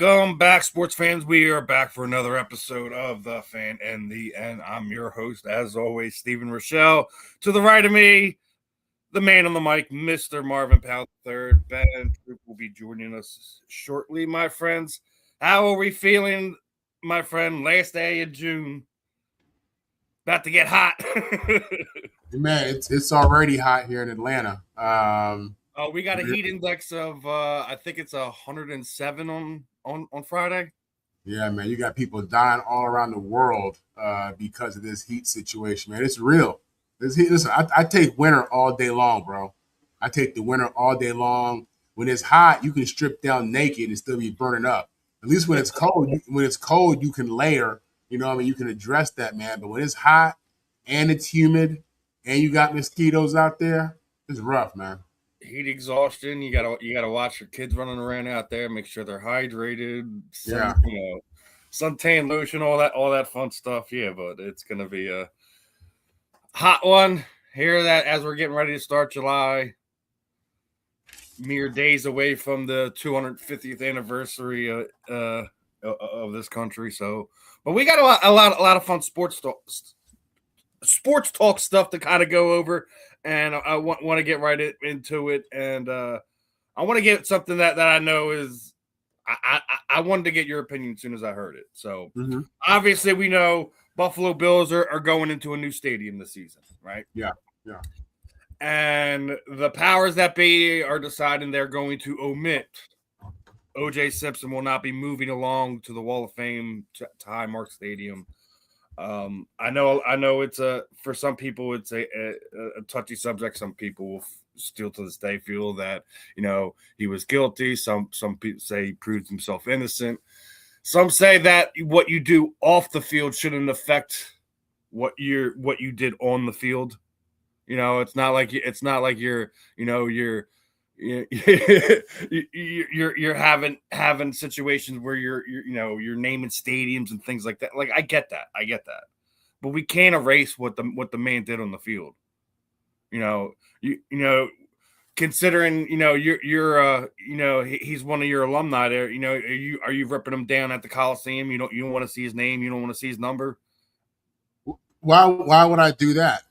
Welcome back, sports fans. We are back for another episode of The Fan and the End. I'm your host, as always, Steven Rychel. To the right of me, the man on the mic, Mr. Marvin Powell III. Ben Troupe will be joining us shortly, my friends. How are we feeling, my friend? Last day of June. About to get hot. Man, it's already hot here in Atlanta. We got a heat index of I think it's 107 on Friday. Yeah, man, you got people dying all around the world because of this heat situation, man. It's real. This heat. Listen, I take winter all day long, bro. I take the winter all day long. When it's hot, you can strip down naked and still be burning up. At least when it's cold, you can layer. You know, what I mean, you can address that, man. But when it's hot and it's humid and you got mosquitoes out there, it's rough, man. Heat exhaustion. You gotta watch your kids running around out there. Make sure they're hydrated. Yeah. Suntan lotion, all that fun stuff. Yeah, but it's gonna be a hot one. Hear that as we're getting ready to start July. Mere days away from the 250th anniversary of this country. So, but we got a lot of fun sports talk stuff to kind of go over, and I want to get right into it. And I want to get something that I know is I wanted to get your opinion as soon as I heard it. So Obviously we know Buffalo Bills are going into a new stadium this season, right? Yeah. And the powers that be are deciding they're going to omit O.J. Simpson will not be moving along to the Wall of Fame to Highmark Stadium. I know it's for some people it's a touchy subject. Some people will still to this day feel that he was guilty. Some people say he proved himself innocent. Some say that what you do off the field shouldn't affect what you did on the field. It's not like you're having situations where you're naming stadiums and things like that. Like I get that, but we can't erase what the man did on the field. Considering he's one of your alumni there. Are you ripping him down at the Coliseum? You don't want to see his name. You don't want to see his number. Why would I do that?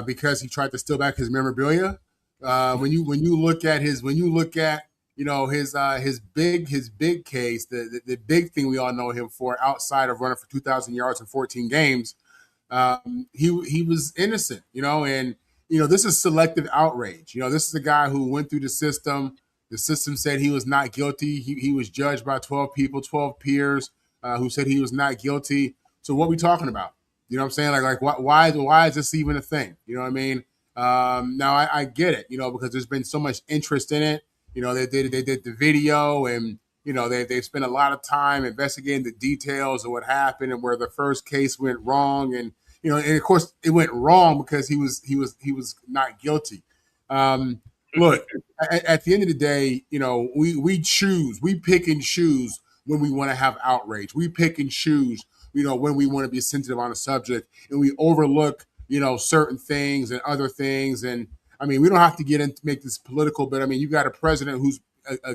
Because he tried to steal back his memorabilia. When you look at his big case, the big thing we all know him for outside of running for 2,000 yards in 14 games, he was innocent, and this is selective outrage. This is a guy who went through the system. The system said he was not guilty. He was judged by 12 people, 12 peers who said he was not guilty. So what are we talking about? You know what I'm saying? Like why is this even a thing? You know what I mean? Now I get it, because there's been so much interest in it. They did the video, and they spent a lot of time investigating the details of what happened and where the first case went wrong, and of course it went wrong because he was not guilty. Look, at the end of the day, we pick and choose when we want to have outrage. We pick and choose, when we want to be sensitive on a subject, and we overlook certain things and other things. And I mean, we don't have to get into make this political, but I mean, you got a president who's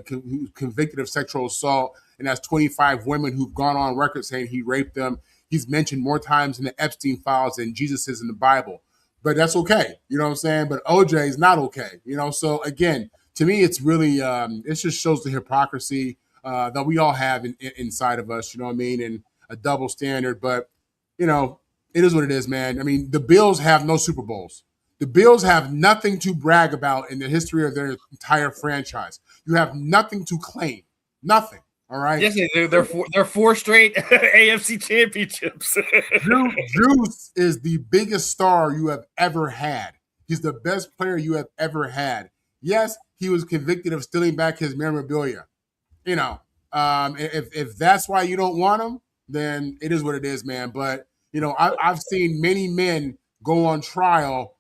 who's convicted of sexual assault, and has 25 women who've gone on record saying he raped them. He's mentioned more times in the Epstein files than Jesus is in the Bible, but that's okay. You know what I'm saying? But OJ is not okay. So again, to me, it's really it just shows the hypocrisy that we all have inside of us. You know what I mean? And a double standard, but it is what it is, man. I mean, the Bills have no Super Bowls. The Bills have nothing to brag about in the history of their entire franchise. You have nothing to claim. Nothing. All right. Yes, they're four straight AFC championships. Juice is the biggest star you have ever had. He's the best player you have ever had. Yes, he was convicted of stealing back his memorabilia. If that's why you don't want him, then it is what it is, man. But I've seen many men go on trial,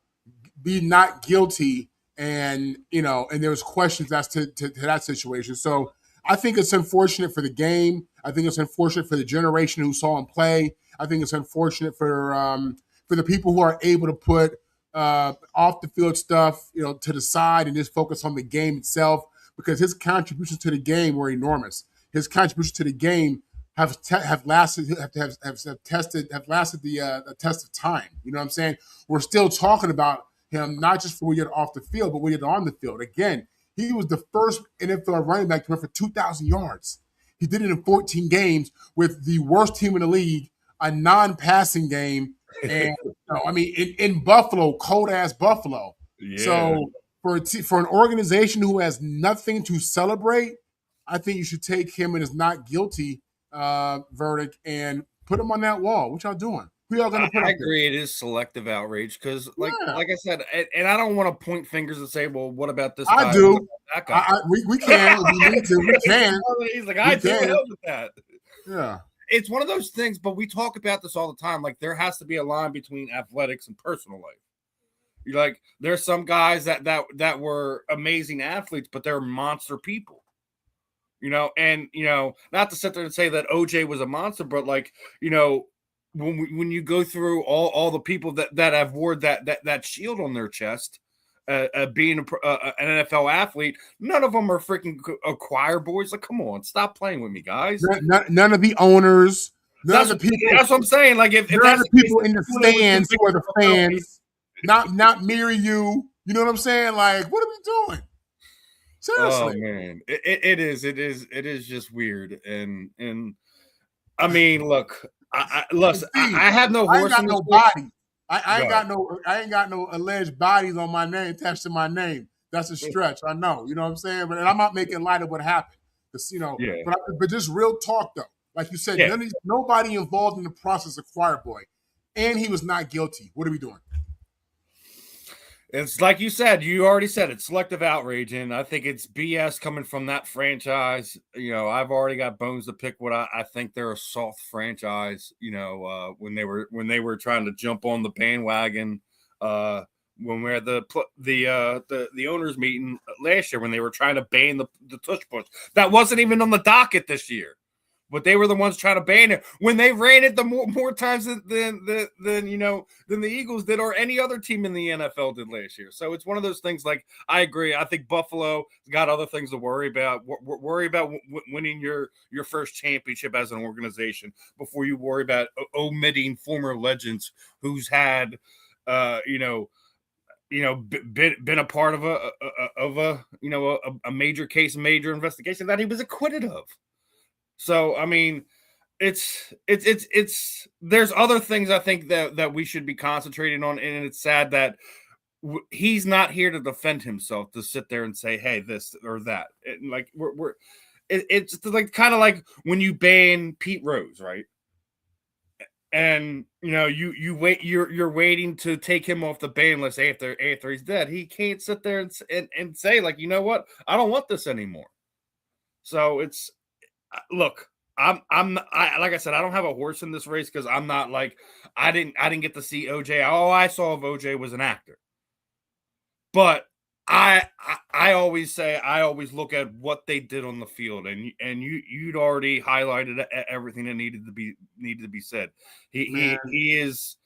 be not guilty, and there's questions as to that situation. So I think it's unfortunate for the game. I think it's unfortunate for the generation who saw him play. I think it's unfortunate for the people who are able to put off the field stuff, to the side and just focus on the game itself, because his contributions to the game were enormous. his contribution to the game have lasted the test of time. You know what I'm saying? We're still talking about him not just for when you're off the field, but when you're on the field. Again, he was the first NFL running back to run for 2,000 yards. He did it in 14 games with the worst team in the league, a non-passing game, and in Buffalo, cold ass Buffalo. Yeah. So for an organization who has nothing to celebrate, I think you should take him and his not guilty verdict and put him on that wall. What y'all doing? Who y'all gonna put? I agree. It is selective outrage because, like I said, and I don't want to point fingers and say, "Well, what about this guy? I do. That guy?" We can. We need to. We can. He's like, I do help with that. Yeah. It's one of those things, but we talk about this all the time. Like, there has to be a line between athletics and personal life. You're like, there's some guys that were amazing athletes, but they're monster people. And not to sit there and say that OJ was a monster, but like, when you go through all the people that have wore that shield on their chest, being an NFL athlete, none of them are freaking choir boys. Like, come on, stop playing with me, guys. None of the owners, none of the people. That's what I'm saying. Like, if none of the people in the stands who are the fans, not mirror you. You know what I'm saying? Like, what are we doing? Seriously. Oh man, it is just weird, and I mean, look, I have no horse. I ain't got no body. I ain't got no alleged bodies on my name attached to my name. That's a stretch. I know. You know what I'm saying? But I'm not making light of what happened. But just real talk though. Like you said, nobody involved in the process of choir boy, and he was not guilty. What are we doing? It's like you said, you already said it, selective outrage, and I think it's BS coming from that franchise. I've already got bones to pick what I think they're a soft franchise, when they were trying to jump on the bandwagon when we had the owners meeting last year when they were trying to ban the tush push. That wasn't even on the docket this year. But they were the ones trying to ban it when they ran it the more times than the Eagles did or any other team in the NFL did last year. So it's one of those things. Like, I agree. I think Buffalo got other things to worry about. Worry about winning your first championship as an organization before you worry about omitting former legends who's had been a part of a major case, major investigation that he was acquitted of. So, I mean, it's there's other things I think that we should be concentrating on. And it's sad that he's not here to defend himself, to sit there and say, hey, this or that. It's like kind of like when you ban Pete Rose, right? And you wait, you're waiting to take him off the ban list after he's dead. He can't sit there and say, like, you know what, I don't want this anymore. So it's, look, like I said, I don't have a horse in this race because I'm not like, I didn't get to see OJ. All I saw of OJ was an actor. But I always say, I always look at what they did on the field, and you'd already highlighted everything that needed to be said. He is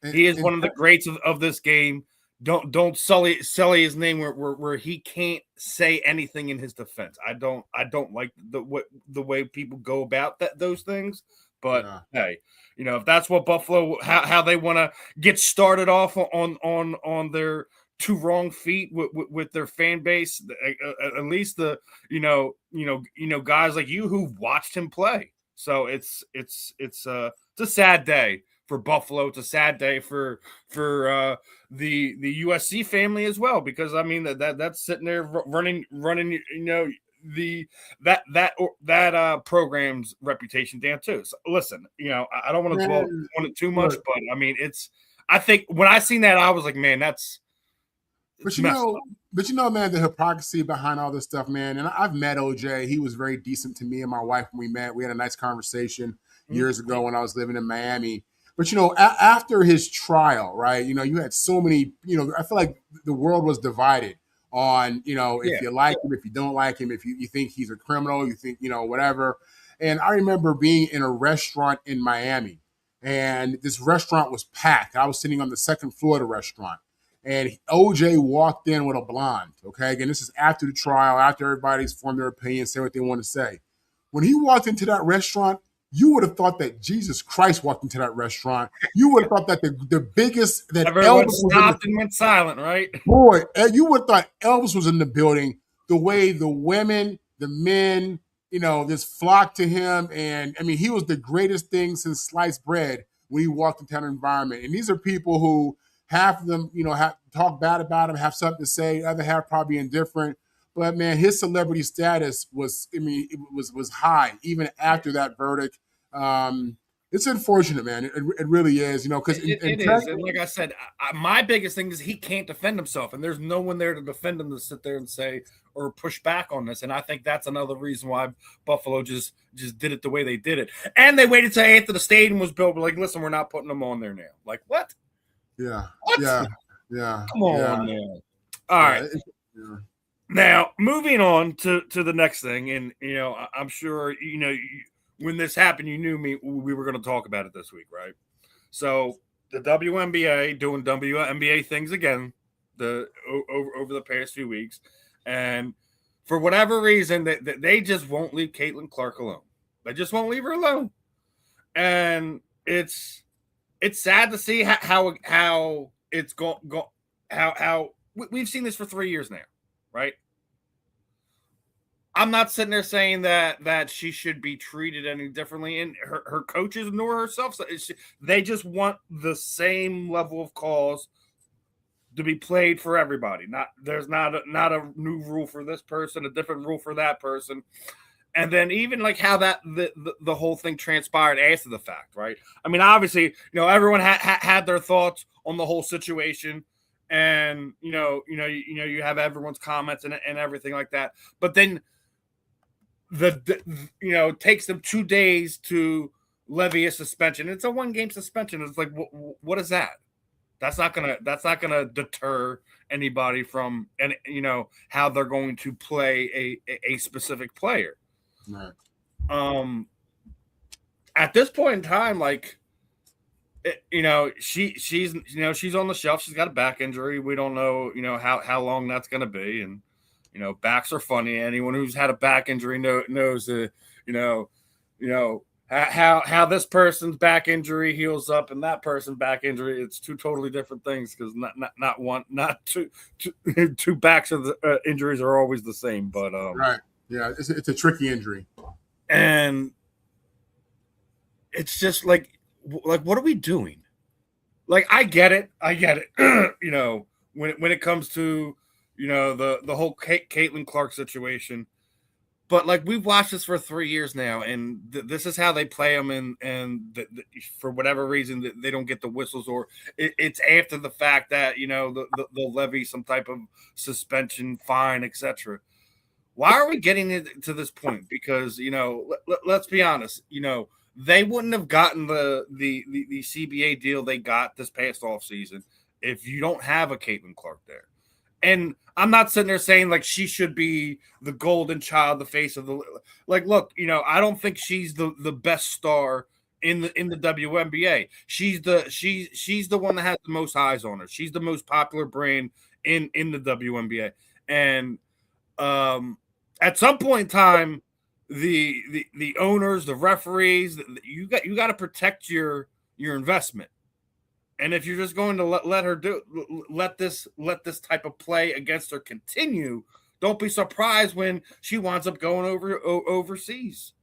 one of the greats of this game. Don't sully his name where he can't say anything in his defense. I don't like the way people go about those things. But hey, if that's what Buffalo, how they want to get started off on their two wrong feet with their fan base, at least the guys like you who watched him play. So it's a sad day for Buffalo. It's a sad day for the USC family as well, because I mean that's sitting there running that program's reputation down too. So listen, I don't want to dwell on it too much, but I mean I think when I seen that, I was like, man, that's. But man, the hypocrisy behind all this stuff, man. And I've met OJ. He was very decent to me and my wife when we met. We had a nice conversation years ago when I was living in Miami. But after his trial, right? You had so many. I feel like the world was divided on if you like him, if you don't like him, if you think he's a criminal, you think whatever. And I remember being in a restaurant in Miami, and this restaurant was packed. I was sitting on the second floor of the restaurant. And OJ walked in with a blonde, okay? Again, this is after the trial, after everybody's formed their opinion, say what they want to say. when he walked into that restaurant, you would have thought that Jesus Christ walked into that restaurant. You would have thought that the biggest that Everyone Elvis was in stopped and went silent, right? boy, you would have thought Elvis was in the building. The way the women, the men, just flocked to him, and I mean, he was the greatest thing since sliced bread when he walked into that environment. And these are people who half of them, have talk bad about him, have something to say. The other half probably indifferent. But man, his celebrity status was, it was high even after that verdict. It's unfortunate, man. It really is, because it is. And like I said, my biggest thing is he can't defend himself, and there's no one there to defend him to sit there and say or push back on this. And I think that's another reason why Buffalo just did it the way they did it. And they waited till after the stadium was built. Like, listen, we're not putting them on there now. Like, what? Yeah. What? Yeah. Come on, man. All right. Yeah. Now, moving on to the next thing, and I'm sure when this happened, you knew we were going to talk about it this week, right? So the WNBA doing WNBA things again over the past few weeks, and for whatever reason, they just won't leave Caitlin Clark alone. They just won't leave her alone, and it's sad to see how it's how we've seen this for 3 years now. Right. I'm not sitting there saying that she should be treated any differently, and her coaches nor herself. So they just want the same level of calls to be played for everybody. There's not a new rule for this person, a different rule for that person, and then even like how that the whole thing transpired after the fact. Right. I mean, obviously, everyone had their thoughts on the whole situation. And you have everyone's comments and everything like that, but then it takes them 2 days to levy a suspension. It's a 1-game suspension. It's like, what is that? That's not gonna deter anybody from how they're going to play a specific player. Right. At this point in time, like. She's on the shelf. She's got a back injury. We don't know, how long that's going to be. And, backs are funny. Anyone who's had a back injury knows that, how this person's back injury heals up and that person's back injury. It's two totally different things because not two backs of the injuries are always the same. But right, yeah, it's a tricky injury, and it's just like what are we doing? Like, I get it. When it comes to the whole Caitlin Clark situation, but like we've watched this for 3 years now, and this is how they play them, and for whatever reason they don't get the whistles, or it's after the fact that they'll levy some type of suspension, fine, etc. Why are we getting it to this point? Because let's be honest, they wouldn't have gotten the CBA deal they got this past offseason if you don't have a Caitlin Clark there. And I'm not sitting there saying like she should be the golden child, the face of the look, I don't think she's the best star in the WNBA. She's the one that has the most eyes on her. She's the most popular brand in the WNBA. And at some point in time, the owners, the referees, you got to protect your investment. And if you're just going to let this type of play against her continue, don't be surprised when she winds up going overseas.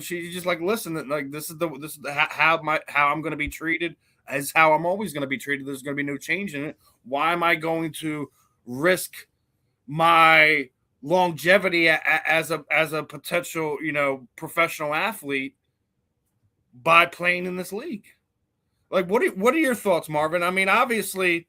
She's just like, listen, like this is how I'm going to be treated, as how I'm always going to be treated. There's going to be no change in it. Why am I going to risk my longevity as a potential professional athlete by playing in this league? Like, what are your thoughts, Marvin? I mean, obviously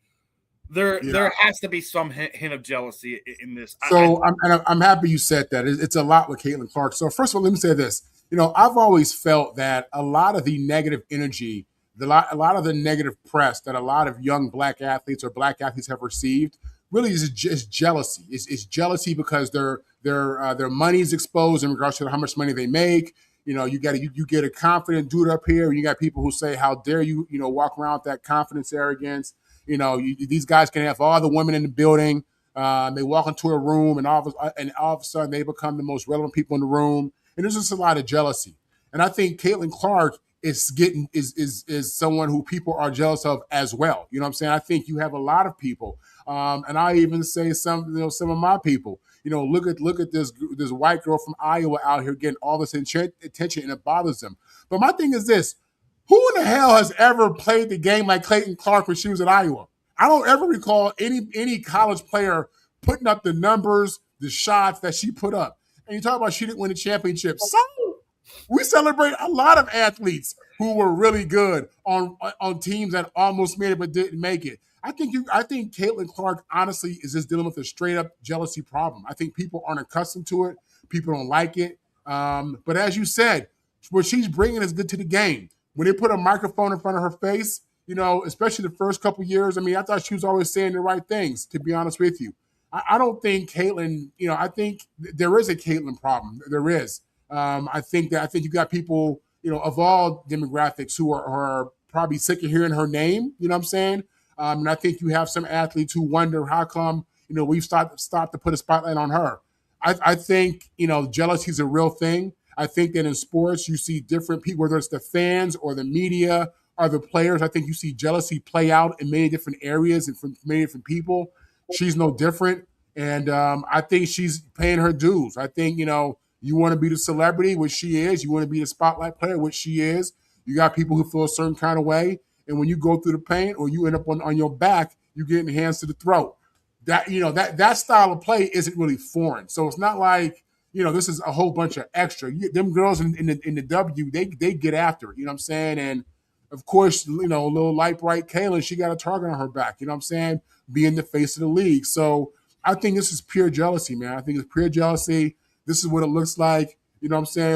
there has to be some hint of jealousy in this. So I'm happy you said that. It's a lot with Caitlin Clark. So first of all, let me say this. I've always felt that a lot of the negative energy, a lot of the negative press that a lot of young black athletes or black athletes have received really is just jealousy. It's jealousy because their money is exposed in regards to how much money they make. You get a confident dude up here, and you got people who say, "How dare you? Walk around with that confidence, arrogance." These guys can have all the women in the building. They walk into a room, and all of a sudden they become the most relevant people in the room. and there's just a lot of jealousy. And I think Caitlin Clark is someone who people are jealous of as well. You know what I'm saying? I think you have a lot of people, and I even say some of my people. Look at this white girl from Iowa out here getting all this attention, and it bothers them. But my thing is this: who in the hell has ever played the game like Caitlin Clark when she was at Iowa? I don't ever recall any college player putting up the numbers, the shots that she put up. And you talk about she didn't win a championship. So we celebrate a lot of athletes who were really good on teams that almost made it but didn't make it. I think Caitlin Clark honestly is just dealing with a straight up jealousy problem. I think people aren't accustomed to it. People don't like it. But as you said, what she's bringing is good to the game. When they put a microphone in front of her face, especially the first couple years, I thought she was always saying the right things, to be honest with you. I don't think Caitlin, I think there is a Caitlin problem. There is. I think you got people, of all demographics who are probably sick of hearing her name. You know what I'm saying? And I think you have some athletes who wonder how come, we've stopped to put a spotlight on her. I think, jealousy is a real thing. I think that in sports, you see different people, whether it's the fans or the media or the players. I think you see jealousy play out in many different areas and from many different people. She's no different. And I think she's paying her dues. I think, you want to be the celebrity, which she is. You want to be the spotlight player, which she is. You got people who feel a certain kind of way. And when you go through the paint or you end up on your back, you get hands to the throat. That style of play isn't really foreign. So it's not like, this is a whole bunch of extra. Them girls in the W, they get after it. You know what I'm saying? And of course, little light bright Kaylin, she got a target on her back. You know what I'm saying? Being the face of the league. So I think this is pure jealousy, man. I think it's pure jealousy. This is what it looks like,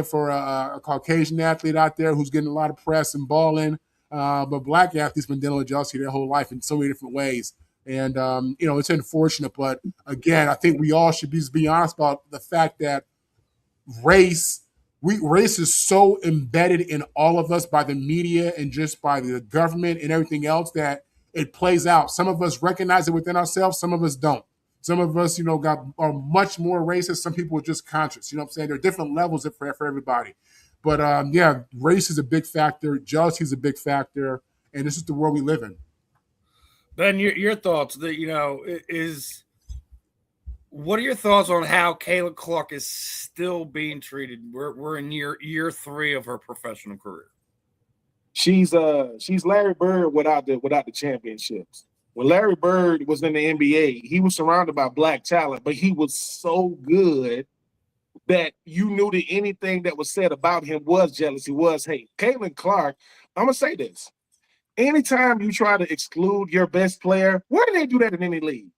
for a Caucasian athlete out there who's getting a lot of press and balling. But black athletes been dealing with jealousy their whole life in so many different ways. And, it's unfortunate. But, again, I think we all should be honest about the fact that race is so embedded in all of us by the media and just by the government and everything else that it plays out. Some of us recognize it within ourselves. Some of us don't. Some of us, are much more racist. Some people are just conscious. You know what I'm saying? There are different levels for everybody. But, race is a big factor. Jealousy is a big factor. And this is the world we live in. Ben, your thoughts, what are your thoughts on how Caitlin Clark is still being treated? We're in year 3 of her professional career. She's Larry Bird without the championships. When Larry Bird was in the NBA, he was surrounded by black talent, but he was so good that you knew that anything that was said about him was jealousy, was hate. Caitlin Clark, I'm going to say this. Anytime you try to exclude your best player, where do they do that in any league?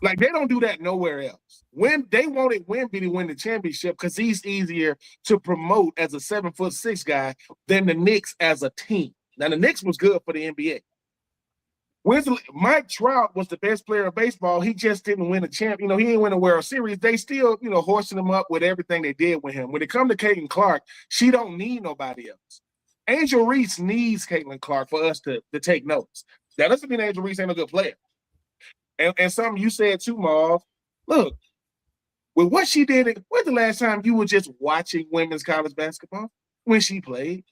Like, they don't do that nowhere else. When they wanted Wemby to win the championship because he's easier to promote as a 7'6" guy than the Knicks as a team. Now, the Knicks was good for the NBA. Mike Trout was the best player in baseball. He just didn't win a champ. He didn't win a World Series. They still, hoisting him up with everything they did with him. When it comes to Caitlin Clark, she don't need nobody else. Angel Reese needs Caitlin Clark for us to take notes. That doesn't mean Angel Reese ain't a good player. And something you said too, Marv. Look, with what she did, when's the last time you were just watching women's college basketball? When she played?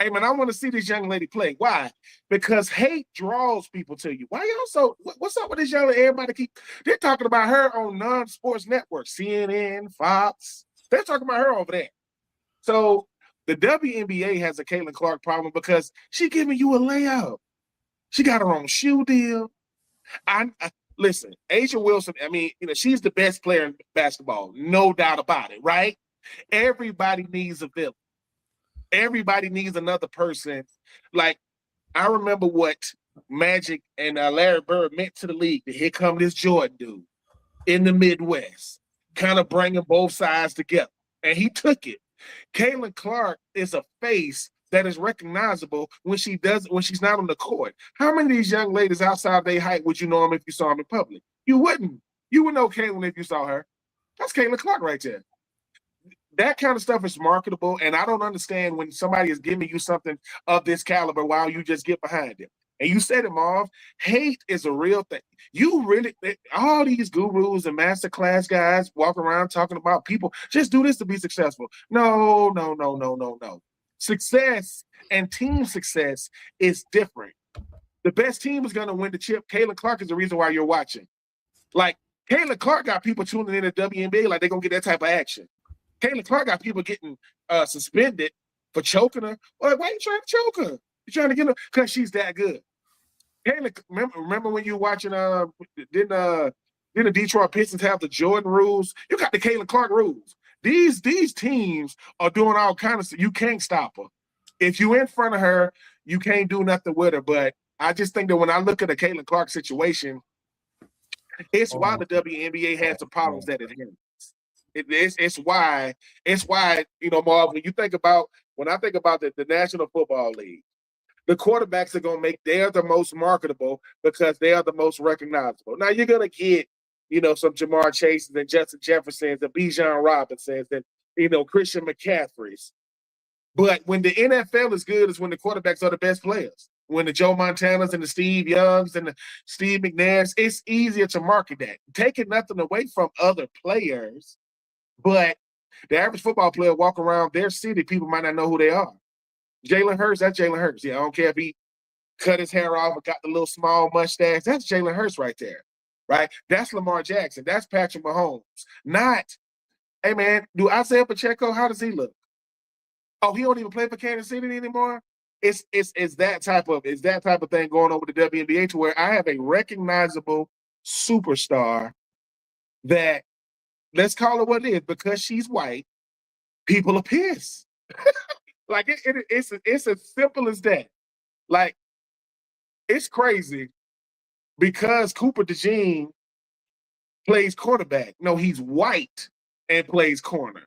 Hey, man, I want to see this young lady play. Why? Because hate draws people to you. Why y'all what's up with this young lady? They're talking about her on non-sports networks, CNN, Fox. They're talking about her over there. So the WNBA has a Caitlin Clark problem because she giving you a layup. She got her own shoe deal. Listen, Asia Wilson, she's the best player in basketball. No doubt about it, right? Everybody needs a villain. Everybody needs another person. Like, I remember what Magic and Larry Bird meant to the league. Here come this Jordan dude in the Midwest, kind of bringing both sides together. And he took it. Caitlin Clark is a face that is recognizable when she's not on the court. How many of these young ladies outside their height would you know them if you saw them in public? You wouldn't. You would know Caitlin if you saw her. That's Caitlin Clark right there. That kind of stuff is marketable, and I don't understand when somebody is giving you something of this caliber while you just get behind it. And you said it, Marv. Hate is a real thing. You really, all these gurus and masterclass guys walk around talking about people just do this to be successful. No. Success and team success is different. The best team is going to win the chip. Caitlin Clark is the reason why you're watching. Like, Caitlin Clark got people tuning in to WNBA like they're going to get that type of action. Caitlin Clark got people getting suspended for choking her. Like, why are you trying to choke her? You're trying to get her because she's that good. Caitlin, remember when you were watching didn't the Detroit Pistons have the Jordan rules? You got the Caitlin Clark rules. These teams are doing all kinds of stuff. You can't stop her. If you're in front of her, you can't do nothing with her. But I just think that when I look at the Caitlin Clark situation, it's why the WNBA has the problems that it has. It's why Marv, when I think about the National Football League, the quarterbacks are gonna they're the most marketable because they are the most recognizable. Now you're gonna get, some Jamar Chases and Justin Jeffersons and Bijan Robinsons and Christian McCaffreys. But when the NFL is good is when the quarterbacks are the best players. When the Joe Montanas and the Steve Youngs and the Steve McNairs, it's easier to market that. Taking nothing away from other players, but the average football player walk around their city, people might not know who they are. Jalen Hurts, that's Jalen Hurts. Yeah, I don't care if he cut his hair off or got the little small mustache. That's Jalen Hurts right there, right? That's Lamar Jackson. That's Patrick Mahomes. Not, hey, man, do Isaiah Pacheco, how does he look? Oh, he don't even play for Kansas City anymore? It's that type of thing going on with the WNBA to where I have a recognizable superstar that, let's call it what it is, because she's white, people are pissed. Like it's as simple as that. Like, it's crazy because Cooper DeJean plays quarterback. No, he's white and plays corner.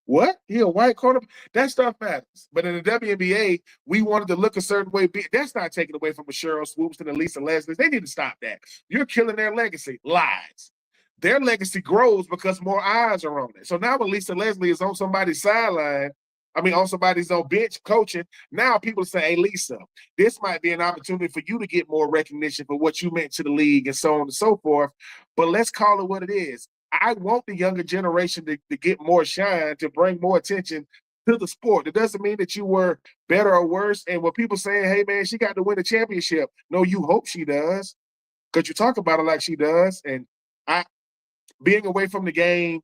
What? He a white corner? That stuff matters. But in the WNBA, we wanted to look a certain way. That's not taken away from a Cheryl Swoops and a Lisa Leslie. They need to stop that. You're killing their legacy. Lies. Their legacy grows because more eyes are on it. So now when Lisa Leslie is on somebody's sideline, on somebody's own bench coaching, now people say, hey, Lisa, this might be an opportunity for you to get more recognition for what you meant to the league and so on and so forth. But let's call it what it is. I want the younger generation to get more shine, to bring more attention to the sport. It doesn't mean that you were better or worse. And when people saying, hey, man, she got to win a championship. No, you hope she does because you talk about it like she does. And being away from the game,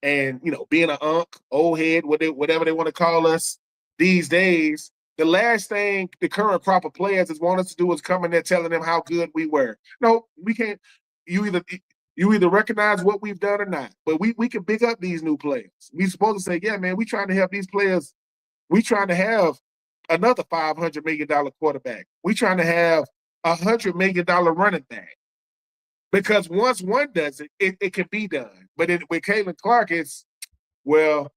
and, being an old head, whatever they want to call us these days, the last thing the current crop of players want us to do is come in there telling them how good we were. No, we can't. You either recognize what we've done or not. But we can pick up these new players. We're supposed to say, yeah, man, we trying to help these players. We trying to have another $500 million quarterback. We trying to have $100 million running back. Because once one does it, it can be done. But with Caitlin Clark, it's, well,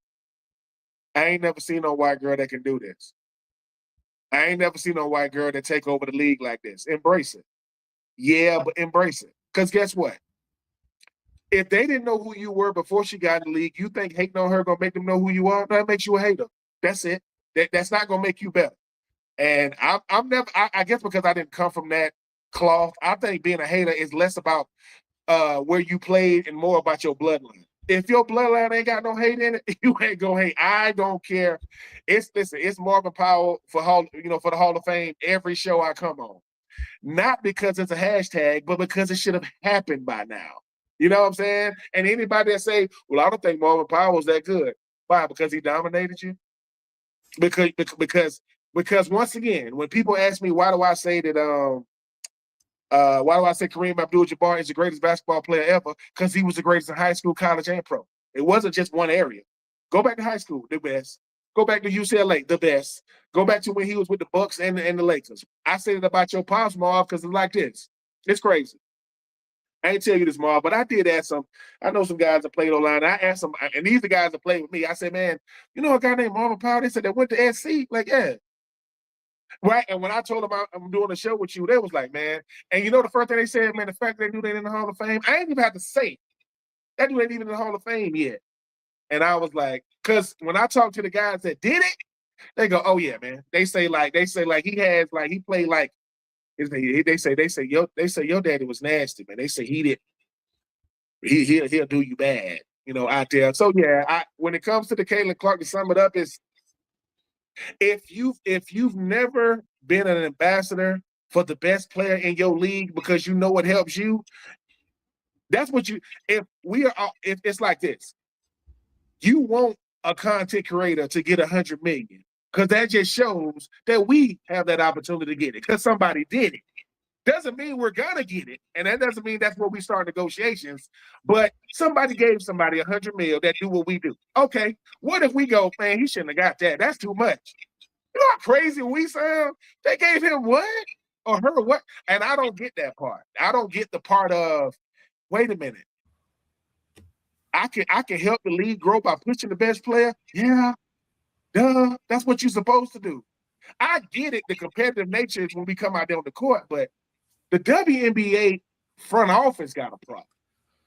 I ain't never seen no white girl that can do this. I ain't never seen no white girl that take over the league like this. Embrace it. Yeah, but embrace it. Because guess what? If they didn't know who you were before she got in the league, you think hating on her going to make them know who you are? That makes you a hater. That's it. That's not going to make you better. And I guess because I didn't come from that cloth, I think being a hater is less about where you played and more about your bloodline. If your bloodline ain't got no hate in it, you ain't gonna hate. I don't care. It's Marvin Powell for the Hall of Fame every show I come on. Not because it's a hashtag, but because it should have happened by now. You know what I'm saying? And anybody that say, well, I don't think Marvin Powell was that good. Why? Because he dominated you? Because once again, when people ask me why do I say Kareem Abdul-Jabbar is the greatest basketball player ever? Because he was the greatest in high school, college, and pro. It wasn't just one area. Go back to high school, the best. Go back to UCLA, the best. Go back to when he was with the Bucks and the Lakers. I said it about your pops, Marv, because it's like this. It's crazy. I ain't tell you this, Marv, but I did ask some. I know some guys that played online. I asked them, and these are the guys that played with me. I said, man, you know a guy named Marvin Powell? They said they went to SC? Like, yeah. Right, and when I told them I'm doing a show with you, they was like, man. And you know the first thing they said, man, the fact they knew they in the Hall of Fame, I ain't even have to say it. That dude ain't even in the Hall of Fame yet. And I was like, because when I talk to the guys that did it, they go, oh yeah, man. They say like he played like They say your daddy was nasty, man. They say he'll do you bad, out there. So yeah, when it comes to the Caitlin Clark, to sum it up, is if you've never been an ambassador for the best player in your league because you know it helps you, that's what you. If it's like this, you want a content creator to get 100 million because that just shows that we have that opportunity to get it because somebody did it. Doesn't mean we're gonna get it, and that doesn't mean that's where we start negotiations. But somebody gave somebody 100 million that do what we do. Okay, what if we go, man? He shouldn't have got that. That's too much. You know how crazy we sound? They gave him what or her what? And I don't get that part. I don't get the part of, wait a minute. I can help the league grow by pushing the best player. Yeah, duh. That's what you're supposed to do. I get it. The competitive nature is when we come out there on the court, but the WNBA front office got a problem.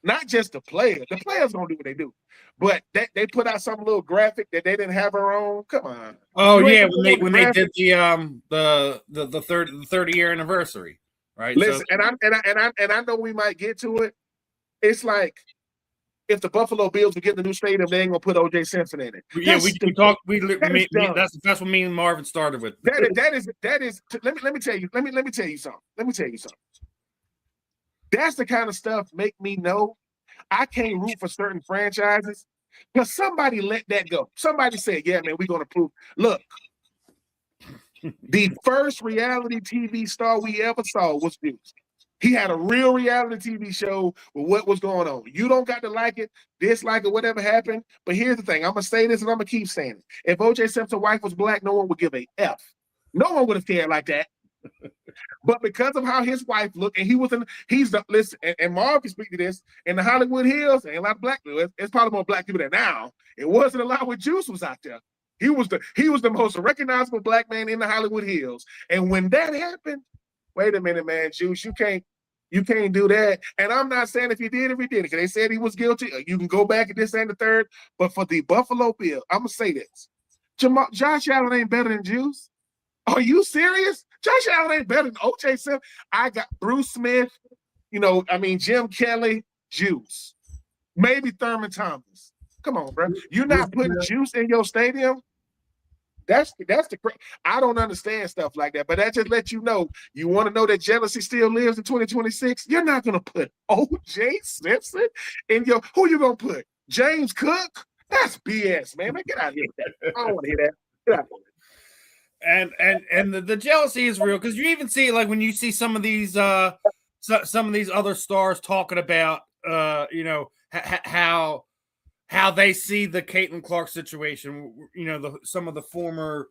Not just the players. The players gonna do what they do, but they put out some little graphic that they didn't have her on. Come on. Oh yeah, when they did the 30-year anniversary, right? Listen, and I know we might get to it. It's like if the Buffalo Bills would get the new stadium, they ain't gonna put O.J. Simpson in it. We talked. That's what me and Marvin started with. That is. Let me tell you. Let me tell you something. That's the kind of stuff make me know I can't root for certain franchises because somebody let that go. Somebody said, "Yeah, man, we're gonna prove." Look, the first reality TV star we ever saw was Juice. He had a real reality TV show with what was going on. You don't got to like it, dislike it, whatever happened. But here's the thing. I'm going to say this and I'm going to keep saying it. If O.J. Simpson's wife was black, no one would give a F. No one would have cared like that. But because of how his wife looked, and listen, and Marv can speak to this, in the Hollywood Hills, ain't a lot of black people. It's probably more black people there now. It wasn't a lot when Juice was out there. He was the most recognizable black man in the Hollywood Hills. And when that happened, wait a minute, man, Juice, you can't do that. And I'm not saying if he did, because they said he was guilty. You can go back and this and the third. But for the Buffalo Bills, I'm gonna say this: Josh Allen ain't better than Juice. Are you serious? Josh Allen ain't better than O.J. Simpson. I got Bruce Smith, Jim Kelly, Juice, maybe Thurman Thomas. Come on, bro. You're not putting Juice in your stadium. That's the I don't understand stuff like that, but that just lets you know. You want to know that jealousy still lives in 2026. You're not gonna put O.J. Simpson in your. Who you gonna put? James Cook? That's BS, man. Get out of here. I don't want to hear that. Get out of here. And the jealousy is real because you even see it like when you see some of these other stars talking about how they see the Caitlin Clark situation. Some of the former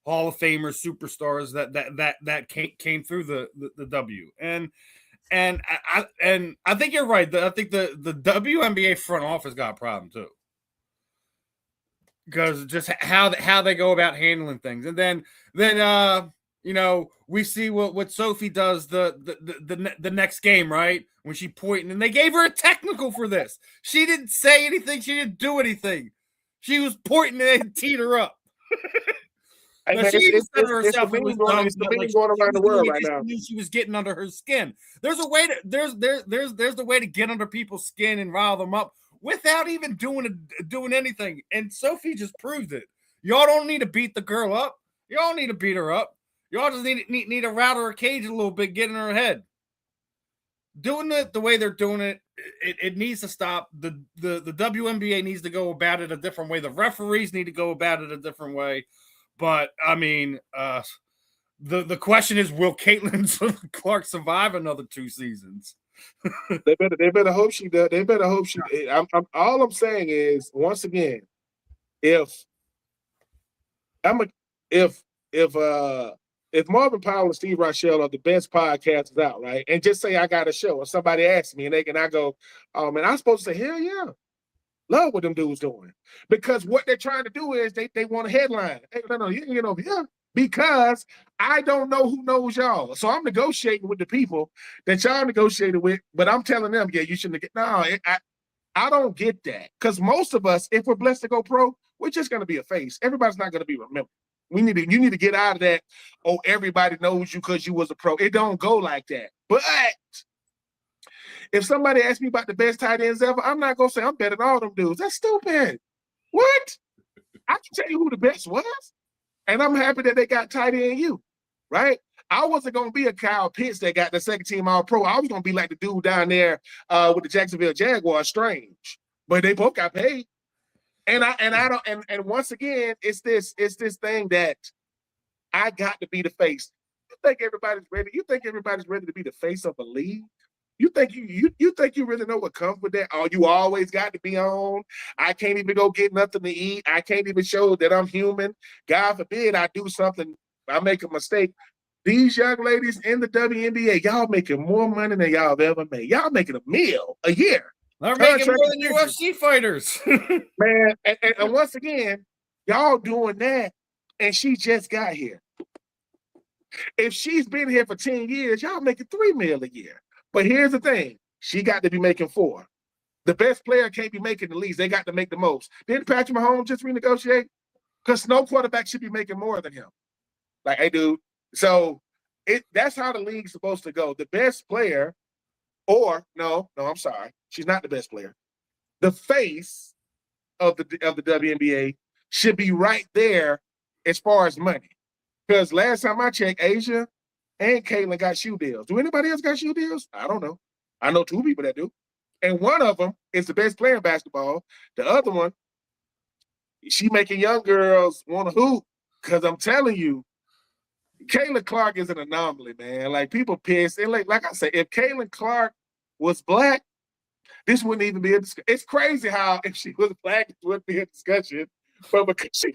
Hall of Famers, superstars that came through the W. And I think you're right. I think the WNBA front office got a problem too. Because just how they go about handling things, and then we see what Sophie does the next game, right? When she pointing, and they gave her a technical for this. She didn't say anything. She didn't do anything. She was pointing and teed her up. It's the meme going around the world right now. She was getting under her skin. There's a way to there's the way to get under people's skin and rile them up without even doing anything. And Sophie just proved it. Y'all don't need to beat the girl up. Y'all need to beat her up. Y'all just need to rattle her cage a little bit, get in her head. Doing it the way they're doing it, it needs to stop. The WNBA needs to go about it a different way. The referees need to go about it a different way. But the question is, will Caitlin Clark survive another 2 seasons? They better hope she does. They better hope she. All I'm saying is, once again, if Marvin Powell and Steve Rychel are the best podcasters out, right? And just say I got a show, or somebody asks me, and I go, "Oh man, I'm supposed to say hell yeah, love what them dudes doing," because what they're trying to do is they want a headline. Hey, no, you can get over here. Because I don't know who knows y'all. So I'm negotiating with the people that y'all negotiated with, but I'm telling them, yeah, you shouldn't get. No, I don't get that. Because most of us, if we're blessed to go pro, we're just going to be a face. Everybody's not going to be remembered. You need to get out of that. Oh, everybody knows you because you was a pro. It don't go like that. But if somebody asks me about the best tight ends ever, I'm not gonna say I'm better than all them dudes. That's stupid. What? I can tell you who the best was, and I'm happy that they got tight end you, right? I wasn't gonna be a Kyle Pitts that got the second team All Pro. I was gonna be like the dude down there with the Jacksonville Jaguars, Strange. But they both got paid. And once again, it's this thing that I got to be the face. You think everybody's ready? You think everybody's ready to be the face of a league? You think you think you really know what comes with that? Oh, you always got to be on. I can't even go get nothing to eat. I can't even show that I'm human. God forbid I do something, I make a mistake. These young ladies in the WNBA, y'all making more money than y'all have ever made. Y'all making $1 million a year. They're making more than UFC fighters. Man, and once again, y'all doing that, and she just got here. If she's been here for 10 years, y'all making $3 million a year. But here's the thing. She got to be making $4 million. The best player can't be making the least. They got to make the most. Didn't Patrick Mahomes just renegotiate? Because no quarterback should be making more than him. Like, hey, dude. So that's how the league's supposed to go. The best player, or no, I'm sorry. She's not the best player. The face of the WNBA should be right there as far as money. Because last time I checked, Asia and Caitlin got shoe deals. Do anybody else got shoe deals? I don't know. I know 2 people that do. And one of them is the best player in basketball. The other one, she making young girls want to hoop. Because I'm telling you, Caitlin Clark is an anomaly, man. Like, people pissed. And like I said, if Caitlin Clark was black, this wouldn't even be a discussion. It's crazy how if she was black, it wouldn't be a discussion. But because she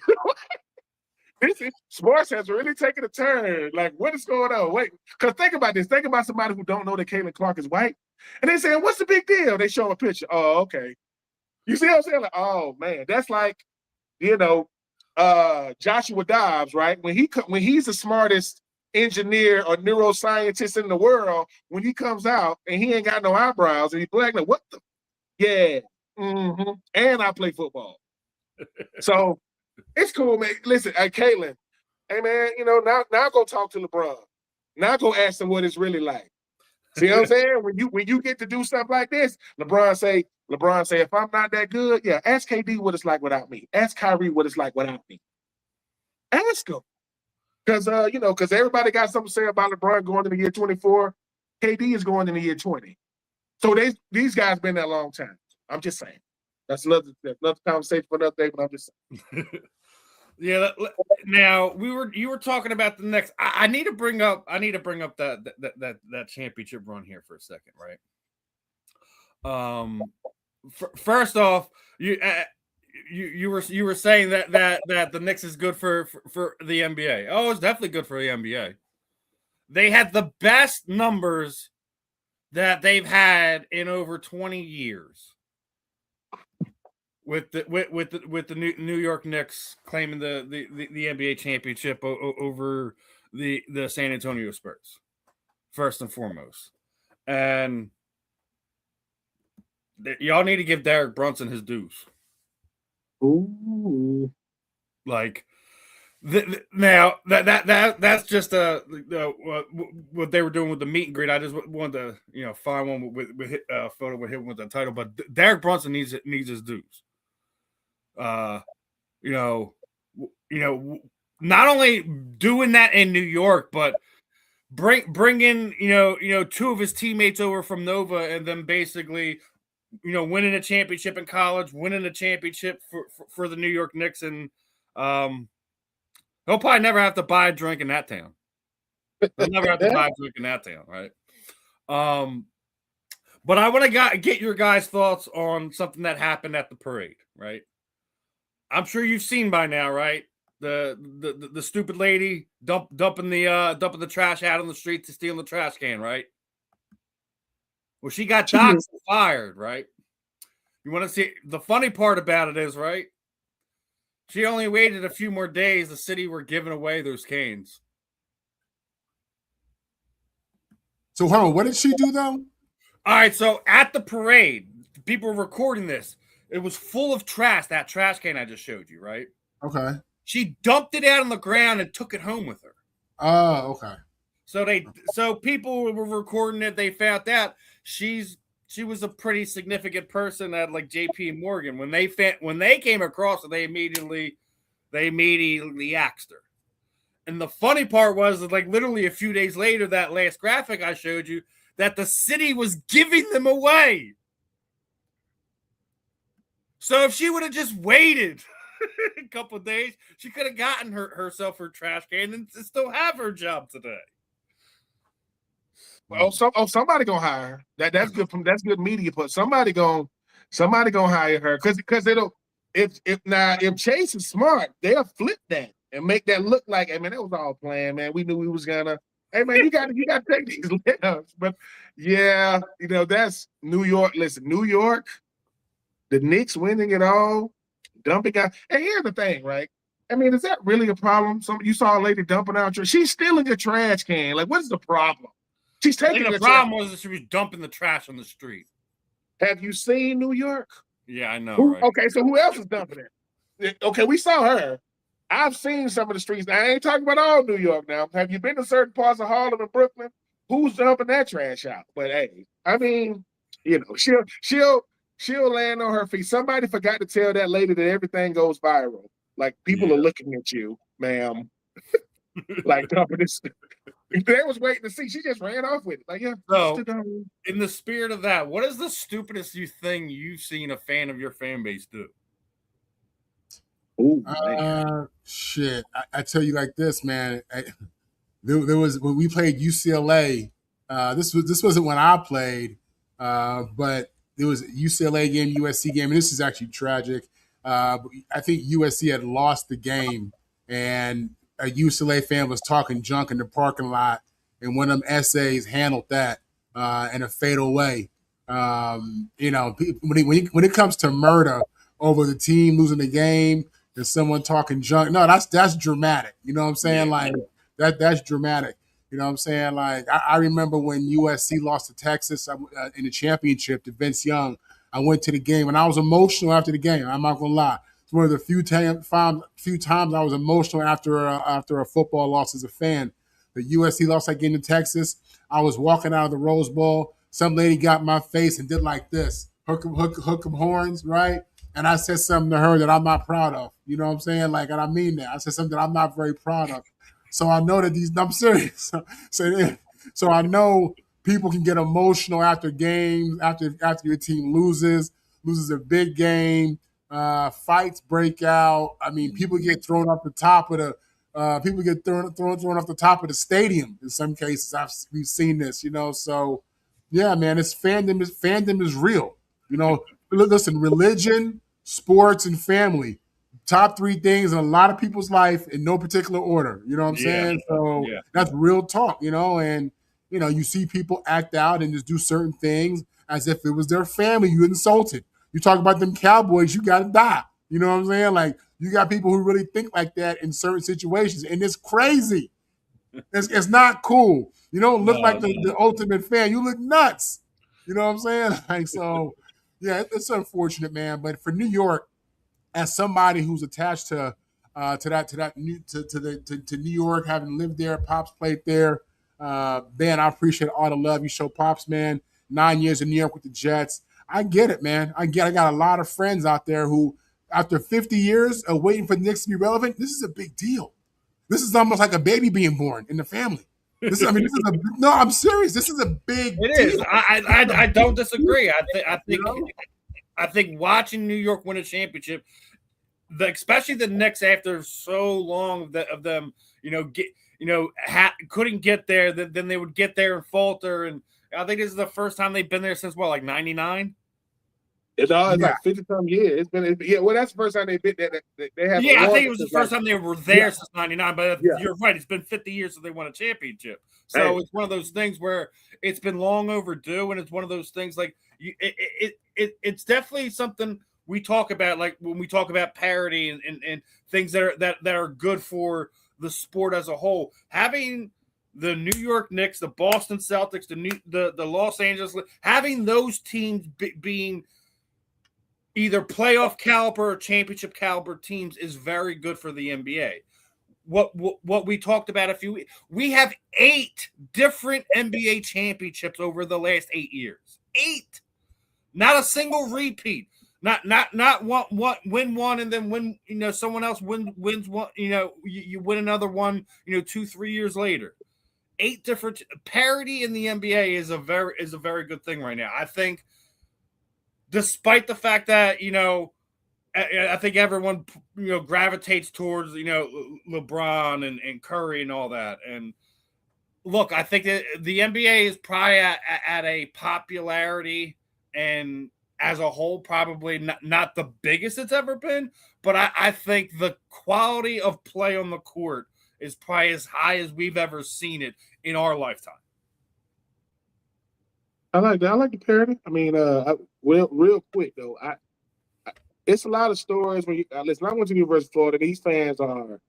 sports has really taken a turn. Like, what is going on? Wait, because think about this. Think about somebody who don't know that Caitlin Clark is white. And they saying, what's the big deal? They show a picture. Oh, okay. You see what I'm saying? Like, oh, man. That's like, Joshua Dobbs, right? When he's the smartest engineer or neuroscientist in the world, when he comes out and he ain't got no eyebrows and he's black, like, what the? Yeah. Mm-hmm. And I play football. So it's cool, man. Listen, Caitlin, hey, man, now go talk to LeBron. Now go ask him what it's really like. See what I'm saying? When you get to do stuff like this, LeBron say, if I'm not that good, yeah, ask KD what it's like without me. Ask Kyrie what it's like without me. Ask him. Because everybody got something to say about LeBron going in the year 24. KD is going in the year 20. So these guys been there a long time. I'm just saying. That's another conversation for another day, but I'm just saying. Yeah. Now you were talking about the next. I need to bring up that championship run here for a second, right? First off, you were saying that the Knicks is good for the NBA. Oh, it's definitely good for the NBA. They had the best numbers that they've had in over 20 years. With the New York Knicks claiming the NBA championship over the San Antonio Spurs, first and foremost, and y'all need to give Derek Brunson his dues. Ooh, like now that's just what they were doing with the meet and greet. I just wanted to find one with a photo with him with the title, but Derek Brunson needs his dues. Not only doing that in New York, but bringing 2 of his teammates over from Nova, and then basically winning a championship in college, winning a championship for the New York Knicks, and he'll probably never have to buy a drink in that town. He'll never have to buy a drink in that town, right? But I want to get your guys' thoughts on something that happened at the parade, right? I'm sure you've seen by now, right? The stupid lady dumping the trash out on the street to steal the trash can, right? Well, she got doxxed and fired, right? You want to see the funny part about it is, right? She only waited a few more days. The city were giving away those canes. So, hold on, what did she do though? All right, so at the parade, people were recording this. It was full of trash, that trash can I just showed you, right? Okay. She dumped it out on the ground and took it home with her. Oh, okay. So people were recording it. They found out she was a pretty significant person at like JP Morgan. When they came across it, they immediately axed her. And the funny part was that, like, literally a few days later, that last graphic I showed you, that the city was giving them away. So if she would have just waited a couple of days, she could have gotten herself her trash can and still have her job today. Well, somebody gonna hire her. That's good. That's good media. But somebody gonna hire her because it'll. If Chase is smart, they'll flip that and make that look like, hey man, that was all planned, man. We knew we was gonna. Hey man, you got to take these lips. But yeah, that's New York. Listen, New York, the Knicks winning it all, dumping out. And here's the thing, right? I mean, is that really a problem? You saw a lady dumping out she's stealing your trash can. Like, what's the problem? She's taking the problem was that she was dumping the trash on the street. Have you seen New York? Yeah, I know. Right? Okay, so who else is dumping it? Okay, we saw her. I've seen some of the streets. I ain't talking about all New York now. Have you been to certain parts of Harlem and Brooklyn? Who's dumping that trash out? But hey, I mean, she'll land on her feet. Somebody forgot to tell that lady that everything goes viral. Like, people are looking at you, ma'am. Like, dumping this. They was waiting to see. She just ran off with it. Like, yeah. So, in the spirit of that, what is the stupidest thing you've seen a fan of your fan base do? Shit. I tell you like this, man. There was when we played UCLA. This wasn't when I played, but there was a UCLA game, USC game, and this is actually tragic. I think USC had lost the game, and a UCLA fan was talking junk in the parking lot, and one of them essays handled that in a fatal way. When it comes to murder over the team losing the game and someone talking junk, no, that's dramatic. You know what I'm saying? Like that's dramatic. You know what I'm saying? Like I remember when USC lost to Texas in the championship to Vince Young. I went to the game and I was emotional after the game. I'm not gonna lie. It's one of the few times I was emotional after a football loss as a fan. The USC lost that game to Texas. I was walking out of the Rose Bowl. Some lady got in my face and did like this, hook 'em horns, right? And I said something to her that I'm not proud of. You know what I'm saying? Like, and I mean that. I said something that I'm not very proud of. So I know that I'm serious. So I know people can get emotional after games, after your team loses a big game. Fights break out. I mean, people get thrown off the top of the thrown off the top of the stadium. In some cases, we've seen this. So yeah, man, fandom is real. Listen, religion, sports, and family. Top three things in a lot of people's life in no particular order. You know what I'm saying? So that's real talk. And you see people act out and just do certain things as if it was their family you insulted. You talk about them Cowboys, you got to die. You know what I'm saying? Like, you got people who really think like that in certain situations, and it's crazy. It's not cool. You don't look like the ultimate fan. You look nuts. You know what I'm saying? Like, so, yeah, it's unfortunate, man. But for New York, as somebody who's attached to New York, having lived there, Pops played there, man, I appreciate all the love you show Pops, man. 9 years in New York with the Jets. I get it, man. I got a lot of friends out there who, after 50 years of waiting for the Knicks to be relevant, this is a big deal. This is almost like a baby being born in the family. I'm serious. This is a big deal. It is. I don't disagree. I think watching New York win a championship, especially the Knicks after so long of them, couldn't get there. Then they would get there and falter. And I think this is the first time they've been there since like 99. It's like 50-some years. Well, that's the first time they've been there. They have. Yeah, I think it was the first time they were there since 99. But you're right; it's been 50 years since they won a championship. So it's one of those things where it's been long overdue, and it's one of those things like it's definitely something we talk about, like when we talk about parity and things that are good for the sport as a whole. Having the New York Knicks, the Boston Celtics, the Los Angeles, having those teams being either playoff caliber or championship caliber teams is very good for the NBA. What we talked about we have 8 different NBA championships over the last 8 years. 8. Not a single repeat. Not one win one and then win, someone else wins one, you win another one, 2-3 years later. 8 different parity in the NBA is a very good thing right now. I think, despite the fact that I think everyone gravitates towards LeBron and Curry and all that. And look, I think that the NBA is probably at a popularity and as a whole probably not the biggest it's ever been, but I think the quality of play on the court is probably as high as we've ever seen it in our lifetime. I like that. I like the parody. I mean, real quick though, it's a lot of stories when you listen. I went to University of Florida. These fans are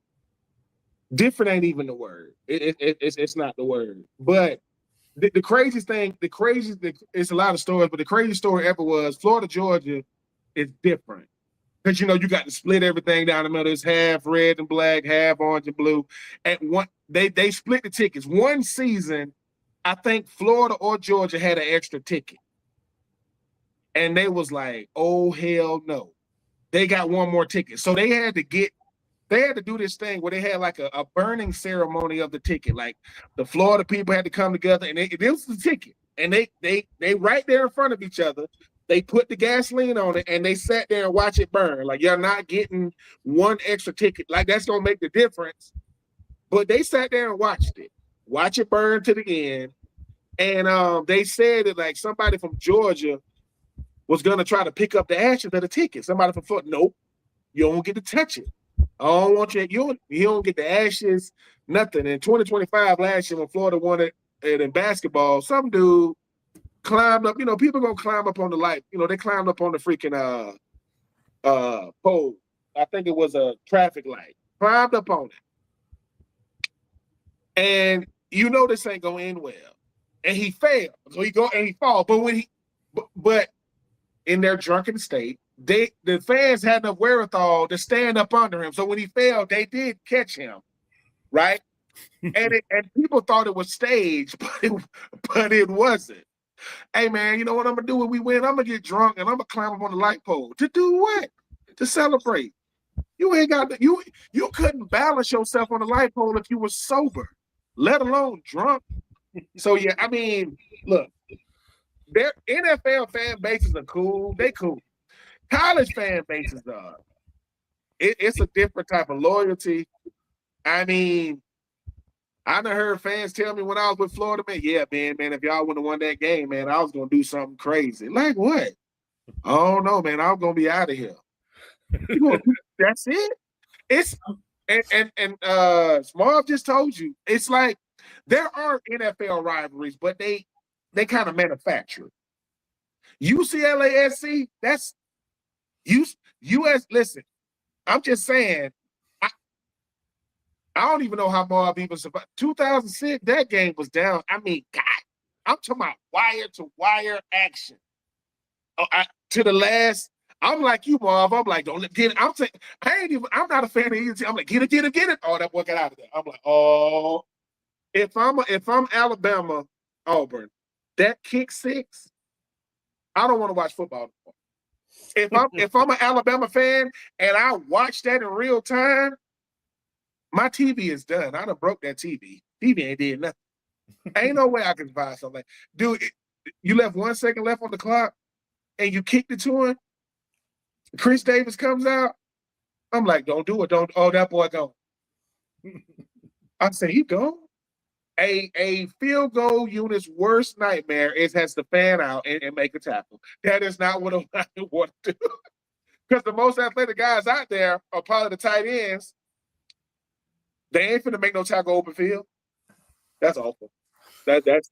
different. Ain't even the word. It's not the word. But the craziest thing, it's a lot of stories. But the craziest story ever was Florida, Georgia is different because you got to split everything down the middle. It's half red and black, half orange and blue. And they split the tickets. One season, I think Florida or Georgia had an extra ticket. And they was like, oh, hell no. They got one more ticket. So they had to do this thing where they had like a burning ceremony of the ticket. Like the Florida people had to come together and it was the ticket. And they right there in front of each other, they put the gasoline on it and they sat there and watch it burn. Like, you're not getting one extra ticket. Like, that's going to make the difference. But they sat there and watched it. Watch it burn to the end. And they said that like somebody from Georgia was going to try to pick up the ashes of the ticket. Somebody from Florida, nope, you don't get to touch it. I don't want you. You don't get the ashes, nothing. In 2025, last year when Florida won it in basketball, some dude climbed up. People gonna climb up on the light. They climbed up on the freaking pole. I think it was a traffic light. Climbed up on it, and this ain't gonna end well. And he failed. So he go and he fall. But in their drunken state, the fans had enough wherewithal to stand up under him. So when he failed, they did catch him, right? and people thought it was staged, but it wasn't. Hey man, you know what I'm gonna do when we win? I'm gonna get drunk and I'm gonna climb up on the light pole. To do what? To celebrate. You ain't got you couldn't balance yourself on the light pole if you were sober, let alone drunk. So yeah, I mean, look, their NFL fan bases are cool. They cool. College fan bases are. It's a different type of loyalty. I mean, I done heard fans tell me when I was with Florida, man, yeah, man, if y'all wouldn't have won that game, man, I was gonna do something crazy. Like what? Oh no, man, I'm gonna be out of here. That's it. It's and Marv just told you, it's like there are NFL rivalries, but they kind of manufacture. UCLA SC, that's US. Listen, I'm just saying, I don't even know how Marv even survived. 2006, that game was down. I mean, God, I'm talking about wire to wire action. To the last, I'm like you, Marv. I'm like, don't get it. I'm not a fan of either team. I'm like, get it. Oh, that boy got out of there. I'm like, oh, if I'm Alabama, Auburn, that kick six, I don't want to watch football anymore. If I'm an Alabama fan and I watch that in real time, my TV is done. I done broke that TV. TV ain't did nothing. Ain't no way I can buy something. Dude, you left 1 second left on the clock and you kicked it to him. Chris Davis comes out. I'm like, don't do it. Don't. Oh, that boy gone. I say, he gone. A field goal unit's worst nightmare has to fan out and make a tackle. That is not what I want to do. Because the most athletic guys out there are probably the tight ends. They ain't finna make no tackle open field. That's awful. That's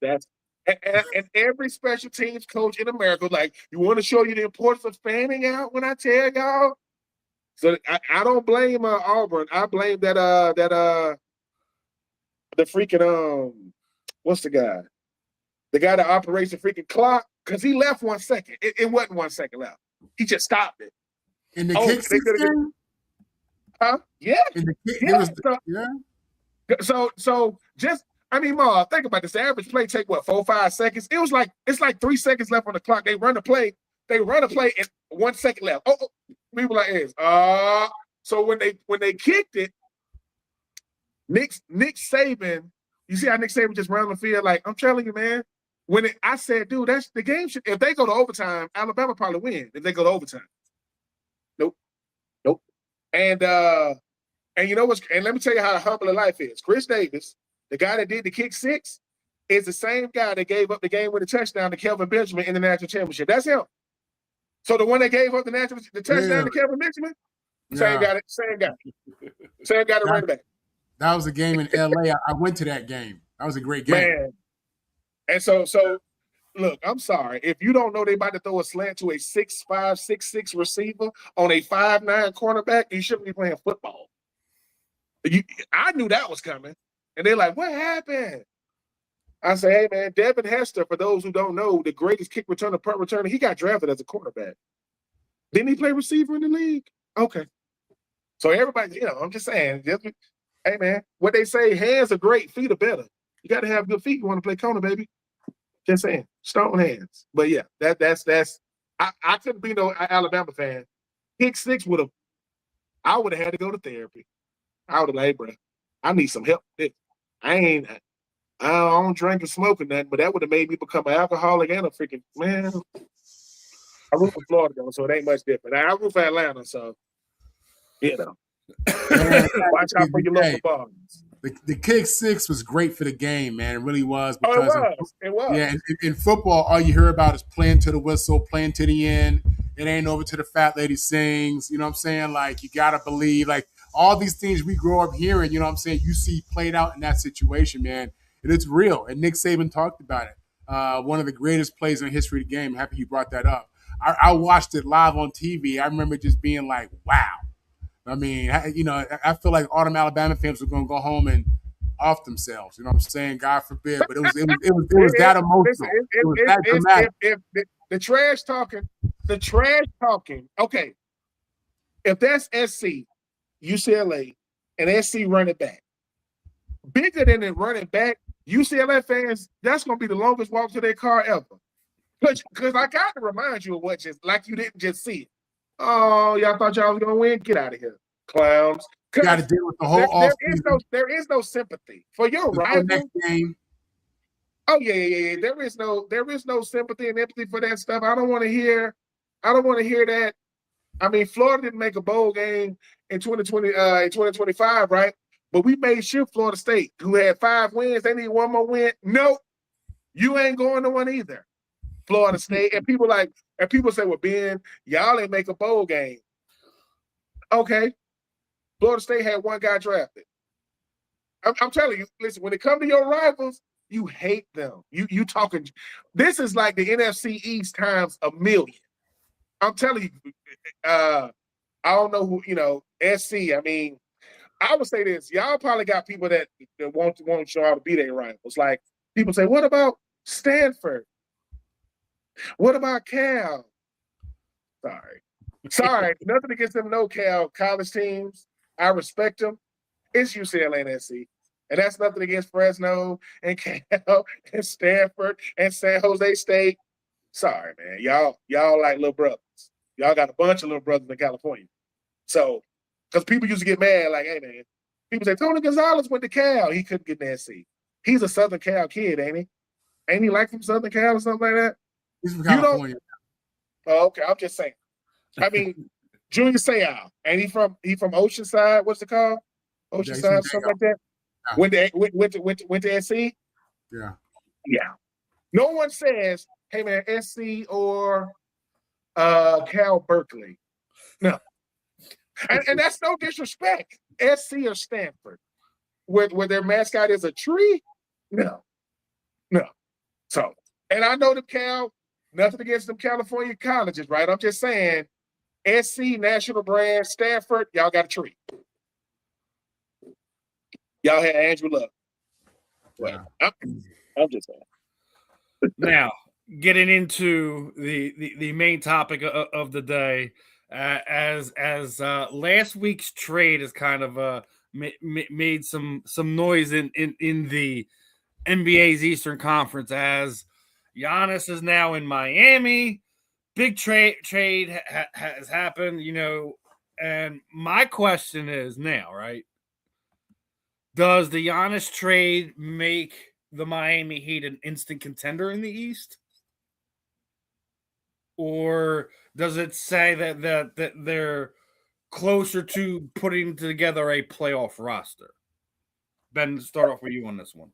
and every special teams coach in America, like, you want to show you the importance of fanning out when I tell y'all. So I don't blame Auburn. I blame that the freaking what's the guy? The guy that operates the freaking clock, because he left 1 second. It wasn't 1 second left. He just stopped it. In the kick six game? Huh? Yeah. In the kick, yeah. So just Ma, think about this. The average play take what, 4-5 seconds? It's like 3 seconds left on the clock. They run a play and 1 second left. People like this. So when they kicked it, Nick Saban, you see how Nick Saban just ran the field? Like, I'm telling you, man. I said, dude, that's the game. If they go to overtime, Alabama probably win. If they go to overtime, nope. And you know what's? And let me tell you how humble life is. Chris Davis, the guy that did the kick six, is the same guy that gave up the game with a touchdown to Kelvin Benjamin in the national championship. That's him. So the one that gave up the touchdown to Kelvin Benjamin, same guy to run back. That was a game in LA. I went to that game. That was a great game. Man. And so look, I'm sorry. If you don't know they about to throw a slant to a 6'5", 6'6" receiver on a 5'9" cornerback, you shouldn't be playing football. I knew that was coming. And they're like, what happened? I say, hey, man, Devin Hester, for those who don't know, the greatest kick returner, punt returner, he got drafted as a quarterback. Didn't he play receiver in the league? Okay. So everybody, I'm just saying, hey, man, what they say, hands are great, feet are better. You got to have good feet. You want to play corner, baby. Just saying, stone hands. But yeah, that's. I couldn't be no Alabama fan. Kick six I would have had to go to therapy. I would have like, hey, bro, I need some help. I don't drink or smoke or nothing, but that would have made me become an alcoholic and a freaking man. I root for Florida though, so it ain't much different. I root for Atlanta, so watch out for your local bars. The kick six was great for the game, man. It really was. Because it was. Yeah, in football, all you hear about is playing to the whistle, playing to the end. It ain't over till the fat lady sings. You know what I'm saying? Like, you got to believe. Like, all these things we grow up hearing, you know what I'm saying, you see played out in that situation, man. And it's real. And Nick Saban talked about it. One of the greatest plays in the history of the game. Happy you brought that up. I watched it live on TV. I remember just being like, wow. I mean, I feel like all them Alabama fans were going to go home and off themselves. You know what I'm saying? God forbid. But it was that emotional. It was that dramatic. If the trash talking, okay. If that's SC, UCLA, and SC running back, bigger than the running back, UCLA fans, that's going to be the longest walk to their car ever. Because I got to remind you of what like you didn't just see it. Oh, y'all thought y'all was going to win? Get out of here, clowns. You got to deal with the whole offseason. There is no sympathy for your rival. Next game. Oh, yeah. There is no sympathy and empathy for that stuff. I don't want to hear that. I mean, Florida didn't make a bowl game in 2025, right? But we made sure Florida State, who had 5 wins, they need one more win. Nope. You ain't going to one either. Florida State. And people say, well, Ben, y'all ain't make a bowl game. Okay. Florida State had 1 guy drafted. I'm telling you, listen, when it comes to your rivals, you hate them. You talking. This is like the NFC East times 1,000,000. I'm telling you, I don't know who, SC. I mean, I would say this. Y'all probably got people that won't show how to be their rivals. Like, people say, what about Stanford? What about Cal? Sorry. Nothing against them, no Cal college teams. I respect them. It's UCLA and SC. And that's nothing against Fresno and Cal and Stanford and San Jose State. Sorry, man. Y'all like little brothers. Y'all got a bunch of little brothers in California. So, because people used to get mad, like, hey, man. People say, Tony Gonzalez went to Cal. He couldn't get in SC. He's a Southern Cal kid, ain't he? Ain't he like from Southern Cal or something like that? He's from California. Oh, okay. I'm just saying. I mean, Junior Seau, and he from Oceanside. What's it called? Oceanside, something like that. Yeah. Went to SC. Yeah. No one says, "Hey man, SC or Cal Berkeley." No, and that's no disrespect. SC or Stanford, where their mascot is a tree. No. So, and I know the Cal. Nothing against them California colleges, right? I'm just saying, SC, National Brand, Stanford, y'all got a tree. Y'all had Andrew Luck. Well, I'm just saying. Now, getting into the main topic of the day, as last week's trade has kind of made some noise in the NBA's Eastern Conference, as Giannis is now in Miami. Big trade has happened, and my question is now, right? Does the Giannis trade make the Miami Heat an instant contender in the East? Or does it say that they're closer to putting together a playoff roster? Ben, start off with you on this one.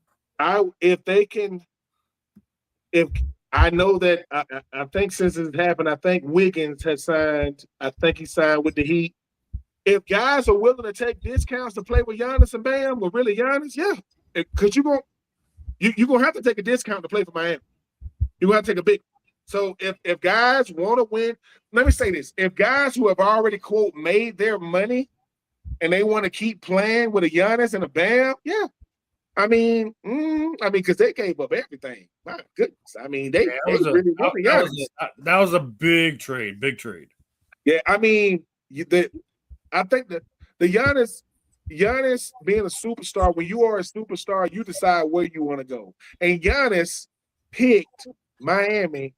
If I know that I think since it's happened, I think Wiggins has signed. I think he signed with the Heat. If guys are willing to take discounts to play with Giannis and Bam, or really Giannis, yeah, because you're gonna have to take a discount to play for Miami. You're gonna have to take a big. So if guys want to win, let me say this: if guys who have already quote made their money and they want to keep playing with a Giannis and a Bam, yeah. I mean, because they gave up everything. My goodness. I mean, they really want the Giannis. That was a big trade. Big trade. Yeah, I mean, I think that the Giannis being a superstar, when you are a superstar, you decide where you want to go. And Giannis picked Miami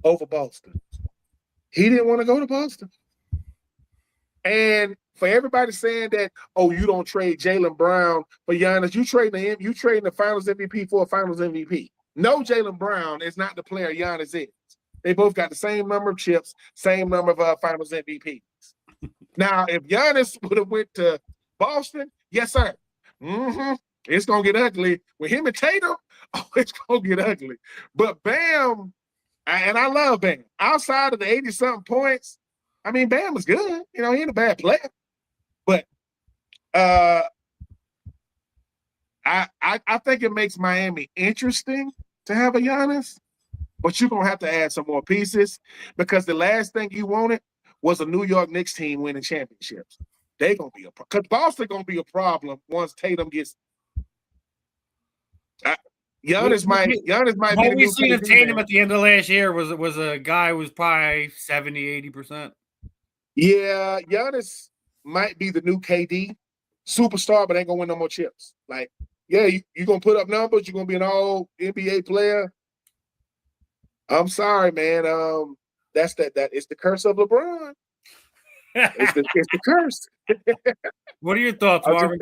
over Boston. He didn't want to go to Boston. And for everybody saying that, oh, you don't trade Jaylen Brown for Giannis, you trading the Finals MVP for a Finals MVP. No, Jaylen Brown is not the player Giannis is. They both got the same number of chips, same number of Finals MVPs. Now, if Giannis would have went to Boston, yes, sir. It's gonna get ugly with him and Tatum. Oh, it's gonna get ugly. But Bam, and I love Bam. Outside of the 80-something points, I mean, Bam is good. He ain't a bad player. But I think it makes Miami interesting to have a Giannis, but you're gonna have to add some more pieces, because the last thing you wanted was a New York Knicks team winning championships. They're gonna be because Boston gonna be a problem once Tatum gets. Giannis might be. What we seen of Tatum at the end of last year was a guy who was probably 70-80%. Yeah, Giannis might be the new KD superstar, but ain't gonna win no more chips. Like, yeah, you're gonna put up numbers, you're gonna be an all NBA player. I'm sorry, man. That's it's the curse of LeBron. It's the curse. What are your thoughts, Marvin?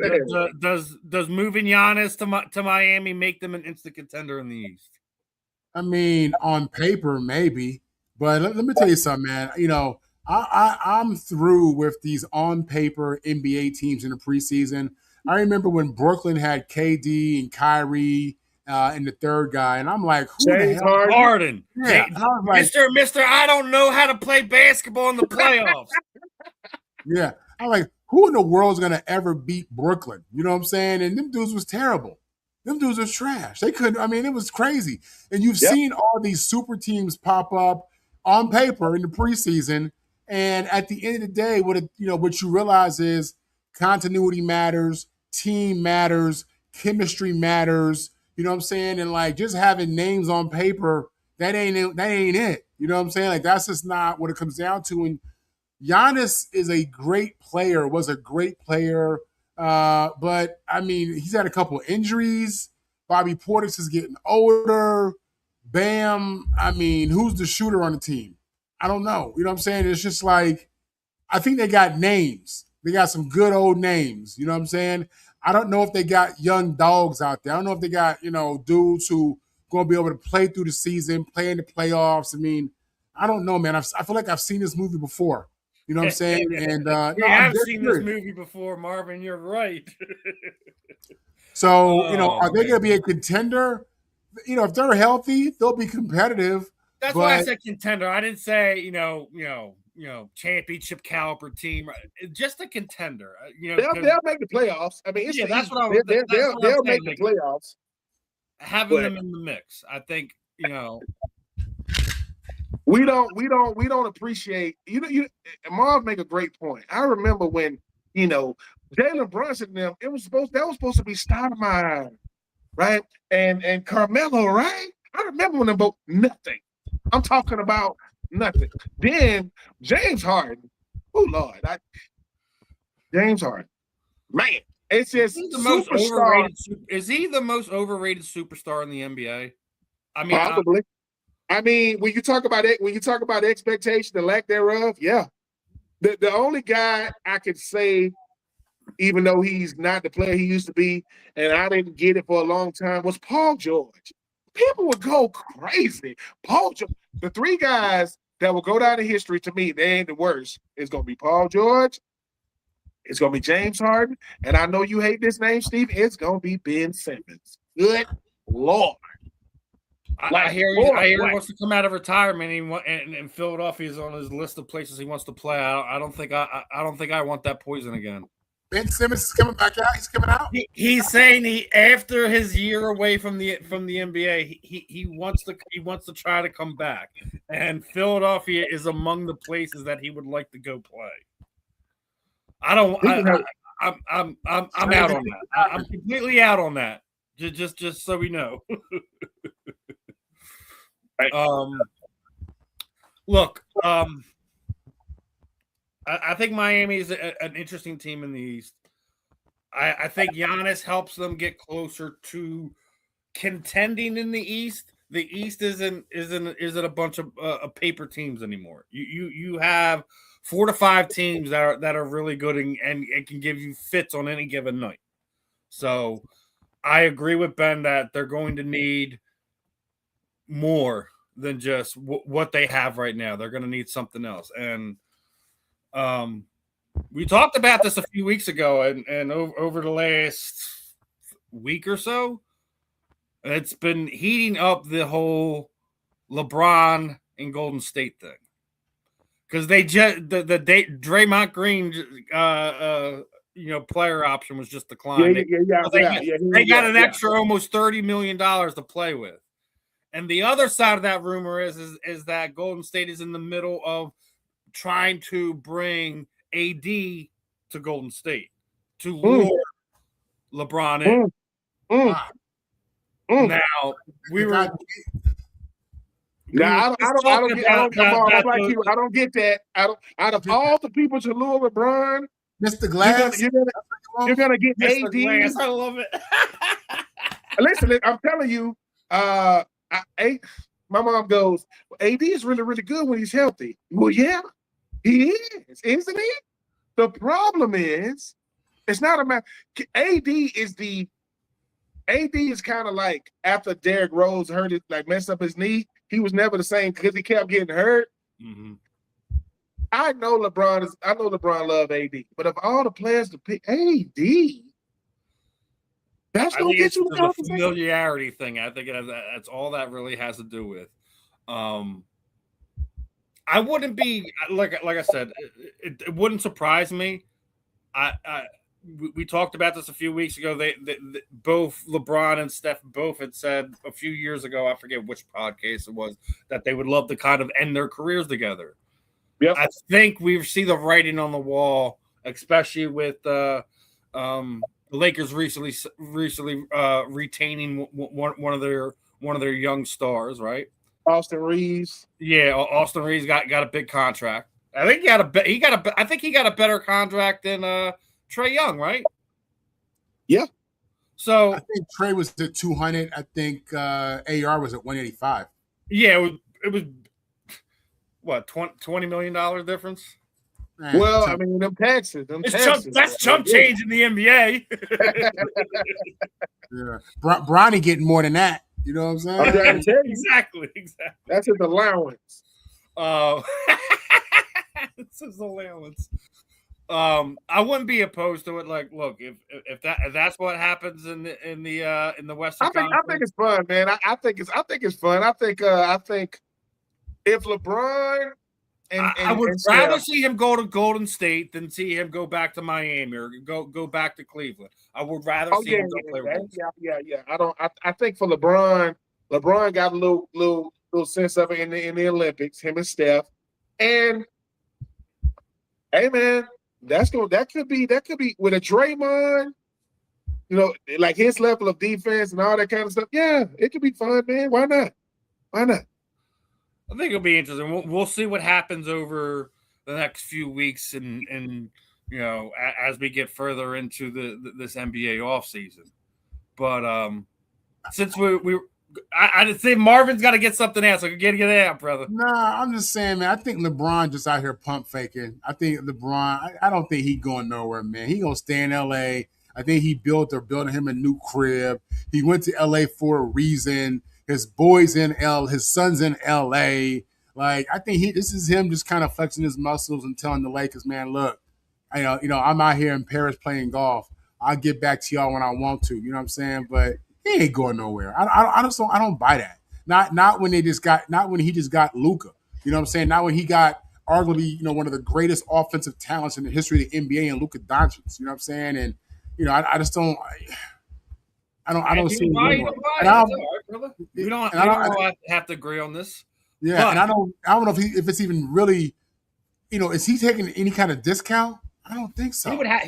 Does moving Giannis to Miami make them an instant contender in the East? I mean, on paper, maybe, but let me tell you something, man. I'm through with these on paper NBA teams in the preseason. I remember when Brooklyn had KD and Kyrie and the third guy, and I'm like, who the hell? Harden. Yeah. And I was like, Mister, I don't know how to play basketball in the playoffs. Yeah. I'm like, who in the world is gonna ever beat Brooklyn? You know what I'm saying? And them dudes was terrible. Them dudes was trash. They couldn't, it was crazy. And you've seen all these super teams pop up on paper in the preseason. And at the end of the day, what you realize is continuity matters, team matters, chemistry matters. You know what I'm saying? And like just having names on paper, that ain't it. You know what I'm saying? Like that's just not what it comes down to. And Giannis is a great player, was a great player. But I mean, he's had a couple of injuries. Bobby Portis is getting older. Bam. I mean, who's the shooter on the team? I don't know. You know what I'm saying? It's just like, I think they got names. They got some good old names. You know what I'm saying? I don't know if they got young dogs out there. I don't know if they got, dudes who going to be able to play through the season, play in the playoffs. I mean, I don't know, man. I feel like I've seen this movie before. You know what I'm saying? And I've seen this movie before, Marvin. You're right. So, are they going to be a contender? If they're healthy, they'll be competitive. That's why I said contender. I didn't say, championship caliber team. Just a contender. They'll make the playoffs. I mean, that's what they'll make the playoffs. Having them in the mix, I think. We don't appreciate. Marv make a great point. I remember when Jalen Brunson and them. That was supposed to be Stoudemire, right? And Carmelo, right? I remember when they both nothing. I'm talking about nothing. Then James Harden. Oh Lord, James Harden. Man, it's just Is he the most superstar. overrated? Is he the most overrated superstar in the NBA? I mean, Probably. I mean, when you talk about it, when you talk about expectation, the lack thereof, yeah. The only guy I could say, even though he's not the player he used to be, and I didn't get it for a long time, was Paul George. People would go crazy. Paul George. The three guys that will go down in history to me, they ain't the worst. It's gonna be Paul George. It's gonna be James Harden, and I know you hate this name, Steve. It's gonna be Ben Simmons. Good Lord. I hear he wants to come out of retirement, and Philadelphia's on his list of places he wants to play. I don't think I want that poison again. Ben Simmons is coming back out. He's coming out. He's saying after his year away from the NBA, he wants to try to come back, and Philadelphia is among the places that he would like to go play. I'm out on that. I'm completely out on that. Just so we know. Look, I think Miami is an interesting team in the East. I think Giannis helps them get closer to contending in the East. The East isn't a bunch of paper teams anymore. You have 4 to 5 teams that are really good and it can give you fits on any given night. So I agree with Ben that they're going to need more than just what they have right now. They're going to need something else. And we talked about this a few weeks ago, and over the last week or so, it's been heating up the whole LeBron and Golden State thing. Because they just the Draymond Green player option was just declined. They got an extra almost $30 million to play with. And the other side of that rumor is that Golden State is in the middle of trying to bring AD to Golden State to lure LeBron in. Now we were. I don't get that. Out of all the people to lure LeBron, Mr. Glass, you're gonna get Mr. AD. Glass, I love it. Listen, I'm telling you, my mom goes, AD is really, really good when he's healthy. Well, yeah, he is, isn't he? The problem is, it's not a matter. AD is kind of like after Derrick Rose hurt it, like messed up his knee. He was never the same because he kept getting hurt. Mm-hmm. I know LeBron love AD, but of all the players to pick AD, that's gonna get you the familiarity thing. I think that's all that really has to do with. I wouldn't be like I said, it wouldn't surprise me. We talked about this a few weeks ago. They both LeBron and Steph both had said a few years ago, I forget which podcast it was, that they would love to kind of end their careers together. Yep. I think we see the writing on the wall, especially with the Lakers recently retaining one of their young stars, right? Austin Reeves. Yeah, Austin Reeves got a big contract. I think he got a better contract than Trae Young, right? Yeah. So I think Trae was at 200. I think AR was at 185. Yeah, it was what, $20 million difference? Man, well, I mean, them taxes. That's chump change in the NBA. Yeah, Bronny getting more than that. You know what I'm saying? I'm trying to tell you. Exactly. That's his allowance. It's his allowance. I wouldn't be opposed to it. Like, look, if that's what happens in the Western Conference, I think it's fun, man. I think it's fun. I think if LeBron I would rather see him go to Golden State than see him go back to Miami or go back to Cleveland. I would rather see him go play with. Yeah. I think for LeBron got a little sense of it in the Olympics. Him and Steph, and hey, man. That could be with a Draymond, like his level of defense and all that kind of stuff. Yeah, it could be fun, man. Why not? Why not? I think it'll be interesting. We'll see what happens over the next few weeks, and as we get further into this NBA offseason. But since I'd say Marvin's got to get something else. So get it out, brother. Nah, I'm just saying, man. I think LeBron just out here pump faking. I think LeBron. I don't think he's going nowhere, man. He gonna stay in LA. I think he building him a new crib. He went to LA for a reason. His his son's in LA. Like, I think this is him just kind of flexing his muscles and telling the Lakers, man, look, I'm out here in Paris playing golf. I'll get back to y'all when I want to. You know what I'm saying? But he ain't going nowhere. I don't buy that. Not when he just got Luka. You know what I'm saying? Not when he got arguably, one of the greatest offensive talents in the history of the NBA and Luka Doncic. You know what I'm saying? And I just don't. I don't see. We don't have to agree on this. Yeah, but, and I don't know if it's even really, is he taking any kind of discount? I don't think so. I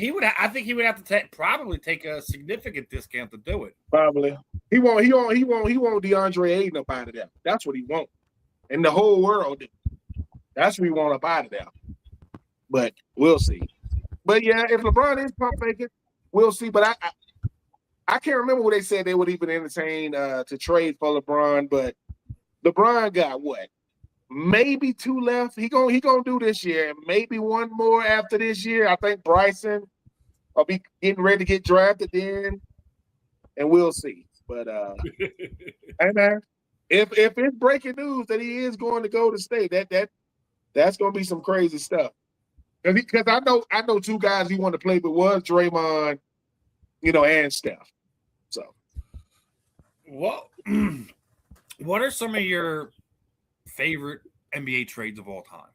think he would have to probably take a significant discount to do it. Probably. He won't DeAndre Ayton up out of there. That's what he wants. And the whole world. That's what he want up out of there. But we'll see. But yeah, if LeBron is pump faking, we'll see. But I can't remember what they said they would even entertain to trade for LeBron, but LeBron got what? Maybe 2 left. He gonna do this year, and maybe 1 more after this year. I think Bryson will be getting ready to get drafted then, and we'll see. But hey man, if it's breaking news that he is going to go to State, that's gonna be some crazy stuff. Because I know 2 guys he wanted to play with was Draymond, and Steph. So, well, what are some of your favorite NBA trades of all time?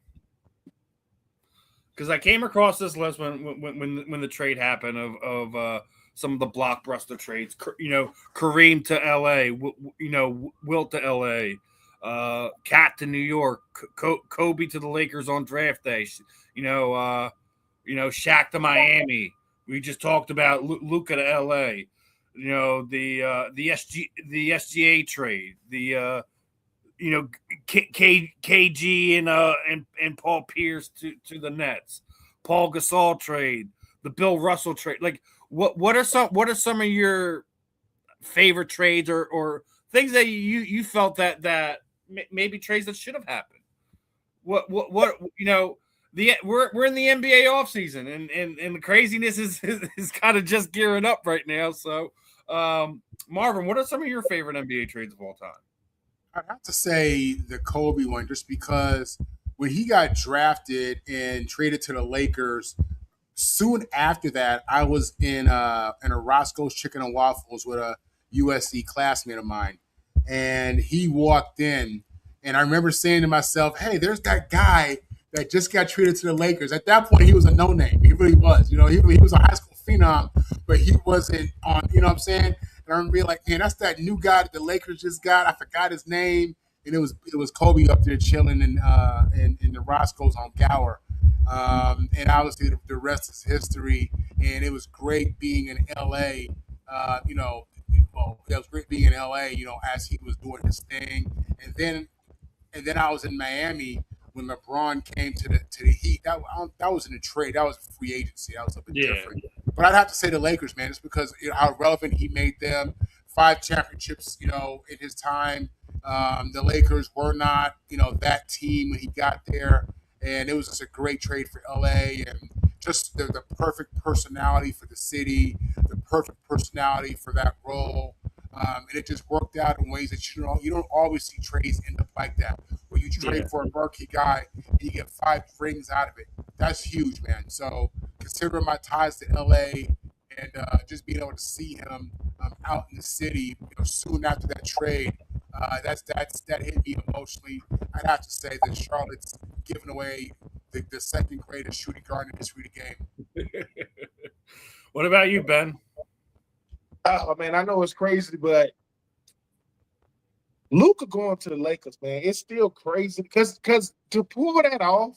Because I came across this list when the trade happened of some of the blockbuster trades. Kareem to LA, Wilt to LA, Cat to New York, Kobe to the Lakers on draft day. Shaq to Miami. We just talked about Luka to LA. The SGA trade. The KG and Paul Pierce to the Nets, Paul Gasol trade, the Bill Russell trade. Like, what are some of your favorite trades or things that you felt that maybe trades that should have happened? What we're in the NBA offseason and the craziness is kind of just gearing up right now. So, Marvin, what are some of your favorite NBA trades of all time? I'd have to say the Kobe one, just because when he got drafted and traded to the Lakers, soon after that, I was in a Roscoe's Chicken and Waffles with a USC classmate of mine, and he walked in, and I remember saying to myself, "Hey, there's that guy that just got traded to the Lakers." At that point, he was a no-name. He really was. He was a high school phenom, but he wasn't on. You know what I'm saying? And I remember being like, man, that's that new guy that the Lakers just got. I forgot his name. And it was Kobe up there chilling in the Roscoe's on Gower. And obviously the rest is history. And it was great being in LA. It was great being in LA, as he was doing his thing. And then I was in Miami when LeBron came to the Heat. That wasn't a trade. That was a free agency. That was a bit different. But I'd have to say the Lakers, man, just because how relevant he made them. 5 championships, in his time. The Lakers were not, that team when he got there. And it was just a great trade for LA and just the perfect personality for the city, the perfect personality for that role. And it just worked out in ways that you don't always see trades end up like that. Where you trade for a murky guy and you get 5 rings out of it. That's huge, man. So considering my ties to LA and just being able to see him out in the city, soon after that trade, that hit me emotionally. I'd have to say that Charlotte's given away the second greatest shooting guard in the history of the game. What about you, Ben? Oh man, I know it's crazy, but Luka going to the Lakers, man, it's still crazy because to pull that off,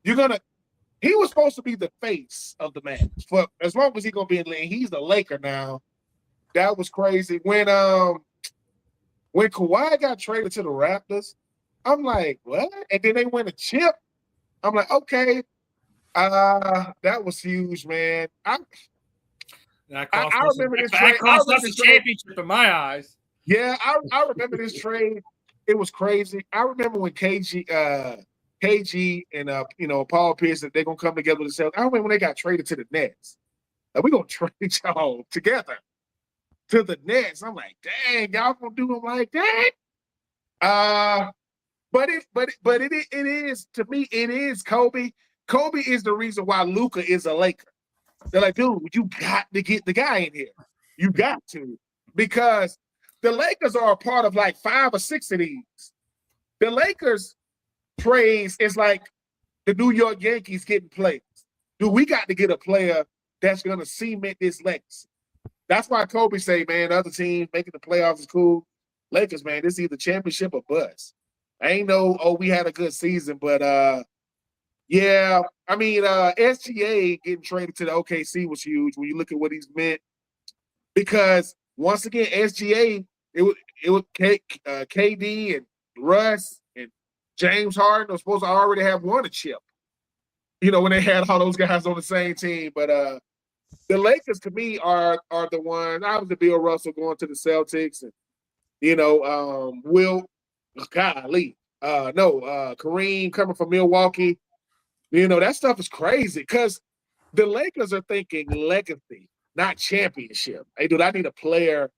he was supposed to be the face of the match for as long as he's gonna be in the league. He's the Laker now. That was crazy. When When Kawhi got traded to the Raptors, I'm like, what? And then they win a chip. I'm like, okay, that was huge, man. I remember this trade. That cost us a championship in my eyes. Yeah, I remember this trade. It was crazy. I remember when KG and Paul Pierce said they're gonna come together with the Celtics. I remember when they got traded to the Nets. Like, we're gonna trade y'all together to the Nets. I'm like, dang, y'all gonna do them like that? But it is, to me, it is Kobe. Kobe is the reason why Luka is a Laker. They're like, dude, you got to get the guy in here. You got to, because the Lakers are a part of like 5 or 6 of these. The Lakers praise is like the New York Yankees getting players. Dude, we got to get a player that's going to cement this legacy. That's why Kobe say, man, other teams making the playoffs is cool. Lakers, man, this is either championship or bust. I ain't know, we had a good season, but yeah, I mean, SGA getting traded to the OKC was huge when you look at what he's meant. Because once again, SGA, it was KD and Russ and James Harden were supposed to already have won a chip. When they had all those guys on the same team. But the Lakers, to me, are the ones. Obviously, Bill Russell going to the Celtics, and Kareem coming from Milwaukee. That stuff is crazy because the Lakers are thinking legacy, not championship. Hey, dude, I need a player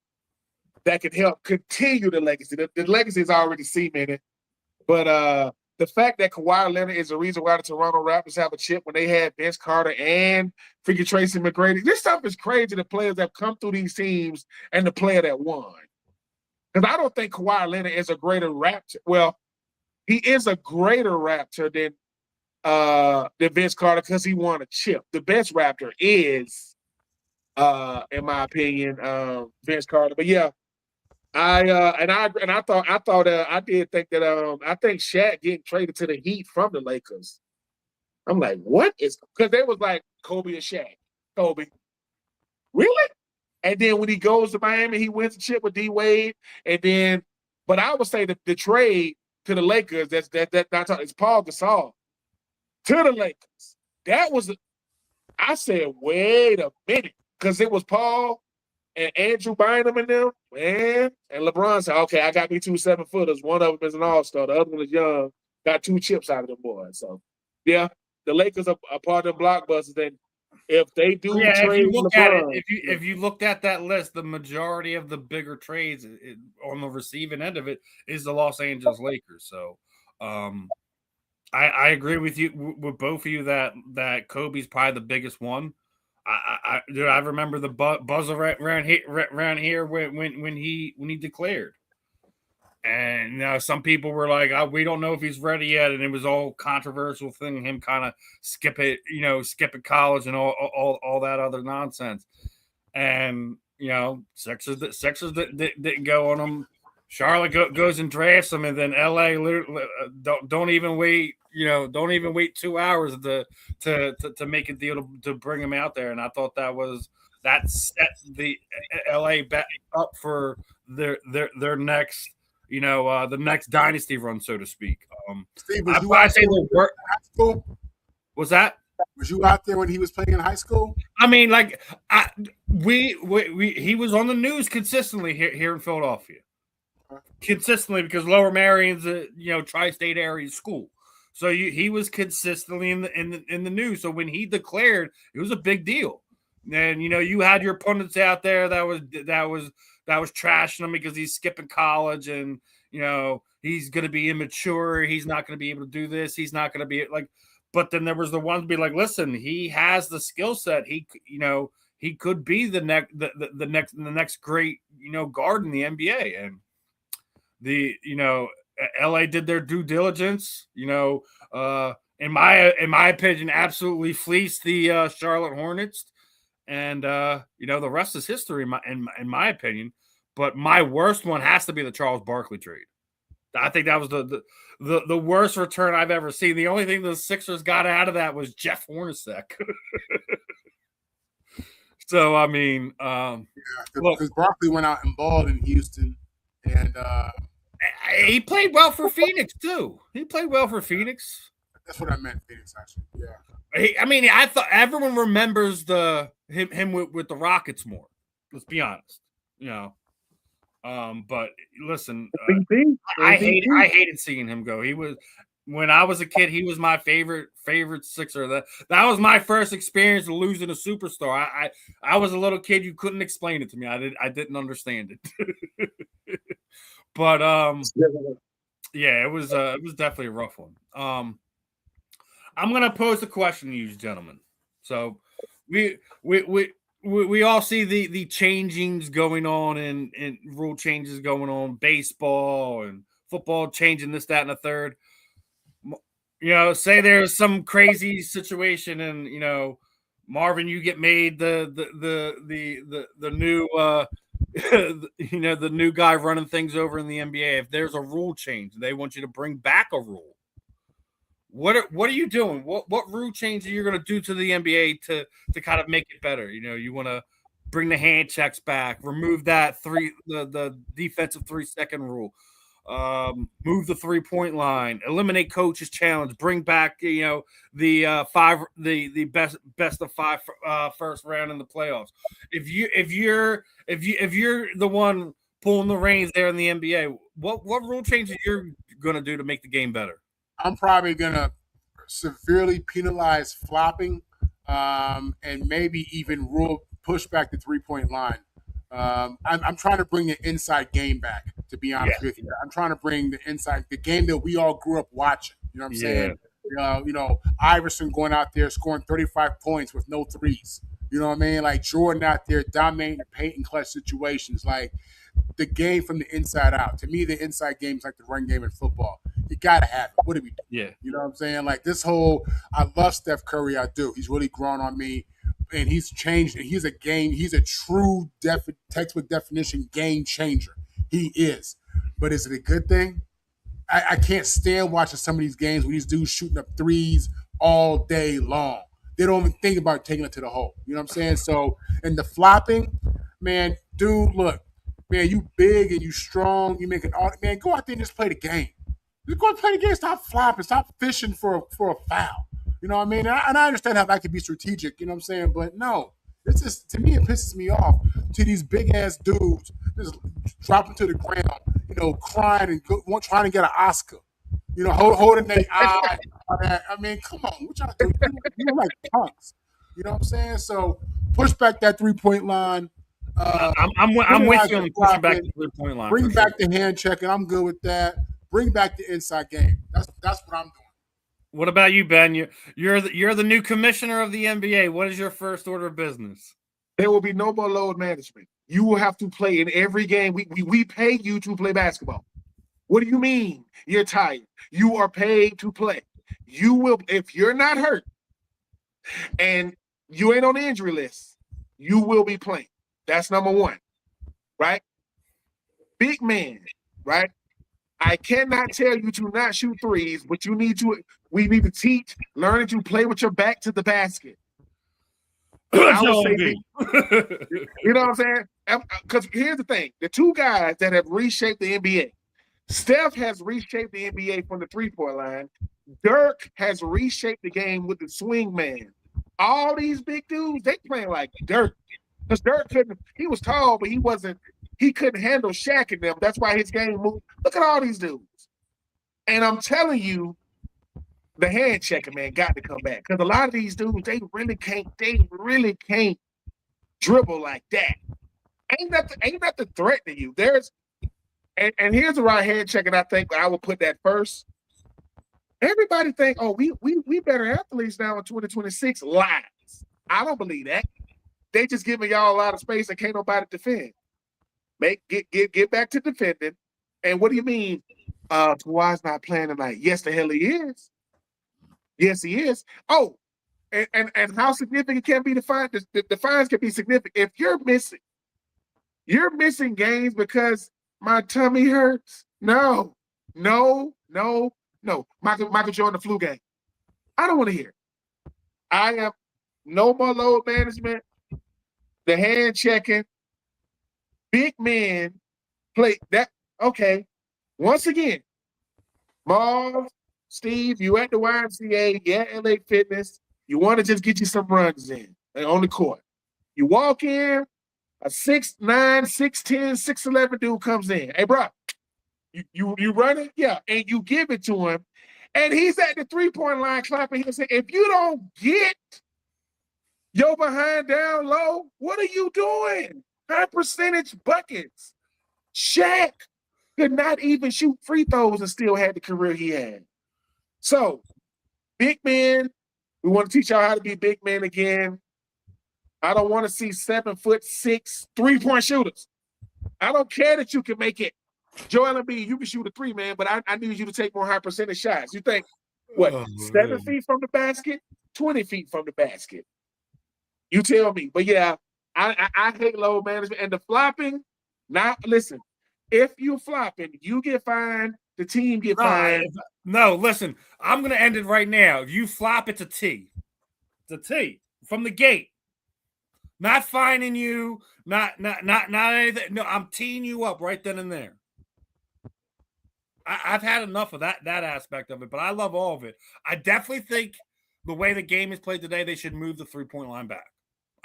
that can help continue the legacy. The legacy is already cemented. But the fact that Kawhi Leonard is the reason why the Toronto Raptors have a chip when they had Vince Carter and freaking Tracy McGrady. This stuff is crazy, the players that have come through these teams and the player that won. Because I don't think Kawhi Leonard is a greater Raptor. Well, he is a greater Raptor than Vince Carter because he won a chip. The best Raptor is, in my opinion, Vince Carter. But yeah, I did think that I think Shaq getting traded to the Heat from the Lakers. I'm like, what is, because they was like Kobe and Shaq. Kobe, really? And then when he goes to Miami, he wins the chip with D Wade. And then, but I would say the trade to the Lakers, it's Paul Gasol to the Lakers. That was, I said, wait a minute, because it was Paul and Andrew Bynum and them, man. And LeBron said, okay, I got me 2 7-footers. One of them is an all-star. The other one is young. Got 2 chips out of them boys. So, yeah, the Lakers are part of the blockbusters. And if they do trade LeBron, if you looked at that list, the majority of the bigger trades on the receiving end of it is the Los Angeles Lakers. So, I agree with you, with both of you, that Kobe's probably the biggest one. I remember the buzz around here when he declared, and some people were like, we don't know if he's ready yet, and it was all controversial thing, him kind of skipping college and all that other nonsense, and Sixers didn't go on him. Charlotte goes and drafts him, and then LA literally don't even wait. Don't even wait 2 hours to make a deal to bring him out there. And I thought that set the LA back up for their next, the next dynasty run, so to speak. Steve, was that? Was you out there when he was playing in high school? I mean, like he was on the news consistently here in Philadelphia. Consistently, because Lower Marion's a tri-state area school, so he was consistently in the news. So when he declared, it was a big deal. And you had your pundits out there that was trashing him because he's skipping college, and he's going to be immature. He's not going to be able to do this. He's not going to be like. But then there was the ones be like, listen, he has the skill set. He could be the next great guard in the NBA. And LA did their due diligence, in my opinion, absolutely fleeced the Charlotte Hornets, and the rest is history in my opinion. But my worst one has to be the Charles Barkley trade. I think that was the worst return I've ever seen. The only thing the Sixers got out of that was Jeff Hornacek. So I mean, because Barkley went out and balled in Houston. And He played well for Phoenix too. He played well for Phoenix. that's what I meant, Phoenix. Actually, yeah. I thought everyone remembers him with the Rockets more. Let's be honest, But listen, I hated seeing him go. He was when I was a kid. He was my favorite Sixer. That was my first experience of losing a superstar. I was a little kid. You couldn't explain it to me. I didn't understand it. But yeah, it was definitely a rough one. I'm gonna pose a question to you, gentlemen. So we all see the changings going on and rule changes going on, baseball and football changing this, that, and the third. Say there's some crazy situation and Marvin, you get made the new the new guy running things over in the NBA. If there's a rule change, they want you to bring back a rule. What are you doing? What rule change are you going to do to the NBA to kind of make it better? You want to bring the hand checks back, remove that the defensive 3-second rule, move the 3-point line, eliminate coach's challenge, bring back the best of 5 first round in the playoffs. If you're the one pulling the reins there in the NBA, what rule changes you're going to do to make the game better? I'm probably going to severely penalize flopping and maybe even push back the 3-point line. I'm trying to bring the inside game back, to be honest with you. I'm trying to bring the game that we all grew up watching. You know what I'm saying? Iverson going out there scoring 35 points with no threes. You know what I mean? Like Jordan out there dominating the paint and clutch situations. Like the game from the inside out. To me, the inside game is like the run game in football. You gotta have it. What do we do? Yeah. You know what I'm saying? Like this whole, I love Steph Curry. I do. He's really grown on me, and he's changed. And he's a true textbook definition game changer. He is. But is it a good thing? I can't stand watching some of these games where these dudes shooting up threes all day long. They don't even think about taking it to the hole. You know what I'm saying? So, and the flopping, man, dude, look, man, you big and you strong. You make man, go out there and just play the game. Just go and play the game. Stop flopping. Stop fishing for a foul. You know what I mean? And I understand how that could be strategic. You know what I'm saying? But no, it's just, to me, it pisses me off to these big ass dudes just dropping to the ground, crying and trying to get an Oscar. Holding their eye. I mean, come on, what y'all doing? You're like punks. You know what I'm saying? So push back that 3-point line. I'm with you on pushing back the 3-point line. Bring back the hand checking. I'm good with that. Bring back the inside game. That's what I'm doing. What about you, Ben? You're the new commissioner of the NBA. What is your first order of business? There will be no more load management. You will have to play in every game. We pay you to play basketball. What do you mean you're tired? You are paid to play. You will, if you're not hurt and you ain't on the injury list, you will be playing. That's number one, right? Big man, right? I cannot tell you to not shoot threes, but we need to teach learning to play with your back to the basket. I would say, you know what I'm saying? Because here's the thing. The two guys that have reshaped the NBA, Steph has reshaped the NBA from the 3-point line. Dirk has reshaped the game with the swing man. All these big dudes, they playing like Dirk. Because Dirk he was tall, but he couldn't handle Shaq and them. That's why his game moved. Look at all these dudes. And I'm telling you, the hand checking, man, got to come back. Because a lot of these dudes, they really can't dribble like that. Ain't that the threat to you? And here's the right hand checking, I think, but I would put that first. Everybody think, oh, we better athletes now in 2026. Lies. I don't believe that. They just giving y'all a lot of space and can't nobody defend. Get back to defending. And what do you mean? Kawhi's not playing tonight? Yes, the hell he is. Yes, he is. Oh, and how significant can be defined? The fines can be significant. If you're missing games because my tummy hurts. No. Michael Jordan, the flu game. I don't want to hear it. I am no more load management. The hand checking. Big men play that. Okay. Once again, Marv, Steve, you at the YMCA, you at LA Fitness. You want to just get you some runs in on the court. You walk in, a 6'9", 6'10", 6'11" dude comes in. Hey, bro, you running? Yeah. And you give it to him. And he's at the three-point line clapping. He said, if you don't get your behind down low, what are you doing? High percentage buckets. Shaq could not even shoot free throws and still had the career he had. So, big men, we want to teach y'all how to be big men again. I don't want to see 7'6" three-point shooters. I don't care that you can make it. Joel Embiid, you can shoot a three, man, but I need you to take more high percentage shots. You think, what, 7 feet from the basket, 20 feet from the basket? You tell me. But yeah, I hate load management. And the flopping, listen, if you flopping, you get fined, the team get fined. No, listen, I'm going to end it right now. If you flop, it's a T. It's a T from the gate. Not fining you, not anything. No, I'm teeing you up right then and there. I've had enough of that aspect of it, but I love all of it. I definitely think the way the game is played today, they should move the three-point line back.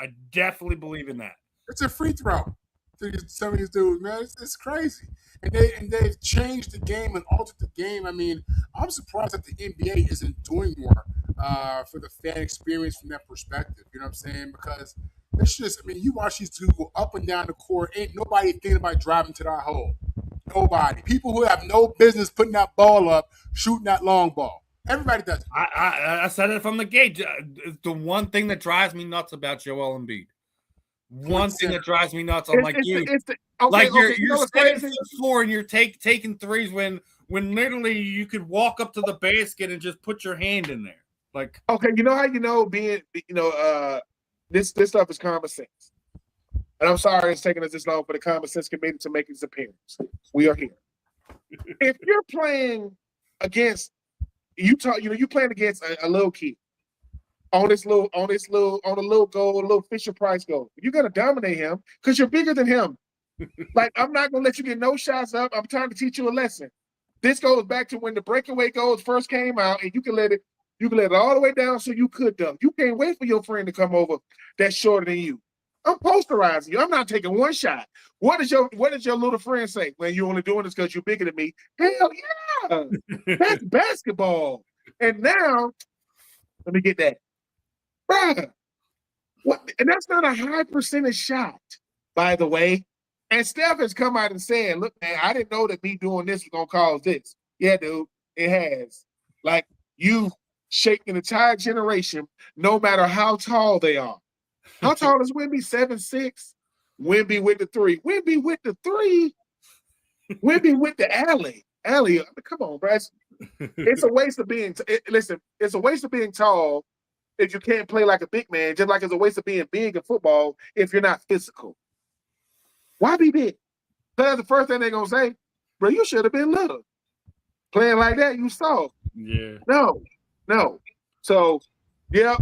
I definitely believe in that. It's a free throw to some of these dudes, man. It's crazy. And they've changed the game and altered the game. I mean, I'm surprised that the NBA isn't doing more for the fan experience from that perspective. You know what I'm saying? Because it's just, I mean, you watch these two go up and down the court. Ain't nobody thinking about driving to that hole. Nobody. People who have no business putting that ball up, shooting that long ball. Everybody does it. I said it from the gate. The one thing that drives me nuts about Joel Embiid. One thing that drives me nuts. I'm like, dude, you're 7'4" and you're taking threes when literally you could walk up to the basket and just put your hand in there. Like, okay, you know how this stuff is common sense. And I'm sorry it's taking us this long for the common sense committee to make its appearance. We are here. If you're playing against you're playing against a little kid on a little goal, a little Fisher Price goal. You're gonna dominate him because you're bigger than him. Like, I'm not gonna let you get no shots up. I'm trying to teach you a lesson. This goes back to when the breakaway goals first came out, and you can let it all the way down so you could dunk. You can't wait for your friend to come over that's shorter than you. I'm posterizing you. I'm not taking one shot. What does your little friend say? Well, you're only doing this because you're bigger than me. Hell yeah. That's basketball. And now, let me get that. Bruh. What? And that's not a high percentage shot, by the way. And Steph has come out and said, look, man, I didn't know that me doing this was going to cause this. Yeah, dude, it has. Like, you shake an entire generation, no matter how tall they are. How tall is Wemby? 7'6". Wemby with the three. Wemby with the three. Wemby with the alley. Alley. I mean, come on, bro. It's a waste of being. Listen, it's a waste of being tall if you can't play like a big man. Just like it's a waste of being big in football if you're not physical. Why be big? That's the first thing they're gonna say. Bro, you should have been little. Playing like that, you saw. Yeah. No. So, yeah,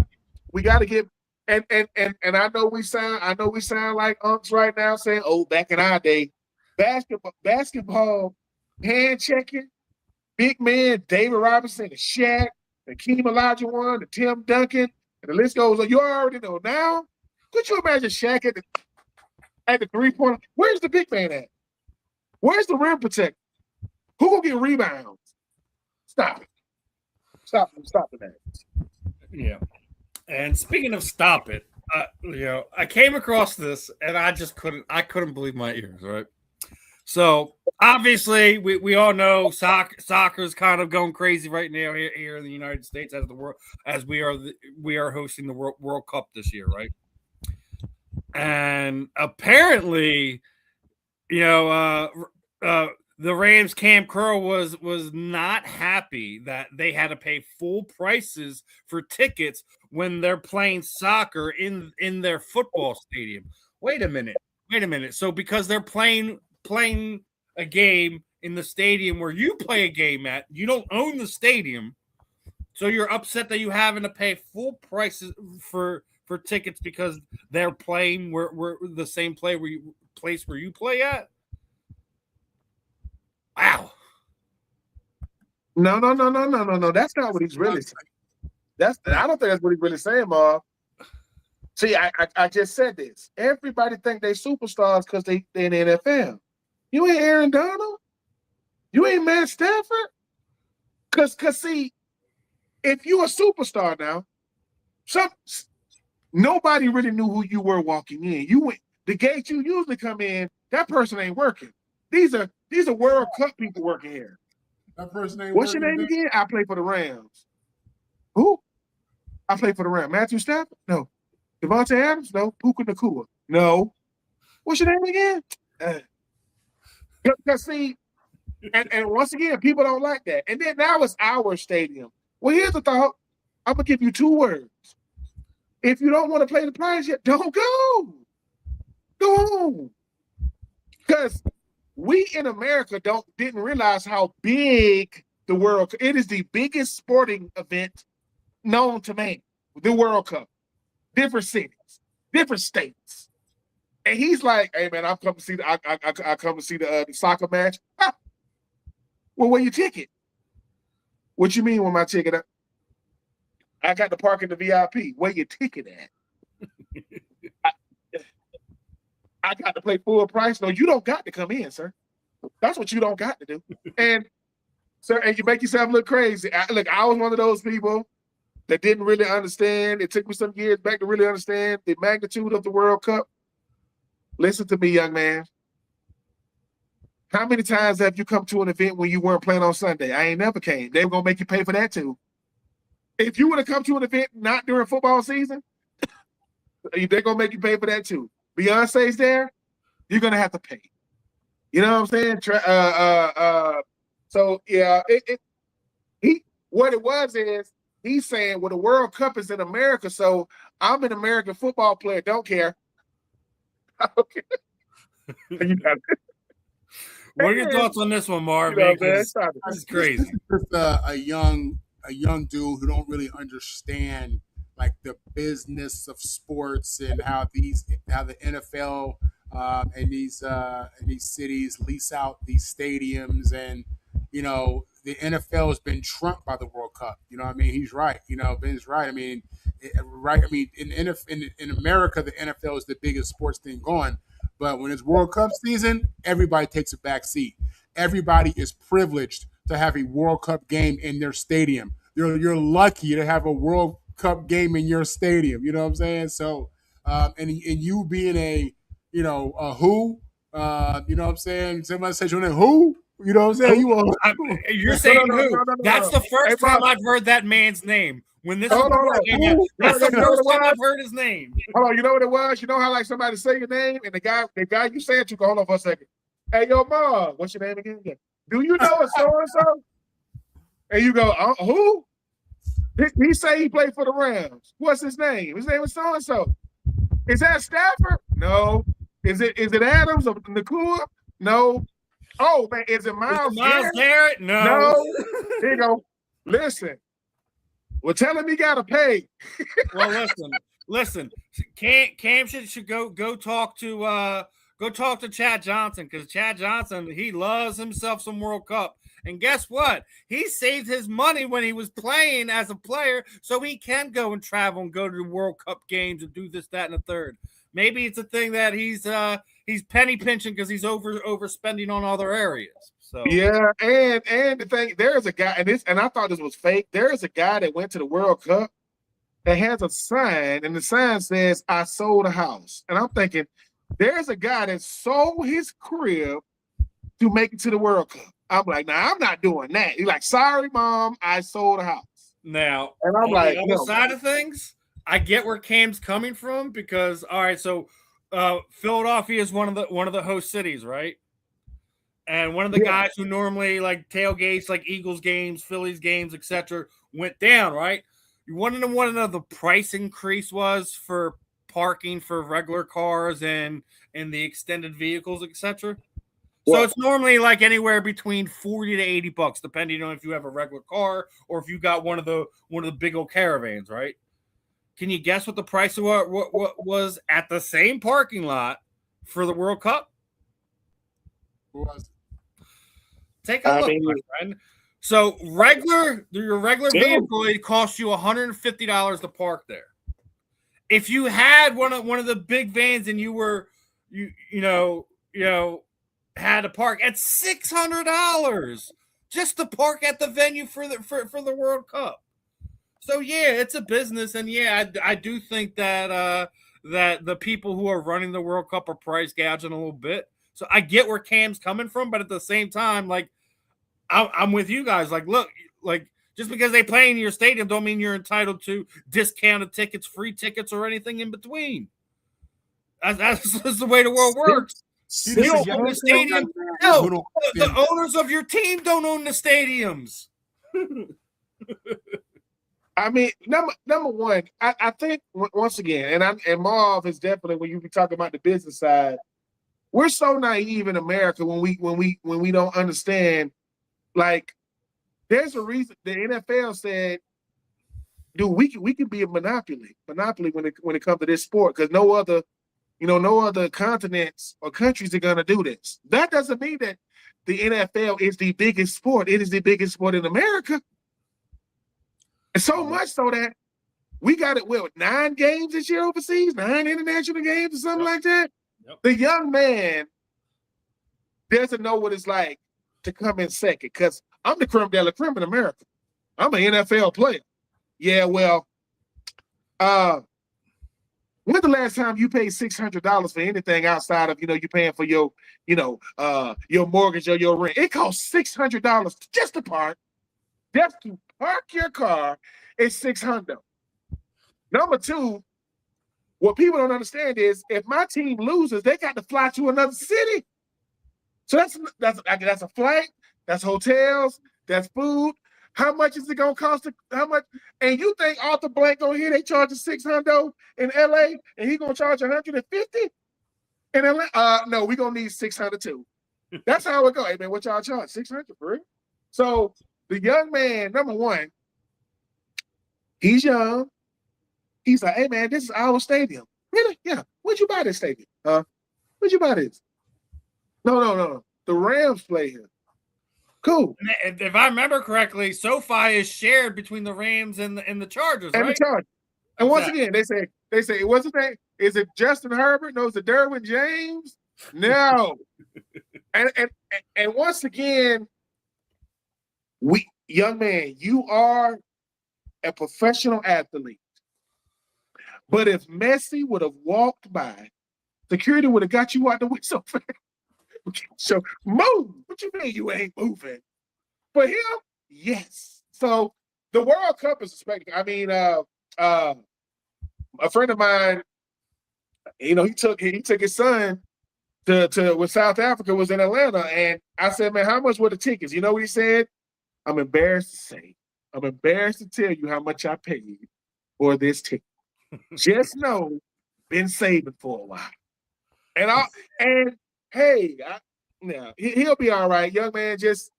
we got to get. And I know we sound like unks right now saying, oh, back in our day, basketball hand checking, big man, David Robinson, the Shaq, the Hakeem Olajuwon, the Tim Duncan, and the list goes on. You already know. Now, could you imagine Shaq at the three-point? Where's the big man at? Where's the rim protector? Who gonna get rebounds? Stop it. Stop that. Yeah. And speaking of stop it, I came across this and I couldn't believe my ears, right? So obviously we all know soccer is kind of going crazy right now here in the United States as we are hosting the World Cup this year, right? And apparently, the Rams camp Curl was not happy that they had to pay full prices for tickets when they're playing soccer in their football stadium. Wait a minute. So because they're playing a game in the stadium where you play a game at, you don't own the stadium, so you're upset that you having to pay full prices for tickets because they're playing where the same place where you play at. No. That's not what he's really saying. I don't think that's what he's really saying, Marv. See, I just said this. Everybody think they superstars because they in the NFL. You ain't Aaron Donald. You ain't Matt Stafford. Cause see, if you're a superstar now, nobody really knew who you were walking in. You went the gate you usually come in. That person ain't working. These are World Cup people working here. That person ain't What's working. your name again? I play for the Rams. Who? I play for the Rams. Matthew Stafford? No. Devontae Adams? No. Puka Nacua? No. What's your name again? Because see, and once again, people don't like that. And then now it's our stadium. Well, here's the thought. I'm gonna give you 2 words. If you don't want to play the prize yet, don't go. Go home. Because we in America didn't realize how big the World Cup. It is the biggest sporting event known to man. The World Cup. Different cities, different states. And he's like, hey man, I come to see the soccer match. Ah. Well, where your ticket? What you mean with my ticket? I got to park in the VIP. Where your ticket at? I got to play full price. No, you don't got to come in, sir. That's what you don't got to do. And sir, and you make yourself look crazy. I was one of those people that didn't really understand. It took me some years back to really understand the magnitude of the World Cup. Listen to me, young man. How many times have you come to an event when you weren't playing on Sunday? I ain't never came. They were going to make you pay for that too. If you would have come to an event not during football season, they're going to make you pay for that too. Beyonce's there, you're going to have to pay. You know what I'm saying? So, yeah, what it was is, he's saying, well, the World Cup is in America, so I'm an American football player. Don't care. Okay. You got it. What are your thoughts on this one, Marvin? This is crazy. Just a young dude who don't really understand like the business of sports and how the NFL and these cities lease out these stadiums, and you know the NFL has been trumped by the World Cup. You know what I mean? He's right. You know, Ben's right. I mean, right. I mean, in America, the NFL is the biggest sports thing going. But when it's World Cup season, everybody takes a back seat. Everybody is privileged to have a World Cup game in their stadium. You're lucky to have a World Cup game in your stadium. You know what I'm saying? So, and you being a who, you know what I'm saying? Somebody says your name, who? You know what I'm saying? You're saying who? That's the first time I've heard that man's name. When this was that's the first time I've heard his name. Hold on, you know what it was? You know how like somebody say your name and the guy you say it to, hold on for a second. Hey, yo, Mom, what's your name again? Do you know it's so-and-so? And you go, who? He say he played for the Rams. What's his name? His name is so-and-so. Is that Stafford? No. Is it Adams or Nacua? No. Oh, man, is it Miles Garrett? No. Here you go. Listen. Well, tell him he got to pay. Well, listen. Cam should go talk to Chad Johnson, because Chad Johnson, he loves himself some World Cup. And guess what? He saved his money when he was playing as a player, so he can go and travel and go to the World Cup games and do this, that, and the third. Maybe it's a thing that he's penny pinching because he's overspending on other areas. So yeah, and the thing, there is a guy, and I thought this was fake. There is a guy that went to the World Cup that has a sign, and the sign says, "I sold a house." And I'm thinking, there's a guy that sold his crib to make it to the World Cup. I'm like, nah, I'm not doing that. He's like, sorry, Mom, I sold a house. Now, and I'm on like, the other side of things, I get where Cam's coming from, because all right, so Philadelphia is one of the host cities, right? And one of the guys who normally like tailgates like Eagles games, Phillies games, etc., went down, right? You want to know what the price increase was for parking for regular cars and the extended vehicles, etc.? So it's normally like anywhere between $40 to $80, depending on if you have a regular car or if you got one of the big old caravans, right? Can you guess what the price of what was at the same parking lot for the World Cup? What was it? Take a look, my friend. So your regular vehicle, it costs you $150 to park there. If you had one of the big vans and you had to park at $600 just to park at the venue for the World Cup. So yeah, it's a business, and yeah, I do think that that the people who are running the World Cup are price gouging a little bit. So I get where Cam's coming from, but at the same time, like I'm with you guys. Like, look, like just because they play in your stadium don't mean you're entitled to discounted tickets, free tickets, or anything in between. That's the way the world works. You don't own the stadium. No, the owners of your team don't own the stadiums. I mean, number one, I think once again, and Marv is definitely when you be talking about the business side, we're so naive in America when we don't understand. Like, there's a reason the NFL said, dude, we can be a monopoly when it comes to this sport, because no other continents or countries are gonna do this. That doesn't mean that the NFL is the biggest sport. It is the biggest sport in America. And so much so that we got it, 9 games this year overseas, 9 international games or something like that. Yep. The young man doesn't know what it's like to come in second, because I'm the creme de la creme in America. I'm an NFL player. Yeah, well, when's the last time you paid $600 for anything outside of, you paying for your mortgage or your rent? It costs $600 just to park. Just to park your car is $600. Number two, what people don't understand is if my team loses, they got to fly to another city. So that's a flight, that's hotels, that's food. How much is it gonna cost? How much? And you think Arthur Blank on here they charge $600 in LA, and he gonna charge $150 in LA? No, we gonna need $600 too. That's how it go. Hey man, what y'all charge? $600 for it? So the young man, number one, he's young. He's like, hey man, this is our stadium. Really? Yeah. Where'd you buy this stadium? Where'd you buy this? No. The Rams play here. Cool. And if I remember correctly, SoFi is shared between the Rams and the Chargers, and right? The Chargers. And once again, they say, what's his name? Is it Justin Herbert? No, is it Derwin James? No. and once again, young man, you are a professional athlete. But if Messi would have walked by, security would have got you out the way so fast. So move. What you mean you ain't moving? For him, yes. So the World Cup is a spectacle. I mean, a friend of mine, he took his son to when South Africa was in Atlanta, and I said, man, how much were the tickets? You know what he said? I'm embarrassed to say. I'm embarrassed to tell you how much I paid for this ticket. Just know, been saving for a while. And hey, he'll be all right. Young man, just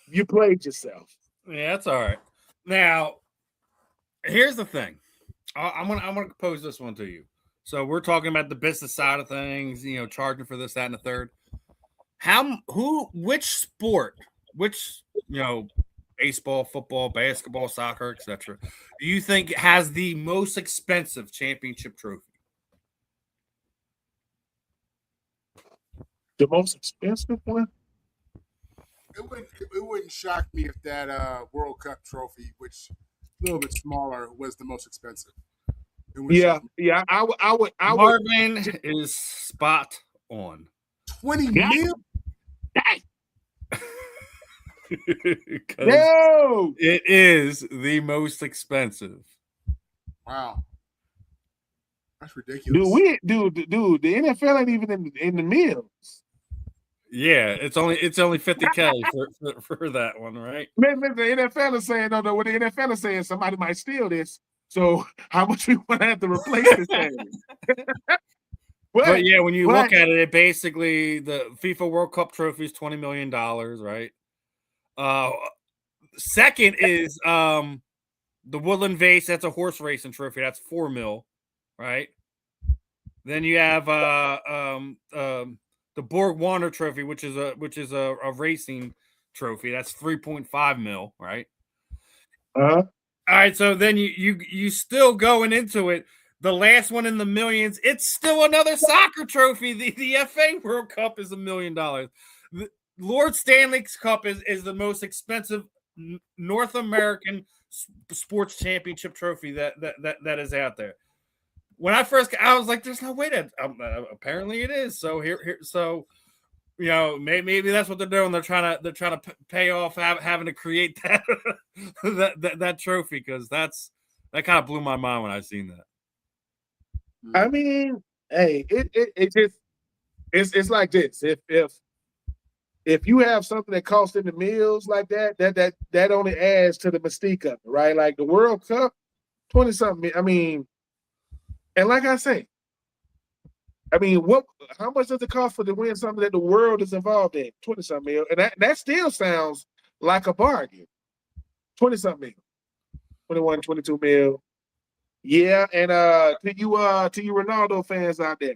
you played yourself. Yeah, that's all right. Now, here's the thing. I'm gonna pose this one to you. So we're talking about the business side of things, charging for this, that, and the third. Which sport, baseball, football, basketball, soccer, etc., do you think has the most expensive championship trophy? The most expensive one? It wouldn't shock me if that World Cup trophy, which is a little bit smaller, was the most expensive. Yeah. I would. Marvin is spot on. 20 mil? No, it is the most expensive. Wow, that's ridiculous. Dude, the NFL ain't even in the mills. Yeah, it's only $50K for that one, right? Man, the NFL is saying, no, what the NFL is saying, somebody might steal this. So how much we want to have to replace this thing? But yeah, when you look at it, basically the FIFA World Cup trophy is $20 million, right? Second is the Woodland Vase. That's a horse racing trophy. That's $4 million, right? Then you have the Borg Wander Trophy, which is a racing trophy. That's 3.5 mil, right? Uh-huh. All right, so then you still going into it. The last one in the millions, it's still another soccer trophy. The FA World Cup is $1 million. The Lord Stanley's Cup is the most expensive North American sports championship trophy that is out there. When I first, I was like, "There's no way that." Apparently, it is. So so maybe that's what they're doing. They're trying to pay off having to create that that trophy, because that kind of blew my mind when I seen that. I mean, hey, it just it's like this. If you have something that costs in the millions like that only adds to the mystique of it, right? Like the World Cup, 20-something. I mean, and like I say, I mean, how much does it cost to win something that the world is involved in? 20-something million. And that still sounds like a bargain. 20-something million. 21, 22 mil. Yeah, and to you Ronaldo fans out there,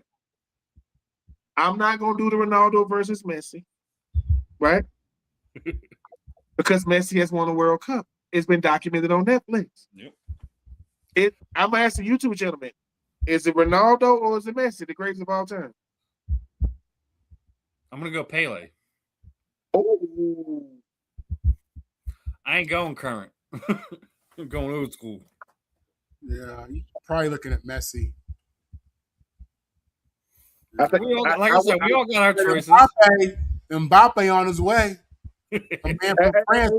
I'm not gonna do the Ronaldo versus Messi, right? Because Messi has won a World Cup. It's been documented on Netflix. Yep. I'm asking you two gentlemen, is it Ronaldo or is it Messi, the greatest of all time? I'm gonna go Pele. Oh, I ain't going current. I'm going old school. Yeah, you're probably looking at Messi. We all got our choices. Mbappe on his way. A man from France.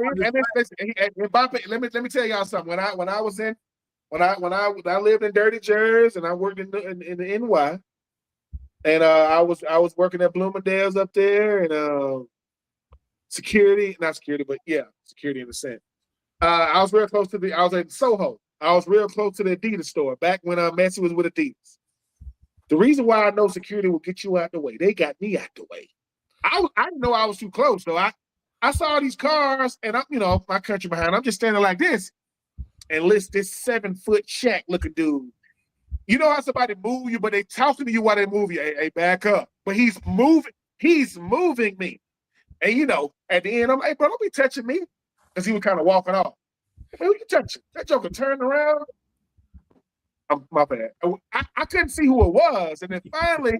Mbappe, let me tell y'all something. When I lived in Dirty Jersey and I worked in the NY, and I was working at Bloomingdale's up there, and security in a sense. I was real close to I was at Soho. I was real close to the Adidas store back when Messi was with Adidas. The reason why I know security will get you out the way, they got me out the way. I didn't know I was too close though. I saw these cars, and my country behind. I'm just standing like this, and list this 7-foot Shaq looking dude. You know how somebody move you, but they talking to you while they move you. Hey, back up. But he's moving me. And at the end, I'm like, hey, bro, don't be touching me. Because he was kind of walking off. Hey, who you touching? That joker turned around. My bad. I couldn't see who it was. And then finally,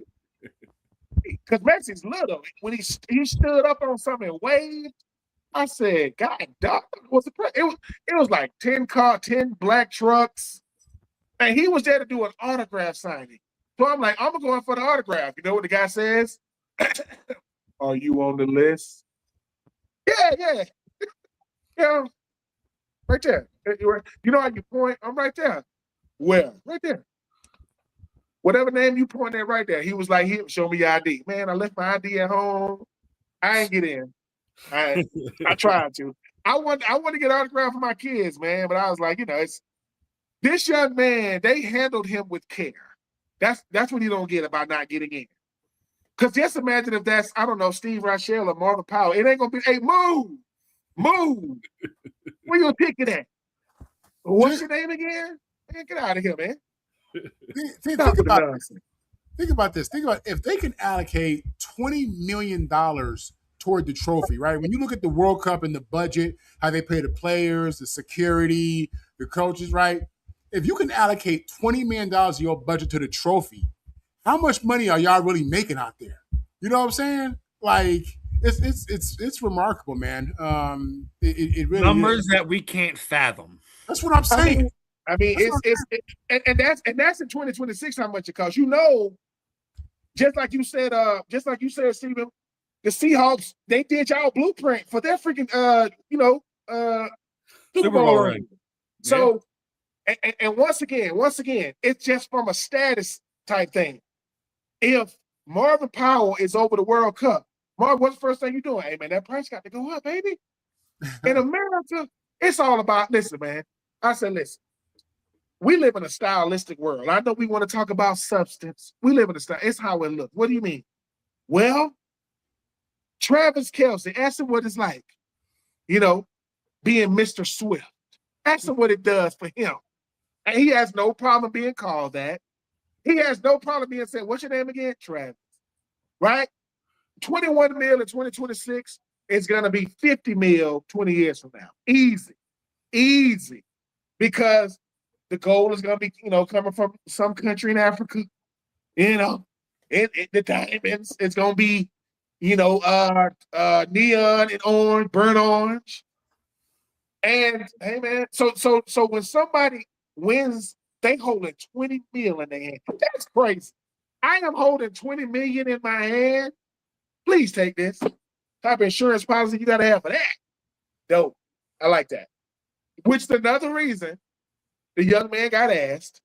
because Messi's little, when he stood up on something and waved, I said, God, dog, it was like 10 black trucks. And he was there to do an autograph signing. So I'm like, I'm going for the autograph. You know what the guy says? Are you on the list? Yeah. Yeah. Right there. You know how you point? I'm right there. Where? Right there. Whatever name you point at right there. He was like, show me your ID. Man, I left my ID at home. I ain't get in. I tried to. I want to get autograph for my kids, man. But I was like, it's this young man, they handled him with care. That's what you don't get about not getting in. Because just imagine if that's, I don't know, Steven Rychel or Marvin Powell. It ain't going to be, hey, move. Where your ticket at? What's your name again? Man, get out of here, man. Think about this. Think about if they can allocate $20 million toward the trophy, right? When you look at the World Cup and the budget, how they pay the players, the security, the coaches, right? If you can allocate $20 million of your budget to the trophy, how much money are y'all really making out there? You know what I'm saying? Like, it's remarkable, man. It really numbers is. that we can't fathom. That's what I'm saying. I mean, that's in 2026 how much it costs. Just like you said, Steven, the Seahawks, they did y'all blueprint for their freaking Super Bowl ring. So, and once again, it's just from a status type thing. If Marvin Powell is over the World Cup, Marvin, what's the first thing you're doing? Hey, man, that price got to go up, baby. In America, it's all about, listen, man. I said, listen, we live in a stylistic world. I know we want to talk about substance. We live in a style. It's how it looks. What do you mean? Well, Travis Kelce, ask him what it's like, being Mr. Swift. Ask him what it does for him. And he has no problem being called that. He has no problem being said, what's your name again? Travis. Right? 21 mil in 2026. it's gonna be 50 mil 20 years from now. Easy. Because the gold is gonna be, coming from some country in Africa, the diamonds, it's gonna be, neon and orange, burnt orange. And hey man, so when somebody wins, they holding 20 mil in their hand. That's crazy. I am holding 20 million in my hand. Please take this. Type of insurance policy you gotta have for that. Dope. I like that. Which is another reason the young man got asked,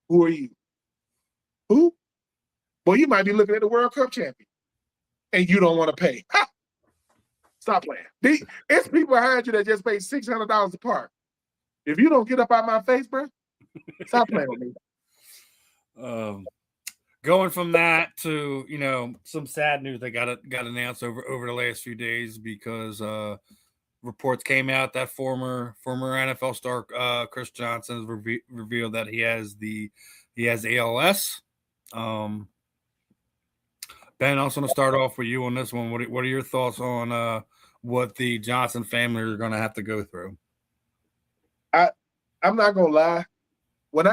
"Who are you?" Who? Well, you might be looking at the World Cup champion, and you don't want to pay. Ha! Stop playing. It's people behind you that just pay $600 a part. If you don't get up out my face, bro, stop playing with me. Going from that to some sad news that got announced over the last few days because reports came out that former NFL star Chris Johnson has revealed that he has ALS. Ben, I also want to start off with you on this one. What are your thoughts on what the Johnson family are going to have to go through? I'm not gonna lie. When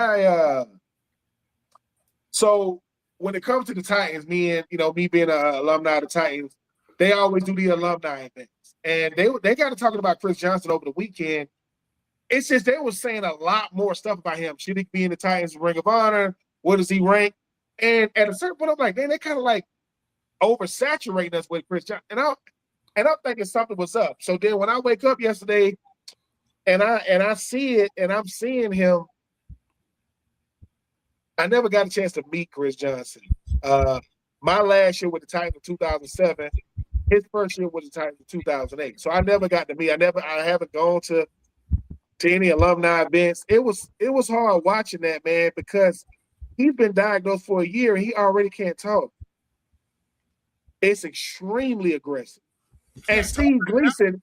when it comes to the Titans, me being an alumni of the Titans, they always do the alumni events, and they got to talking about Chris Johnson over the weekend. It's just they were saying a lot more stuff about him. Should he be in the Titans Ring of Honor? What does he rank? And at a certain point, I'm like, man, they kind of like oversaturating us with Chris Johnson, and I'm thinking something was up. So then when I wake up yesterday, and I see it, and I'm seeing him. I never got a chance to meet Chris Johnson. My last year with the Titans in 2007, his first year with the Titans in 2008. So I never got to meet. I haven't gone to any alumni events. It was hard watching that, man, because he's been diagnosed for a year and he already can't talk. It's extremely aggressive. And Steve Gleason,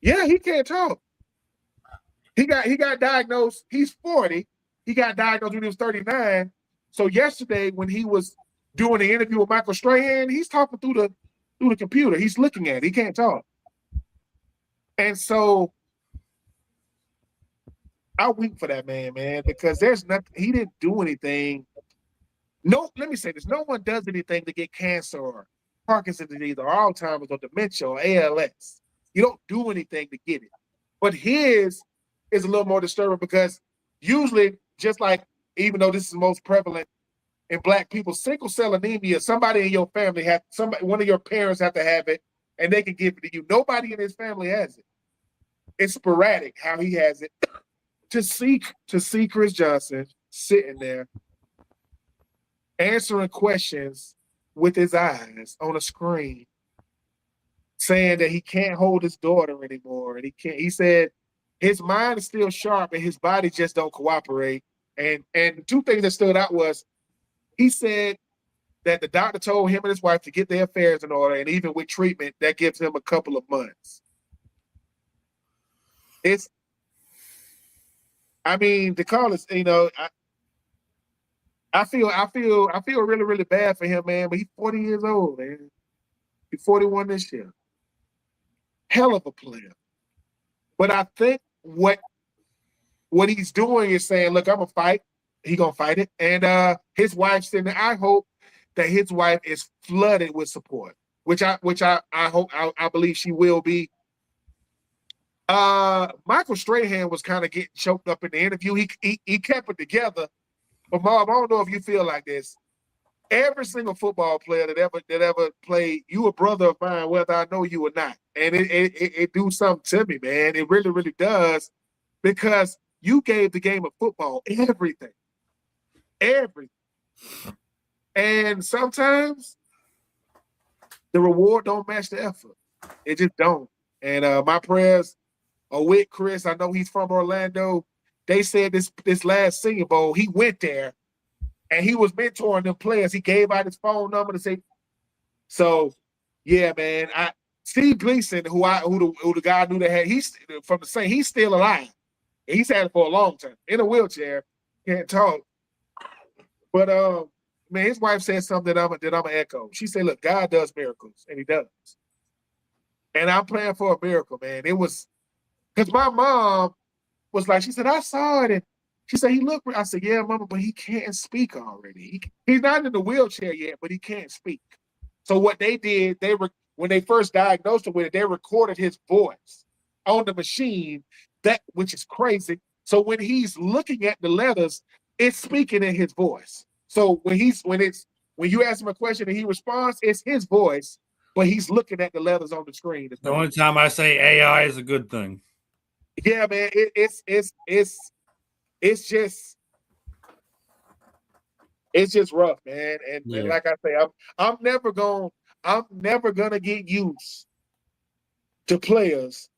yeah, he can't talk. He got diagnosed. He's 40. He got diagnosed when he was 39. So yesterday, when he was doing the interview with Michael Strahan, he's talking through the computer. He's looking at it. He can't talk. And so I weep for that man, because there's nothing. He didn't do anything. No, let me say this. No one does anything to get cancer or Parkinson's disease or Alzheimer's or dementia or ALS. You don't do anything to get it. But his is a little more disturbing because usually, just like, even though this is most prevalent in Black people, sickle cell anemia, somebody in your family one of your parents have to have it, and they can give it to you. Nobody in his family has it. It's sporadic how he has it. To see Chris Johnson sitting there answering questions with his eyes on a screen, saying that he can't hold his daughter anymore, and he said his mind is still sharp and his body just don't cooperate. And the two things that stood out was he said that the doctor told him and his wife to get their affairs in order, and even with treatment, that gives him a couple of months. To call it, I feel really, really bad for him, man. But he's 40 years old, man. He's 41 this year. Hell of a player. But I think what he's doing is saying, look, I'm gonna fight. He gonna fight it. And his wife's sitting there. I hope that his wife is flooded with support, which I hope, I believe she will be. Michael Strahan was kind of getting choked up in the interview. He kept it together. But Marv, I don't know if you feel like this. Every single football player that ever played, you a brother of mine, whether I know you or not. And it do something to me, man. It really, really does. Because you gave the game of football everything. Everything. And sometimes the reward don't match the effort. It just don't. And my prayers are with Chris. I know he's from Orlando. They said this last Senior Bowl, he went there and he was mentoring them players. He gave out his phone number to say. So, yeah, man. Steve Gleason, who the guy knew that had, he's from the same. He's still alive. He's had it for a long time in a wheelchair, can't talk. But man, his wife said something that I'm gonna echo. She said, "Look, God does miracles, and He does." And I'm praying for a miracle, man. It was because my mom was like, she said, I saw it. And she said, he looked. I said, yeah, mama, but he can't speak already. He's not in the wheelchair yet, but he can't speak. So what they did, when they first diagnosed him with it, they recorded his voice on the machine, which is crazy. So when he's looking at the letters, it's speaking in his voice. So when you ask him a question and he responds, it's his voice, but he's looking at the letters on the screen. The only time I say AI is a good thing. Yeah, man, it's just rough, man. And like I say, I'm never gonna get used to players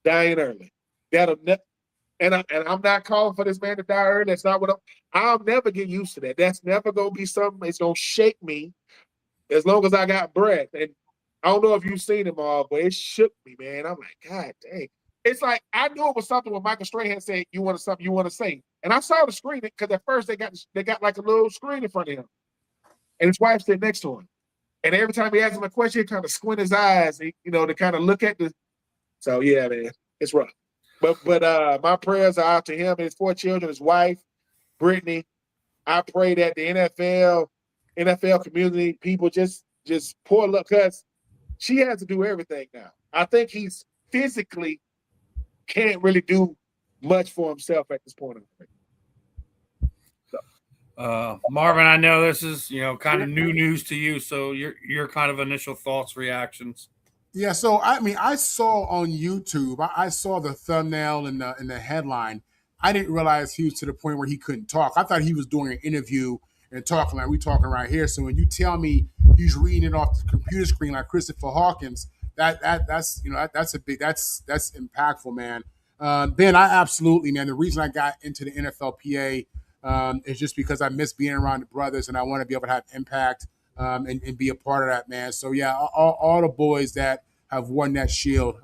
dying early. And I'm not calling for this man to die early. That's not what I'll never get used to that. That's never gonna be something that's gonna shake me as long as I got breath. And I don't know if you've seen him all, but it shook me, man. I'm like, God dang. It's like I knew it was something when Michael Strahan said, "You want something you want to say," and I saw the screen because at first they got like a little screen in front of him, and his wife stood next to him, and every time he asked him a question, he kind of squint his eyes, to kind of look at the. So yeah, man, it's rough. But my prayers are out to him and his 4 children, his wife, Brittany. I pray that the NFL community, people just pour love because she has to do everything now. I think he's physically can't really do much for himself at this point. Marvin, I know this is kind of new news to you, so your kind of initial thoughts, reactions. Yeah, so I saw on YouTube, I saw the thumbnail and the headline. I didn't realize he was to the point where he couldn't talk. I thought he was doing an interview and talking like we talking right here. So when you tell me he's reading it off the computer screen like Christopher Hawkins, that's impactful, man. Ben, I absolutely, man. The reason I got into the NFLPA is just because I miss being around the brothers and I want to be able to have impact and be a part of that, man. So yeah, all the boys that have won that shield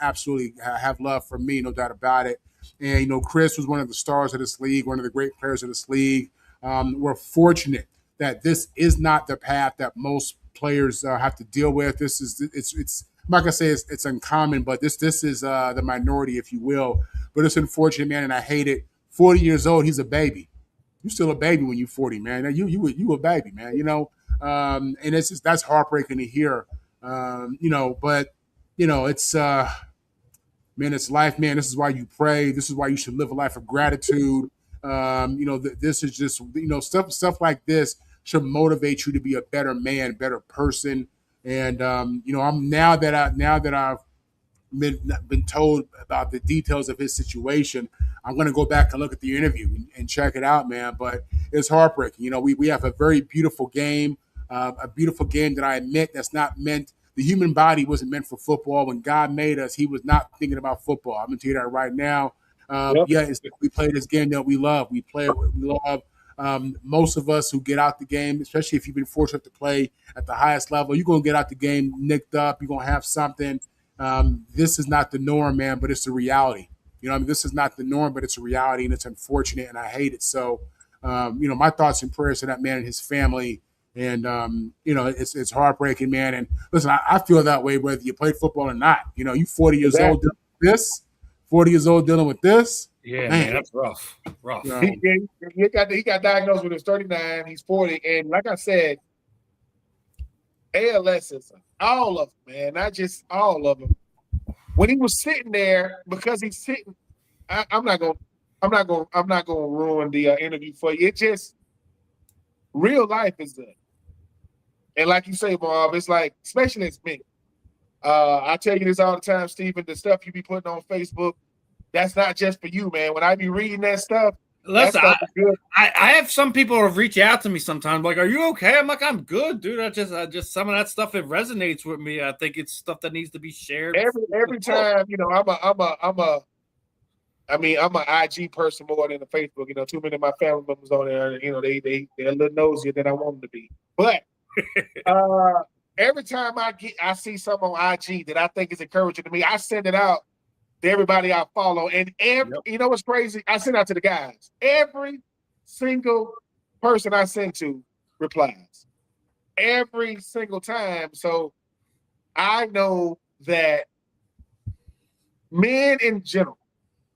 absolutely have love for me, no doubt about it. And Chris was one of the stars of this league, one of the great players of this league. We're fortunate that this is not the path that most players have to deal with. It's I'm not gonna say it's uncommon, but this is the minority, if you will. But it's unfortunate, man, and I hate it. 40 years old, he's a baby. You're still a baby when you're 40, man. You a baby, man. And it's just that's heartbreaking to hear. But it's man, it's life, man. This is why you pray. This is why you should live a life of gratitude. This is just stuff like this should motivate you to be a better man, better person. And I'm now that I've been told about the details of his situation, I'm going to go back and look at the interview and check it out, man. But it's heartbreaking. We have a very beautiful game, a beautiful game that I admit that's not meant. The human body wasn't meant for football. When God made us, he was not thinking about football. I'm going to tell you that right now. We play this game that we love. We play it. We love. Most of us who get out the game, especially if you've been fortunate to play at the highest level, you're going to get out the game nicked up. You're going to have something. This is not the norm, man, but it's the reality. This is not the norm, but it's a reality, and it's unfortunate, and I hate it. So, my thoughts and prayers to that man and his family. And, it's heartbreaking, man. And listen, I feel that way whether you play football or not. You 40 years old dealing with this, 40 years old dealing with this. Yeah, man, that's rough. He got diagnosed when he was 39. He's 40. And like I said, ALS is all of them, man. Not just all of them. When he was sitting there, because he's sitting, I'm not gonna ruin the interview for you. It just real life is good. And like you say, Bob, it's like, especially as me. I tell you this all the time, Steven, the stuff you be putting on Facebook, that's not just for you, man. When I be reading that stuff, listen, I have some people who have reached out to me sometimes, like, "Are you okay?" I'm like, "I'm good, dude. I just some of that stuff, it resonates with me. I think it's stuff that needs to be shared." Every time, I'm an IG person more than a Facebook. Too many of my family members on there, they're a little nosier than I want them to be. But every time I see something on IG that I think is encouraging to me, I send it out to everybody I follow. And you know what's crazy? I send out to the guys. Every single person I send to replies. Every single time. So I know that men in general,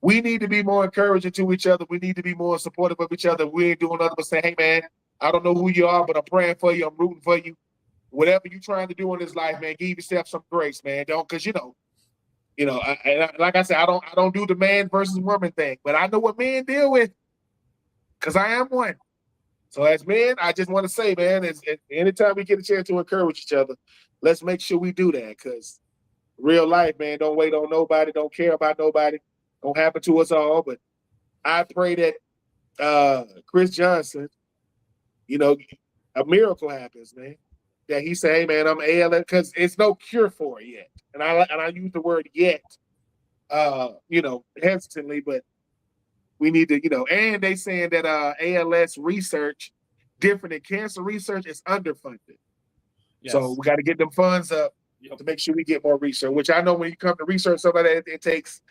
we need to be more encouraging to each other. We need to be more supportive of each other. We ain't doing nothing but say, hey, man, I don't know who you are, but I'm praying for you. I'm rooting for you. Whatever you're trying to do in this life, man, give yourself some grace, man. Don't, because like I said, I don't do the man versus woman thing, but I know what men deal with because I am one. So as men, I just want to say, man, anytime we get a chance to encourage each other, let's make sure we do that, because real life, man, don't wait on nobody, don't care about nobody. Don't happen to us all, but I pray that Chris Johnson, a miracle happens, man. That he say, hey, man, I'm ALS, because it's no cure for it yet. And I use the word yet, hesitantly, but we need to, and they saying that ALS research, different than cancer research, is underfunded. Yes. So we got to get them funds up to make sure we get more research, which I know when you come to research something like that, it takes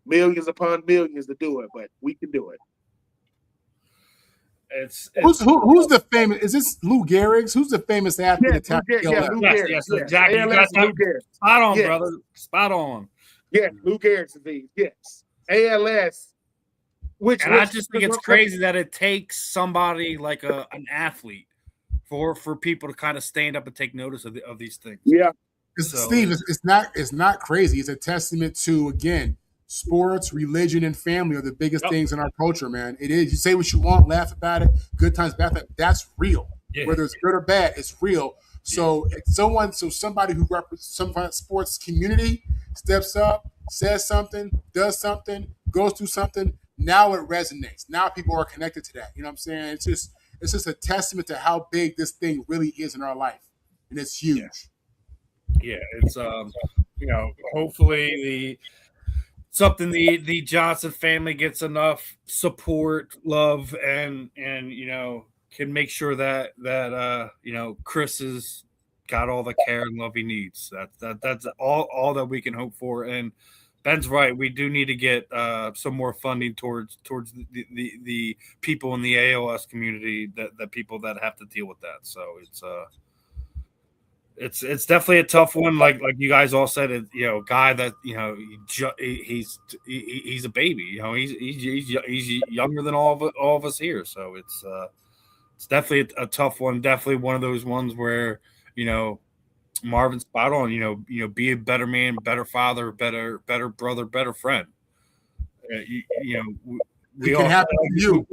millions upon millions to do it, but we can do it. Who's the famous? Is this Lou Gehrig's? Who's the famous athlete? Lou Gehrig. Yes, Jackie, you got that spot on, brother. Spot on. Yeah, Lou Gehrig's disease. Yes, ALS. I just think it's crazy that it takes somebody like an athlete for people to kind of stand up and take notice of these things. Yeah, Steve, it's not crazy. It's a testament to, again, sports, religion, and family are the biggest things in our culture, man. It is. You say what you want, laugh about it, good times, bad times. That's real. Yeah. Whether it's good or bad, it's real. So somebody who represents some kind of sports community steps up, says something, does something, goes through something. Now it resonates. Now people are connected to that. You know what I'm saying? It's just a testament to how big this thing really is in our life, and it's huge. Yeah, it's hopefully the Johnson family gets enough support, love, and can make sure that Chris has got all the care and love he needs. That's all that we can hope for. And Ben's right. We do need to get some more funding towards the people in the ALS community, that people that have to deal with that. So it's definitely a tough one. Like you guys all said, guy that he's a baby. He's younger than all of us here. So it's definitely a tough one. Definitely one of those ones where Marvin's spot on. Be a better man, better father, better brother, better friend. We all can happen to you.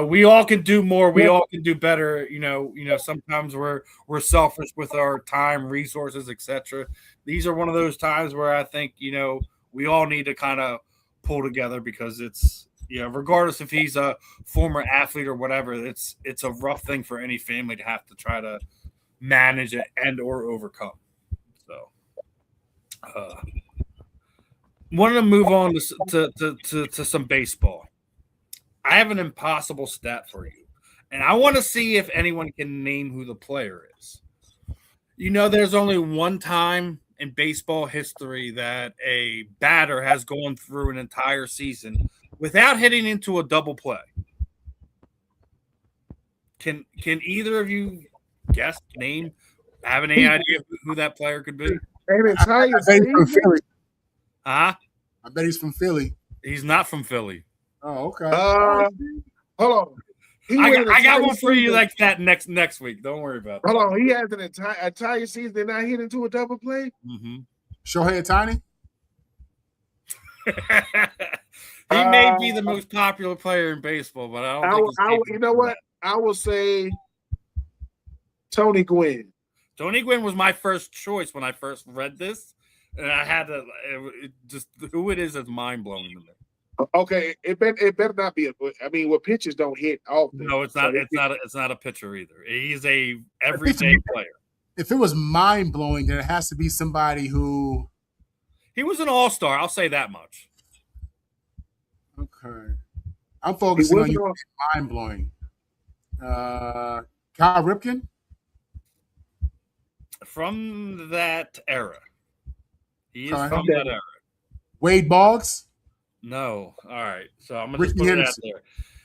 We all can do more. We all can do better. Sometimes we're selfish with our time, resources, etc. These are one of those times where I think we all need to kind of pull together, because it's regardless if he's a former athlete or whatever, it's a rough thing for any family to have to try to manage it and or overcome. So wanted to move on to some baseball. I have an impossible stat for you, and I want to see if anyone can name who the player is. There's only one time in baseball history that a batter has gone through an entire season without hitting into a double play. Can either of you guess, name, have any idea who that player could be? I bet he's from Philly. Huh? I bet he's from Philly. He's not from Philly. Oh, okay. Hold on. I got one for you like that next week. Don't worry about that. Hold on. He has an entire season and not hit into a double play? Mm-hmm. Shohei Ohtani? He may be the most popular player in baseball, but I don't think you know what? I will say Tony Gwynn. Tony Gwynn was my first choice when I first read this, and I had to just who it is mind-blowing to me. Okay, it better not be well, pitchers don't hit often. No, it's not. It's not a pitcher either. He's a everyday player. If it was mind blowing, then it has to be somebody who. He was an all-star. I'll say that much. Okay, I'm focusing on you. Mind blowing. Kyle Ripken. From that era. He is from that era. Wade Boggs. No. All right. So I'm going to put it out there.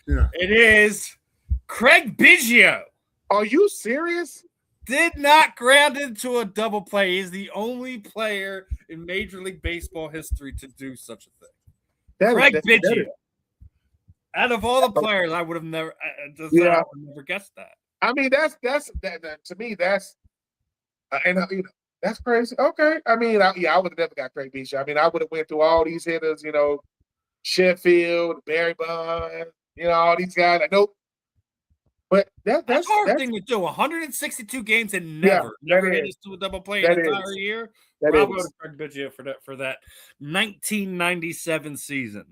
Yeah. It is Craig Biggio. Are you serious? did not ground into a double play. He's the only player in Major League Baseball history to do such a thing. Craig Biggio. Out of all the players, I would have never, I would never guessed that. I mean, that's to me, that's that's crazy. Okay, I mean, I would have never got Craig Biggio. I mean, I would have went through all these hitters, Sheffield, Barry Bonds, all these guys. Like, nope. But that's a hard thing to do. 162 games and never hit us to a double play an entire year. Bravo to Craig Biggio for that 1997 season.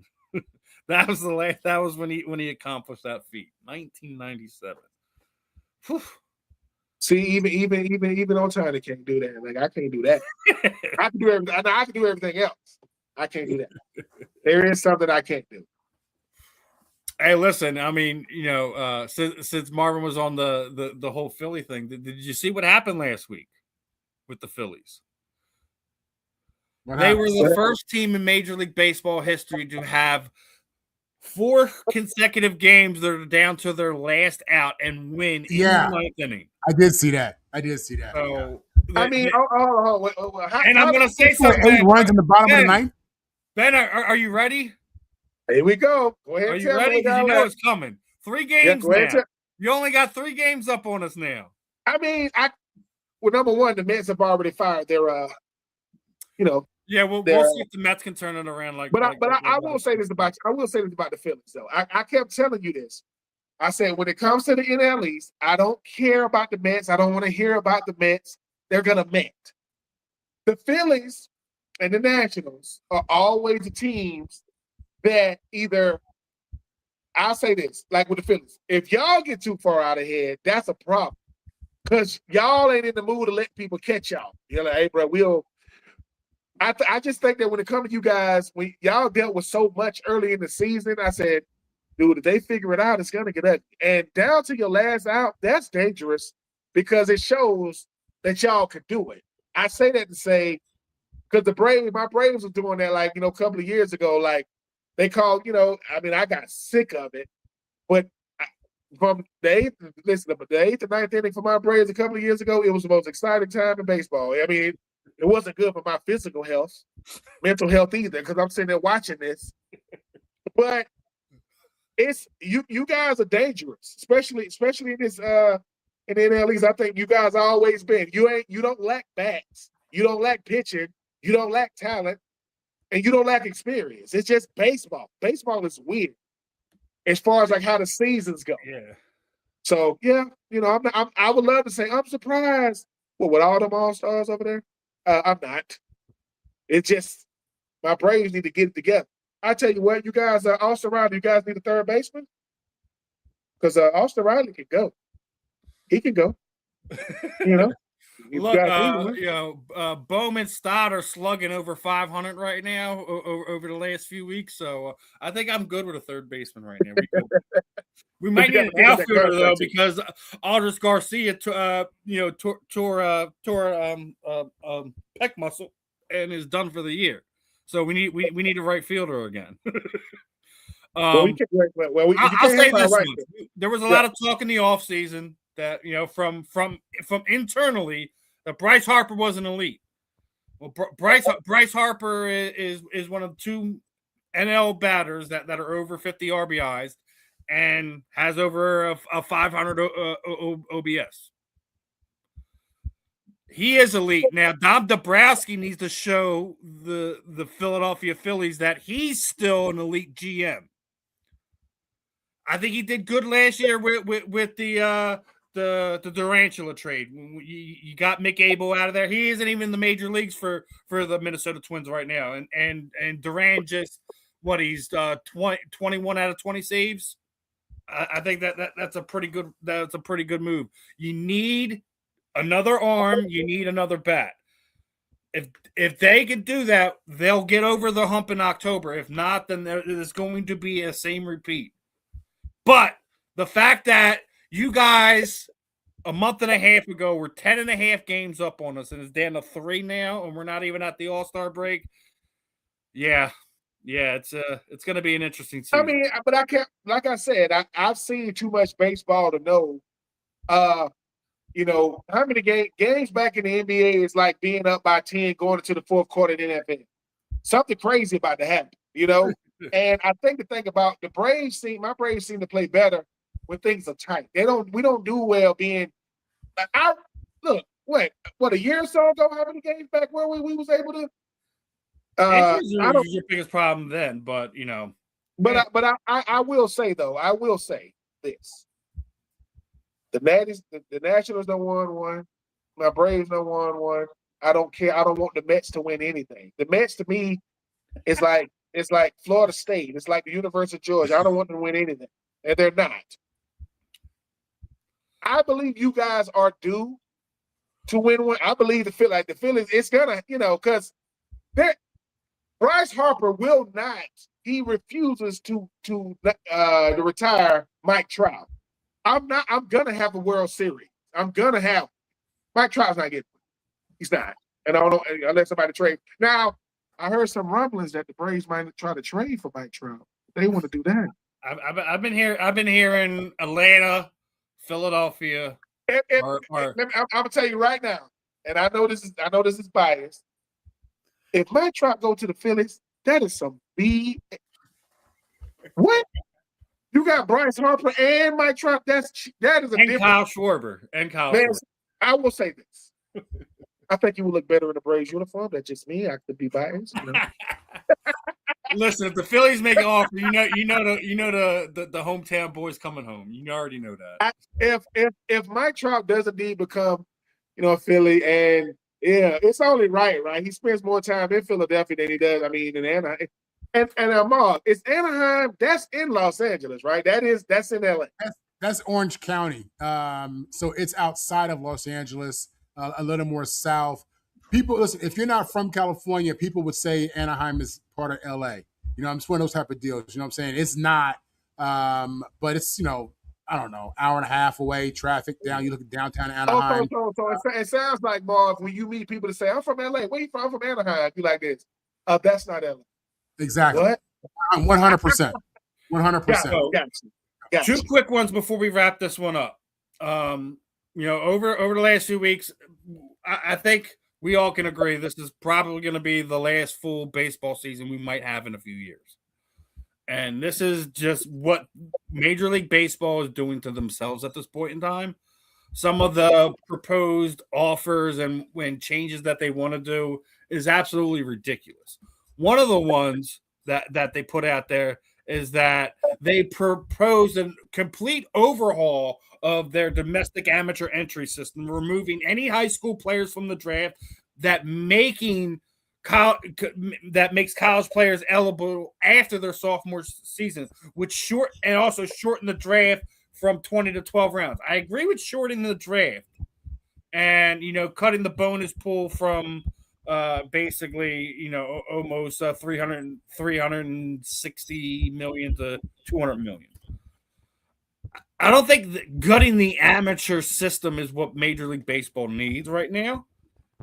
That was that was when he accomplished that feat. 1997. Whew. See, even on time, they can't do that. Like, I can't do that. I can do everything. I can do everything else. I can't do that. There is something I can't do. Hey, listen. I mean, since Marvin was on the whole Philly thing, did you see what happened last week with the Phillies? They were the first team in Major League Baseball history to have 4 consecutive games that are down to their last out and win in the 9th inning. I did see that. So, I mean, and I'm going to say something. 8 runs in the bottom of the 9th. Ben, are you ready? Here we go. Go ahead. Are you ready? Because you know it's coming. 3 games now. You only got 3 games up on us now. I mean, number one, the Mets have already fired their, Yeah, we'll see if the Mets can turn it around. But I will say this about the Phillies, though. I kept telling you this. I said, when it comes to the NL East, I don't care about the Mets. I don't want to hear about the Mets. They're gonna Met. The Phillies and the Nationals are always the teams that either, I'll say this, like with the Phillies, if y'all get too far out ahead, that's a problem. Because y'all ain't in the mood to let people catch y'all. You're like, hey, bro, I just think that when it comes to you guys, when y'all dealt with so much early in the season, I said, dude, if they figure it out, it's going to get ugly. And down to your last out, that's dangerous because it shows that y'all could do it. I say that to say, because my Braves was doing that, like, a couple of years ago, like, they called, I got sick of it. But from the 8th to 9th inning for my Braves a couple of years ago, it was the most exciting time in baseball. I mean, it wasn't good for my physical health, mental health either, because I'm sitting there watching this. But it's you guys are dangerous, especially in this in the NL East. I think you guys always been. You don't lack bats, you don't lack pitching, you don't lack talent, and you don't lack experience. It's just baseball. Baseball is weird as far as like how the seasons go. Yeah. So yeah, I would love to say I'm surprised. Well, with all them all-stars over there, I'm not. It's just my Braves need to get it together. I tell you what, you guys, Austin Riley, you guys need a third baseman? Because Austin Riley can go. He can go. Look, Bowman Stott are slugging over 500 right now over the last few weeks. So I think I'm good with a third baseman right now. We might need an outfielder though, because Aldris Garcia, tore pec muscle and is done for the year. So we need a right fielder again. I'll say this: there was a lot of talk in the offseason that from internally that Bryce Harper was an elite. Well, Bryce Harper is one of 2 NL batters that are over 50 RBIs and has over a 500 OBS. He is elite. Now, Dom Dabrowski needs to show the Philadelphia Phillies that he's still an elite GM. I think he did good last year with the Durantula trade. You got Mick Abel out of there. He isn't even in the major leagues for the Minnesota Twins right now. And Durant just he's 21 out of 20 saves. I think that's a pretty good move. You need another arm, you need another bat. If they can do that, they'll get over the hump in October. If not, then there's going to be a same repeat. But the fact that you guys a month and a half ago were 10.5 games up on us, and it's down to 3 now, and we're not even at the All-Star break. Yeah, it's going to be an interesting season. I mean, but I can't. Like I said, I've seen too much baseball to know. how many games back in the NBA is like being up by 10 going into the fourth quarter in the NFL. Something crazy about to happen, And I think the thing about the Braves my Braves seem to play better when things are tight. We don't do well being. What a year or so ago, how many games back where we was able to? Injuries were your biggest problem then, but But I will say this: the Nationals don't won one, my Braves don't won one. I don't care. I don't want the Mets to win anything. The Mets to me is like Florida State. It's like the University of Georgia. I don't want them to win anything, and they're not. I believe you guys are due to win one. I believe the Phillies. It's gonna, because Bryce Harper will not. He refuses to retire Mike Trout. I'm gonna have a World Series. I'm gonna have Mike Trout's not getting it. He's not. And I don't know unless somebody trade. Now, I heard some rumblings that the Braves might try to trade for Mike Trout. They want to do that. I've been hearing Atlanta, Philadelphia. I'm gonna tell you right now, and I know this is biased. If Mike Trout go to the Phillies, that is some B. What? You got Bryce Harper and Mike Trout. That is a different. Kyle Schwarber. I will say this. I think you would look better in a Braves uniform. That's just me. I could be biased. Listen, if the Phillies make an offer, you know the hometown boys coming home. You already know that. If Mike Trout does indeed become, a Philly, and it's only right. He spends more time in Philadelphia than he does. In Anaheim. And Mark, it's Anaheim. That's in Los Angeles, right? That's in LA. That's Orange County. So it's outside of Los Angeles, a little more south. People, listen, if you're not from California, people would say Anaheim is part of LA. I'm just one of those type of deals. You know what I'm saying? It's not, but it's, I don't know, hour and a half away, traffic down. You look at downtown Anaheim. So it sounds like, Marv, when you meet people that say, I'm from LA, where you from? I'm from Anaheim. You like this. That's not LA. Exactly. What? 100%. 100%. Gotcha. Two quick ones before we wrap this one up. Over the last few weeks, I think we all can agree this is probably going to be the last full baseball season we might have in a few years. And this is just what Major League Baseball is doing to themselves at this point in time. Some of the proposed offers and changes that they want to do is absolutely ridiculous. One of the ones that they put out there is that they proposed a complete overhaul of their domestic amateur entry system, removing any high school players from the draft that makes college players eligible after their sophomore season, which also shorten the draft from 20 to 12 rounds. I agree with shortening the draft and, cutting the bonus pool from basically, almost 360 million to 200 million. I don't think gutting the amateur system is what Major League Baseball needs right now.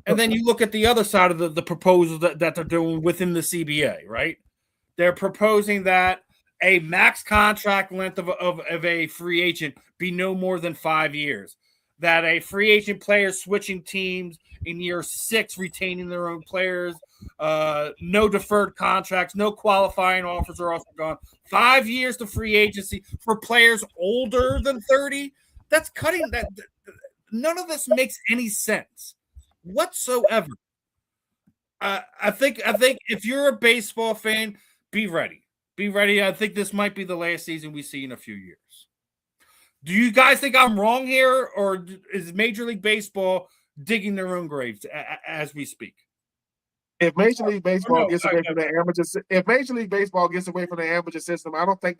And then you look at the other side of the proposals that they're doing within the CBA, right? They're proposing that a max contract length of a free agent be no more than 5 years. That a free agent player switching teams in year 6, retaining their own players, no deferred contracts, no qualifying offers are also gone. 5 years to free agency for players older than 30. That's cutting that. None of this makes any sense whatsoever. I think if you're a baseball fan, be ready. Be ready. I think this might be the last season we see in a few years. Do you guys think I'm wrong here, or is Major League Baseball digging their own graves as we speak? If Major League Baseball gets away from the amateur system, I don't think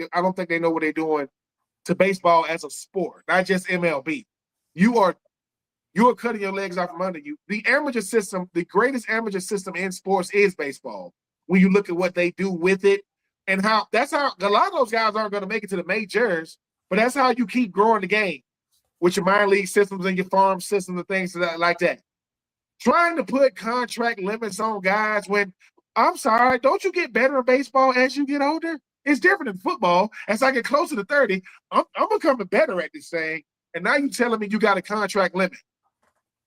they know what they're doing to baseball as a sport, not just MLB. You are cutting your legs off from under you. The amateur system, the greatest amateur system in sports is baseball. When you look at what they do with it and that's how a lot of those guys aren't going to make it to the majors, but that's how you keep growing the game with your minor league systems and your farm systems and things like that. Trying to put contract limits on guys when, I'm sorry, don't you get better in baseball as you get older? It's different in football. As I get closer to 30, I'm becoming better at this thing. and now you telling me you got a contract limit.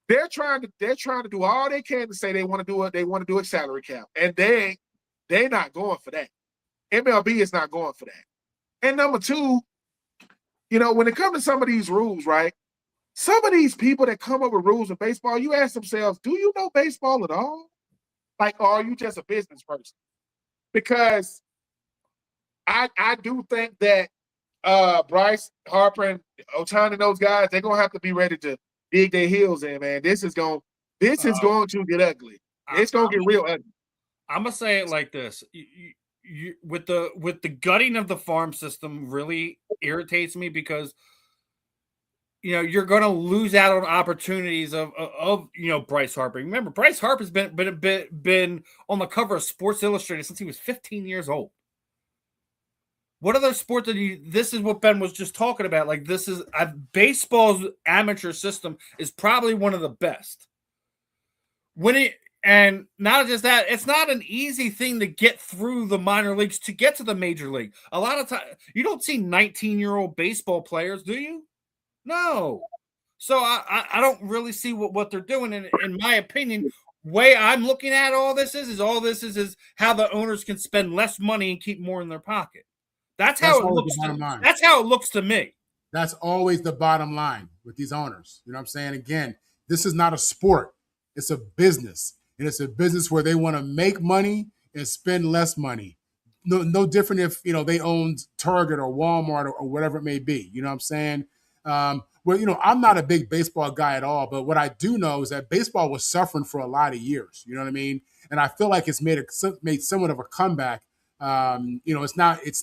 They're trying to do all they can to say they want to do it. They want to do a salary cap, and they're not going for that. MLB is not going for that. And number two, when it comes to some of these rules, right? Some of these people that come up with rules in baseball, you ask themselves, do you know baseball at all? Like, or are you just a business person? Because I do think that Bryce Harper and Ohtani and those guys, they're gonna have to be ready to dig their heels in, man. This is going to get ugly. It's gonna get real ugly. I'm gonna say it like this: with the gutting of the farm system really irritates me because you're going to lose out on opportunities of Bryce Harper. Remember, Bryce Harper's been on the cover of Sports Illustrated since he was 15 years old. What other sport this is what Ben was just talking about. Like, this is baseball's amateur system is probably one of the best. And not just that, it's not an easy thing to get through the minor leagues to get to the major league. A lot of time, you don't see 19-year-old baseball players, do you? No. So I don't really see what they're doing. And in my opinion, way I'm looking at all this is how the owners can spend less money and keep more in their pocket. That's how it looks. That's how it looks to me. That's always the bottom line with these owners. You know what I'm saying? Again, this is not a sport. It's a business. And it's a business where they want to make money and spend less money. No different if, they owned Target or Walmart or whatever it may be. You know what I'm saying? I'm not a big baseball guy at all, but what I do know is that baseball was suffering for a lot of years. You know what I mean? And I feel like it's made somewhat of a comeback. It's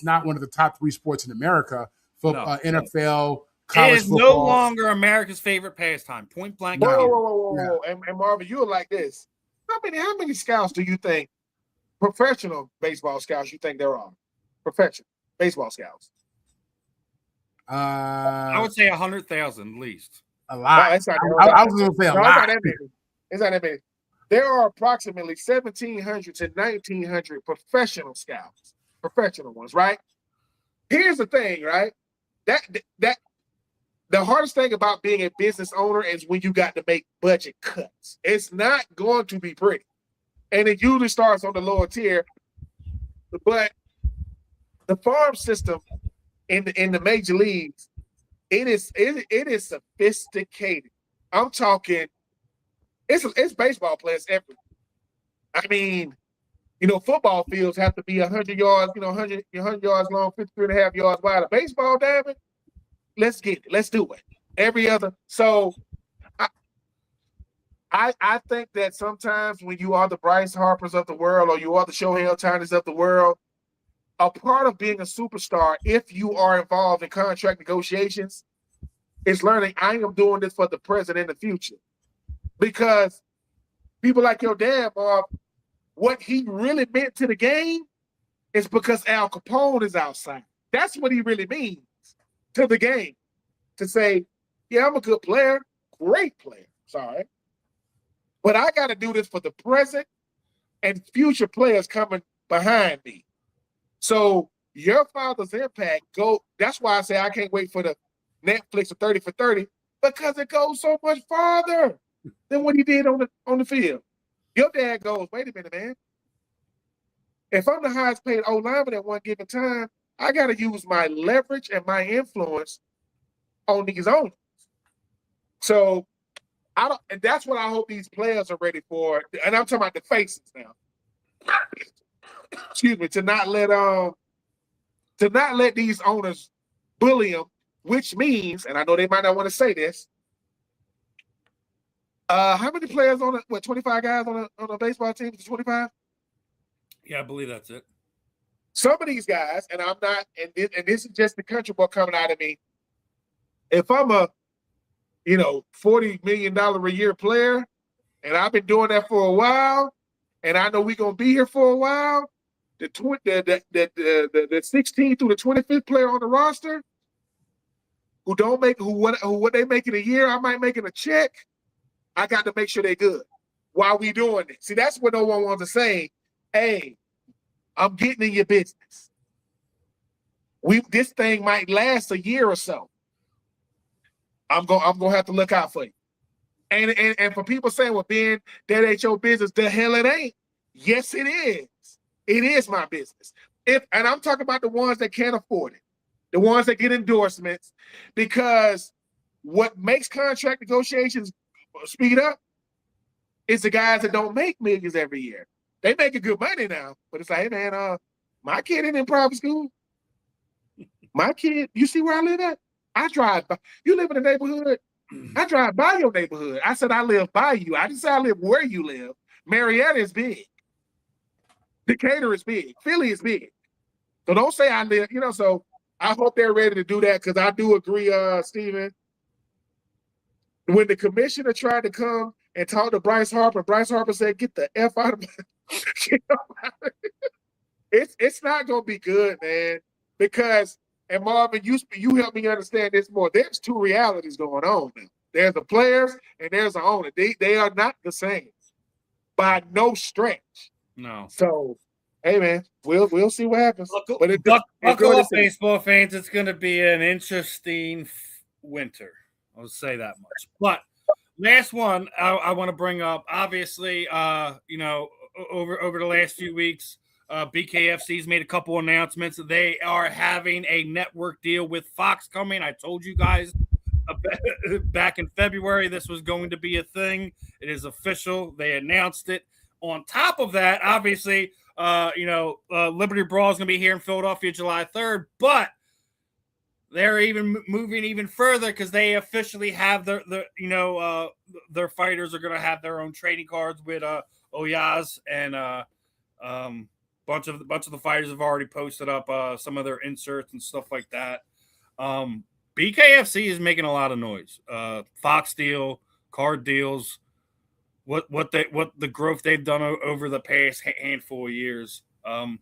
not one of the top 3 sports in America. NFL, college it is football. No longer America's favorite pastime. Point blank. Whoa. And Marvin, you are like this. How many scouts do you think, professional baseball scouts, you think there are? Professional baseball scouts. I would say 100,000 at least. A lot. No, I was going to say a lot. It's not that many. There are approximately 1,700 to 1,900 professional scouts, professional ones, right? Here's the thing, right? That the hardest thing about being a business owner is when you got to make budget cuts. It's not going to be pretty, and it usually starts on the lower tier. But the farm system in the major leagues, it is sophisticated. I'm talking. It's baseball players everywhere. I mean, football fields have to be 100 yards, 100 yards long, 53.5 yards wide. A baseball diamond, let's get it. Let's do it. Every other. So I think that sometimes when you are the Bryce Harpers of the world or you are the Shohei Ohtanis of the world, a part of being a superstar, if you are involved in contract negotiations, is learning I am doing this for the present and the future. Because people like your dad, Bob, what he really meant to the game is because Al Capone is outside. That's what he really means to the game. To say, yeah, I'm a good player, great player, sorry. But I got to do this for the present and future players coming behind me. So your father's impact, that's why I say I can't wait for the Netflix of 30 for 30, because it goes so much farther than what he did on the field. Your dad goes, wait a minute, man. If I'm the highest paid O-lineman at one given time, I got to use my leverage and my influence on these owners. So and that's what I hope these players are ready for. And I'm talking about the faces now. Excuse me, to not let these owners bully them, which means, and I know they might not want to say this, how many players 25 guys on a baseball team? Is it 25? Yeah, I believe that's it. Some of these guys, and I'm not, and this is just the country boy coming out of me. If I'm a, $40 million a year player, and I've been doing that for a while, and I know we're gonna be here for a while, the 16th through the 25th player on the roster, who what they make in a year, I might make in a check. I got to make sure they're good while we doing it. See, that's what no one wants to say. Hey, I'm getting in your business. This thing might last a year or so. I'm gonna have to look out for you. And for people saying, well, Ben, that ain't your business, the hell it ain't. Yes, it is. It is my business. And I'm talking about the ones that can't afford it, the ones that get endorsements, because what makes contract negotiations speed up is the guys that don't make millions every year. They making good money now, but it's like, hey man, my kid ain't in private school. My kid, you see where I live at? I drive by. You live in a neighborhood. I drive by your neighborhood. I said I live by you. I didn't say I live where you live. Marietta is big. Decatur is big. Philly is big. So don't say I live, so I hope they're ready to do that, because I do agree, Steven. When the commissioner tried to come and talk to Bryce Harper said, get the F out of my it's not gonna be good, man. Because, and Marvin, you help me understand this more. There's two realities going on now. There's the players and there's the owner. They are not the same by no stretch. No. So, hey man, we'll see what happens. Buckle up, baseball fans. It's going to be an interesting winter. I'll say that much. But last one I want to bring up. Obviously, over the last few weeks, BKFC's made a couple announcements. They are having a network deal with Fox coming. I told you guys back in February this was going to be a thing. It is official. They announced it. On top of that, obviously, Liberty Brawl is going to be here in Philadelphia July 3rd, but they're even moving even further because they officially have their fighters are going to have their own trading cards with Oyaz, and bunch of the fighters have already posted up some of their inserts and stuff like that. BKFC is making a lot of noise. Fox deal, card deals. What the growth they've done over the past handful of years. I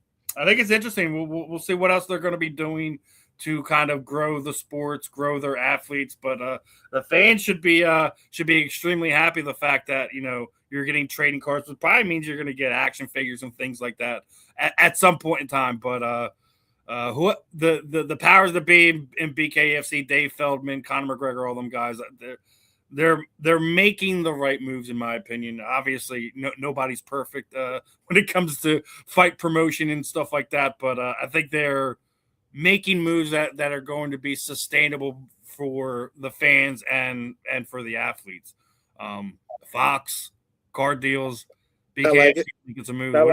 think it's interesting. We'll see what else they're going to be doing to kind of grow the sports, grow their athletes. But the fans should be extremely happy the fact that you're getting trading cards, which probably means you're going to get action figures and things like that at some point in time. But the powers that be in BKFC, Dave Feldman, Conor McGregor, all them guys, they're making the right moves, in my opinion. Obviously, nobody's perfect when it comes to fight promotion and stuff like that, but I think they're making moves that are going to be sustainable for the fans and for the athletes. Fox, card deals, BKFC, I like it. It's a move. I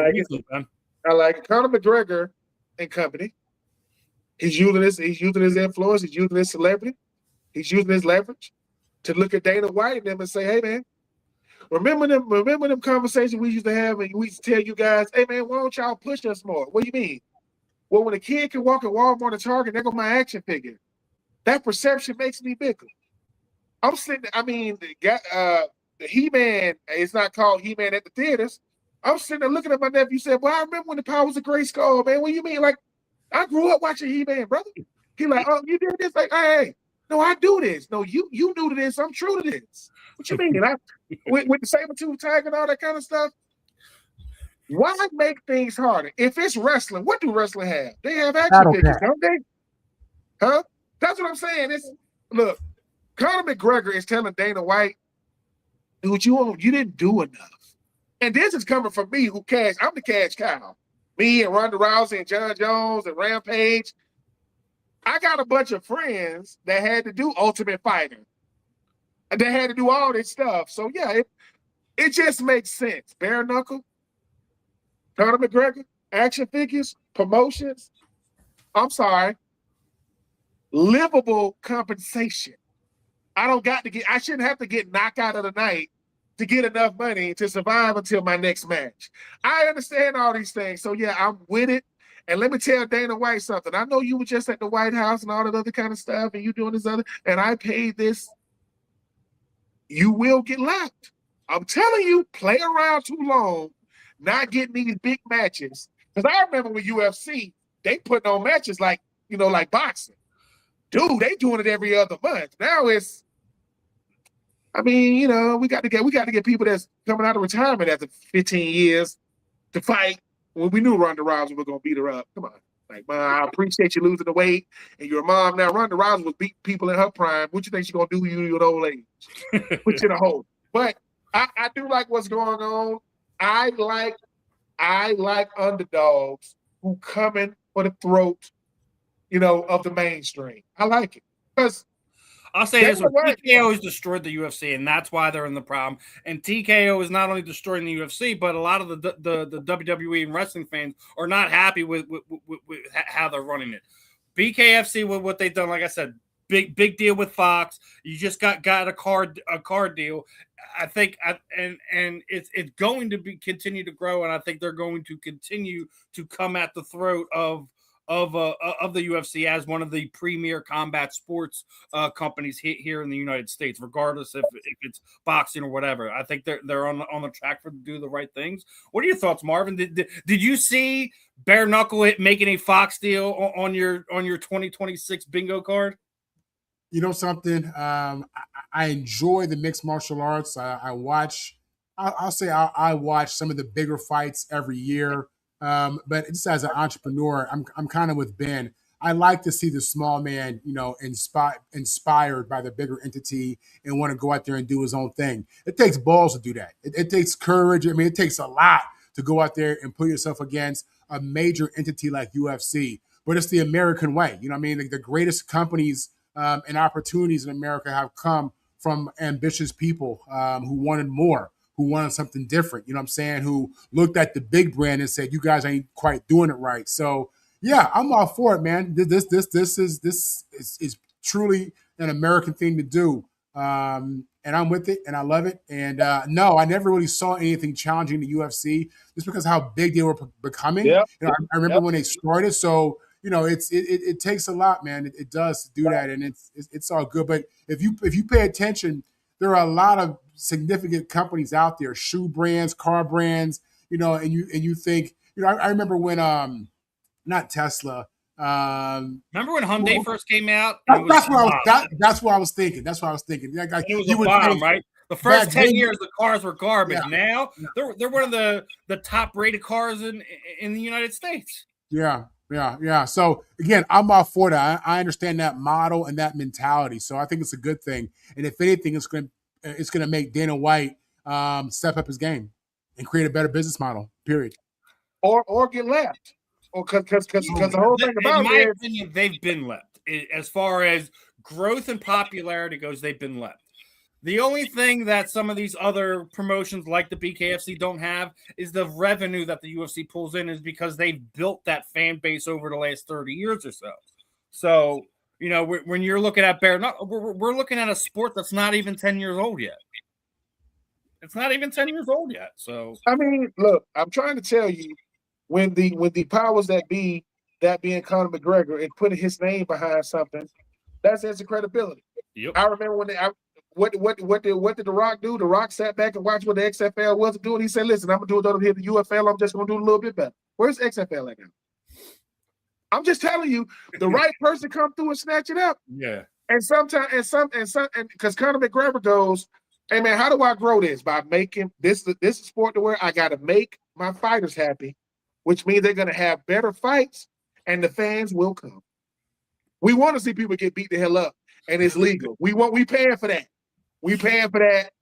like it. Conor McGregor and company. He's using his influence. He's using his celebrity. He's using his leverage to look at Dana White and them and say, hey, man, remember them conversations we used to have, and we used to tell you guys, hey, man, why don't y'all push us more? What do you mean? Well, when a kid can walk at Walmart or Target, there go my action figure. That perception makes me bigger. I'm sitting, the He-Man, it's not called He-Man at the theaters. I'm sitting there looking at my nephew and said, well, I remember when the Power was a great skull, man. What do you mean? Like, I grew up watching He-Man, brother. He like, oh, you did this? Like, hey. No, I do this. No, you new to this. I'm true to this. What you mean? With the saber-tooth tiger and all that kind of stuff. Why make things harder? If it's wrestling, what do wrestling have? They have action figures, don't they? Huh? That's what I'm saying. Look, Conor McGregor is telling Dana White, dude, you didn't do enough. And this is coming from me, I'm the cash cow. Me and Ronda Rousey and John Jones and Rampage. I got a bunch of friends that had to do Ultimate Fighter. And they had to do all this stuff. So, yeah, it just makes sense. Bare knuckle, Conor McGregor, action figures, promotions. I'm sorry. Livable compensation. I shouldn't have to get knocked out of the night to get enough money to survive until my next match. I understand all these things. So, yeah, I'm with it. And let me tell Dana White something. I know you were just at the White House and all that other kind of stuff, and you doing this other, and I paid this. You will get lapped. I'm telling you, play around too long, not getting these big matches. Because I remember with UFC, they putting on matches like boxing. Dude, they doing it every other month. Now it's, we got to get people that's coming out of retirement after 15 years to fight. When we knew Ronda Rousey was going to beat her up. Come on. Like, man, I appreciate you losing the weight, and your mom now Ronda Rousey was beating people in her prime. What you think she gonna do you at old age? Put you in a hole. But I do like what's going on. I like underdogs who coming for the throat, of the mainstream. I like it because I'll say this: TKO has destroyed the UFC, and that's why they're in the problem. And TKO is not only destroying the UFC, but a lot of the WWE and wrestling fans are not happy with how they're running it. BKFC with what they've done, like I said, big deal with Fox. You just got a card deal. I think, and it's going to continue to grow, and I think they're going to continue to come at the throat of the UFC as one of the premier combat sports companies here in the United States, regardless if it's boxing or whatever. I think they're on the track to do the right things. What are your thoughts, Marvin? Did you see bare knuckle making a Fox deal on your 2026 bingo card? You know something? I enjoy the mixed martial arts. I watch. I'll say I watch some of the bigger fights every year. But just as an entrepreneur, I'm kind of with Ben. I like to see the small man, inspired by the bigger entity and want to go out there and do his own thing. It takes balls to do that. It takes courage. I mean, it takes a lot to go out there and put yourself against a major entity like UFC. But it's the American way. You know what I mean? Like the greatest companies and opportunities in America have come from ambitious people who wanted more, who wanted something different, you know what I'm saying, who looked at the big brand and said, you guys ain't quite doing it right. So, yeah, I'm all for it, man. This is truly an American thing to do. And I'm with it, and I love it. And no, I never really saw anything challenging the UFC just because of how big they were becoming. Yep. I remember when they started. So, it takes a lot, man. It does to do that, and it's all good. But if you pay attention, there are a lot of significant companies out there, shoe brands, car brands, and you think, I remember when not Tesla. Remember when Hyundai first came out? That's what I was thinking. That's what I was thinking. It was a bomb, right? The first 10 years, the cars were garbage. Yeah. Now they're one of the top rated cars in the United States. Yeah. So again, I'm all for that. I understand that model and that mentality. So I think it's a good thing. And if anything, it's going to make Dana White step up his game and create a better business model. Period. Or get left. Or because the whole thing about it, in my opinion, they've been left. As far as growth and popularity goes, they've been left. The only thing that some of these other promotions like the BKFC don't have is the revenue that the UFC pulls in, is because they've built that fan base over the last 30 years or so. So, when you're looking at we're looking at a sport that's not even 10 years old yet. It's not even 10 years old yet. So, I mean, look, I'm trying to tell you, when the powers that be, that being Conor McGregor, and putting his name behind something, that's the credibility. Yep. I remember when what did The Rock do? The Rock sat back and watched what the XFL was doing. He said, "Listen, I'm gonna do it over here the UFL. I'm just gonna do it a little bit better." Where's XFL at now? I'm just telling you, the right person come through and snatch it up. Yeah. And sometimes, and because Conor McGregor goes, "Hey man, how do I grow this? By making this sport to where I got to make my fighters happy, which means they're gonna have better fights, and the fans will come. We want to see people get beat the hell up, and it's legal. We paying for that. We paying for that.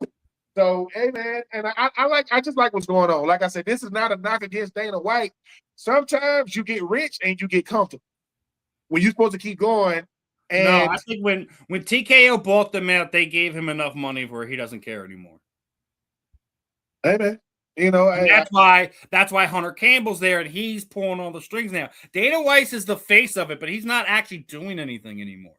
So, hey man, and I just like what's going on. Like I said, this is not a knock against Dana White. Sometimes you get rich and you get comfortable when you're supposed to keep going. And no, I think when TKO bought them out, they gave him enough money where he doesn't care anymore. Hey man, that's why Hunter Campbell's there and he's pulling all the strings now. Dana White is the face of it, but he's not actually doing anything anymore.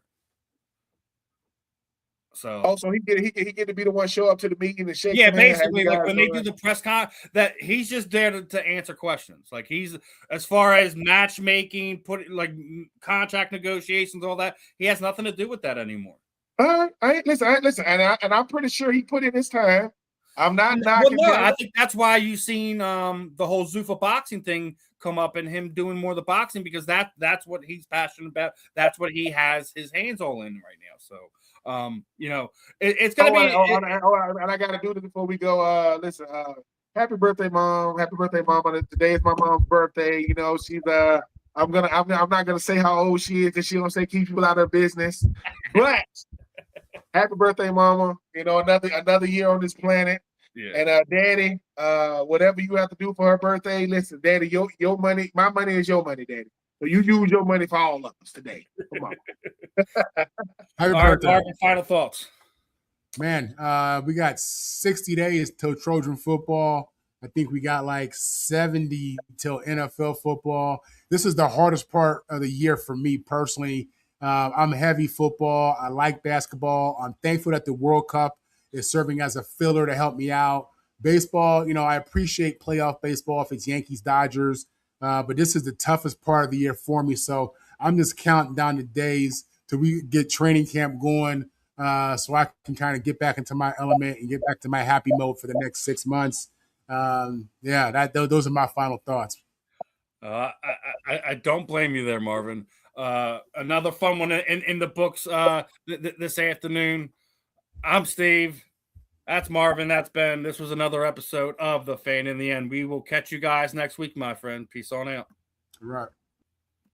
So he get to be the one show up to the meeting and shake. Yeah, basically, like when they do the press con, that he's just there to answer questions. Like he's, as far as matchmaking, contract negotiations, all that, he has nothing to do with that anymore. Listen, and I'm pretty sure he put in his time. I'm not knocking. Well, no, I think that's why you've seen the whole Zuffa boxing thing come up and him doing more of the boxing, because that's what he's passionate about. That's what he has his hands all in right now. So. It's gonna be. And I gotta do this before we go. Listen, happy birthday, mom! Happy birthday, mom! Today is my mom's birthday. She's I'm not gonna say how old she is because she don't say keep people out of her business. But happy birthday, Mama! You know, another year on this planet. Yeah. And Daddy, whatever you have to do for her birthday, listen, Daddy, your money, my money is your money, Daddy. So you use your money for all of us today. Come on. Happy All right, birthday. Marvin, final thoughts. Man, we got 60 days till Trojan football. I think we got like 70 till NFL football. This is the hardest part of the year for me personally. I'm heavy football. I like basketball. I'm thankful that the World Cup is serving as a filler to help me out. Baseball, you know, I appreciate playoff baseball if it's Yankees, Dodgers, but this is the toughest part of the year for me. So I'm just counting down the days till we get training camp going. So I can kind of get back into my element and get back to my happy mode for the next 6 months. Those are my final thoughts. I don't blame you there, Marvin. Another fun one in the books this afternoon. I'm Steve. That's Marvin. That's Ben. This was another episode of The Fan in the End. We will catch you guys next week, my friend. Peace on out. All right.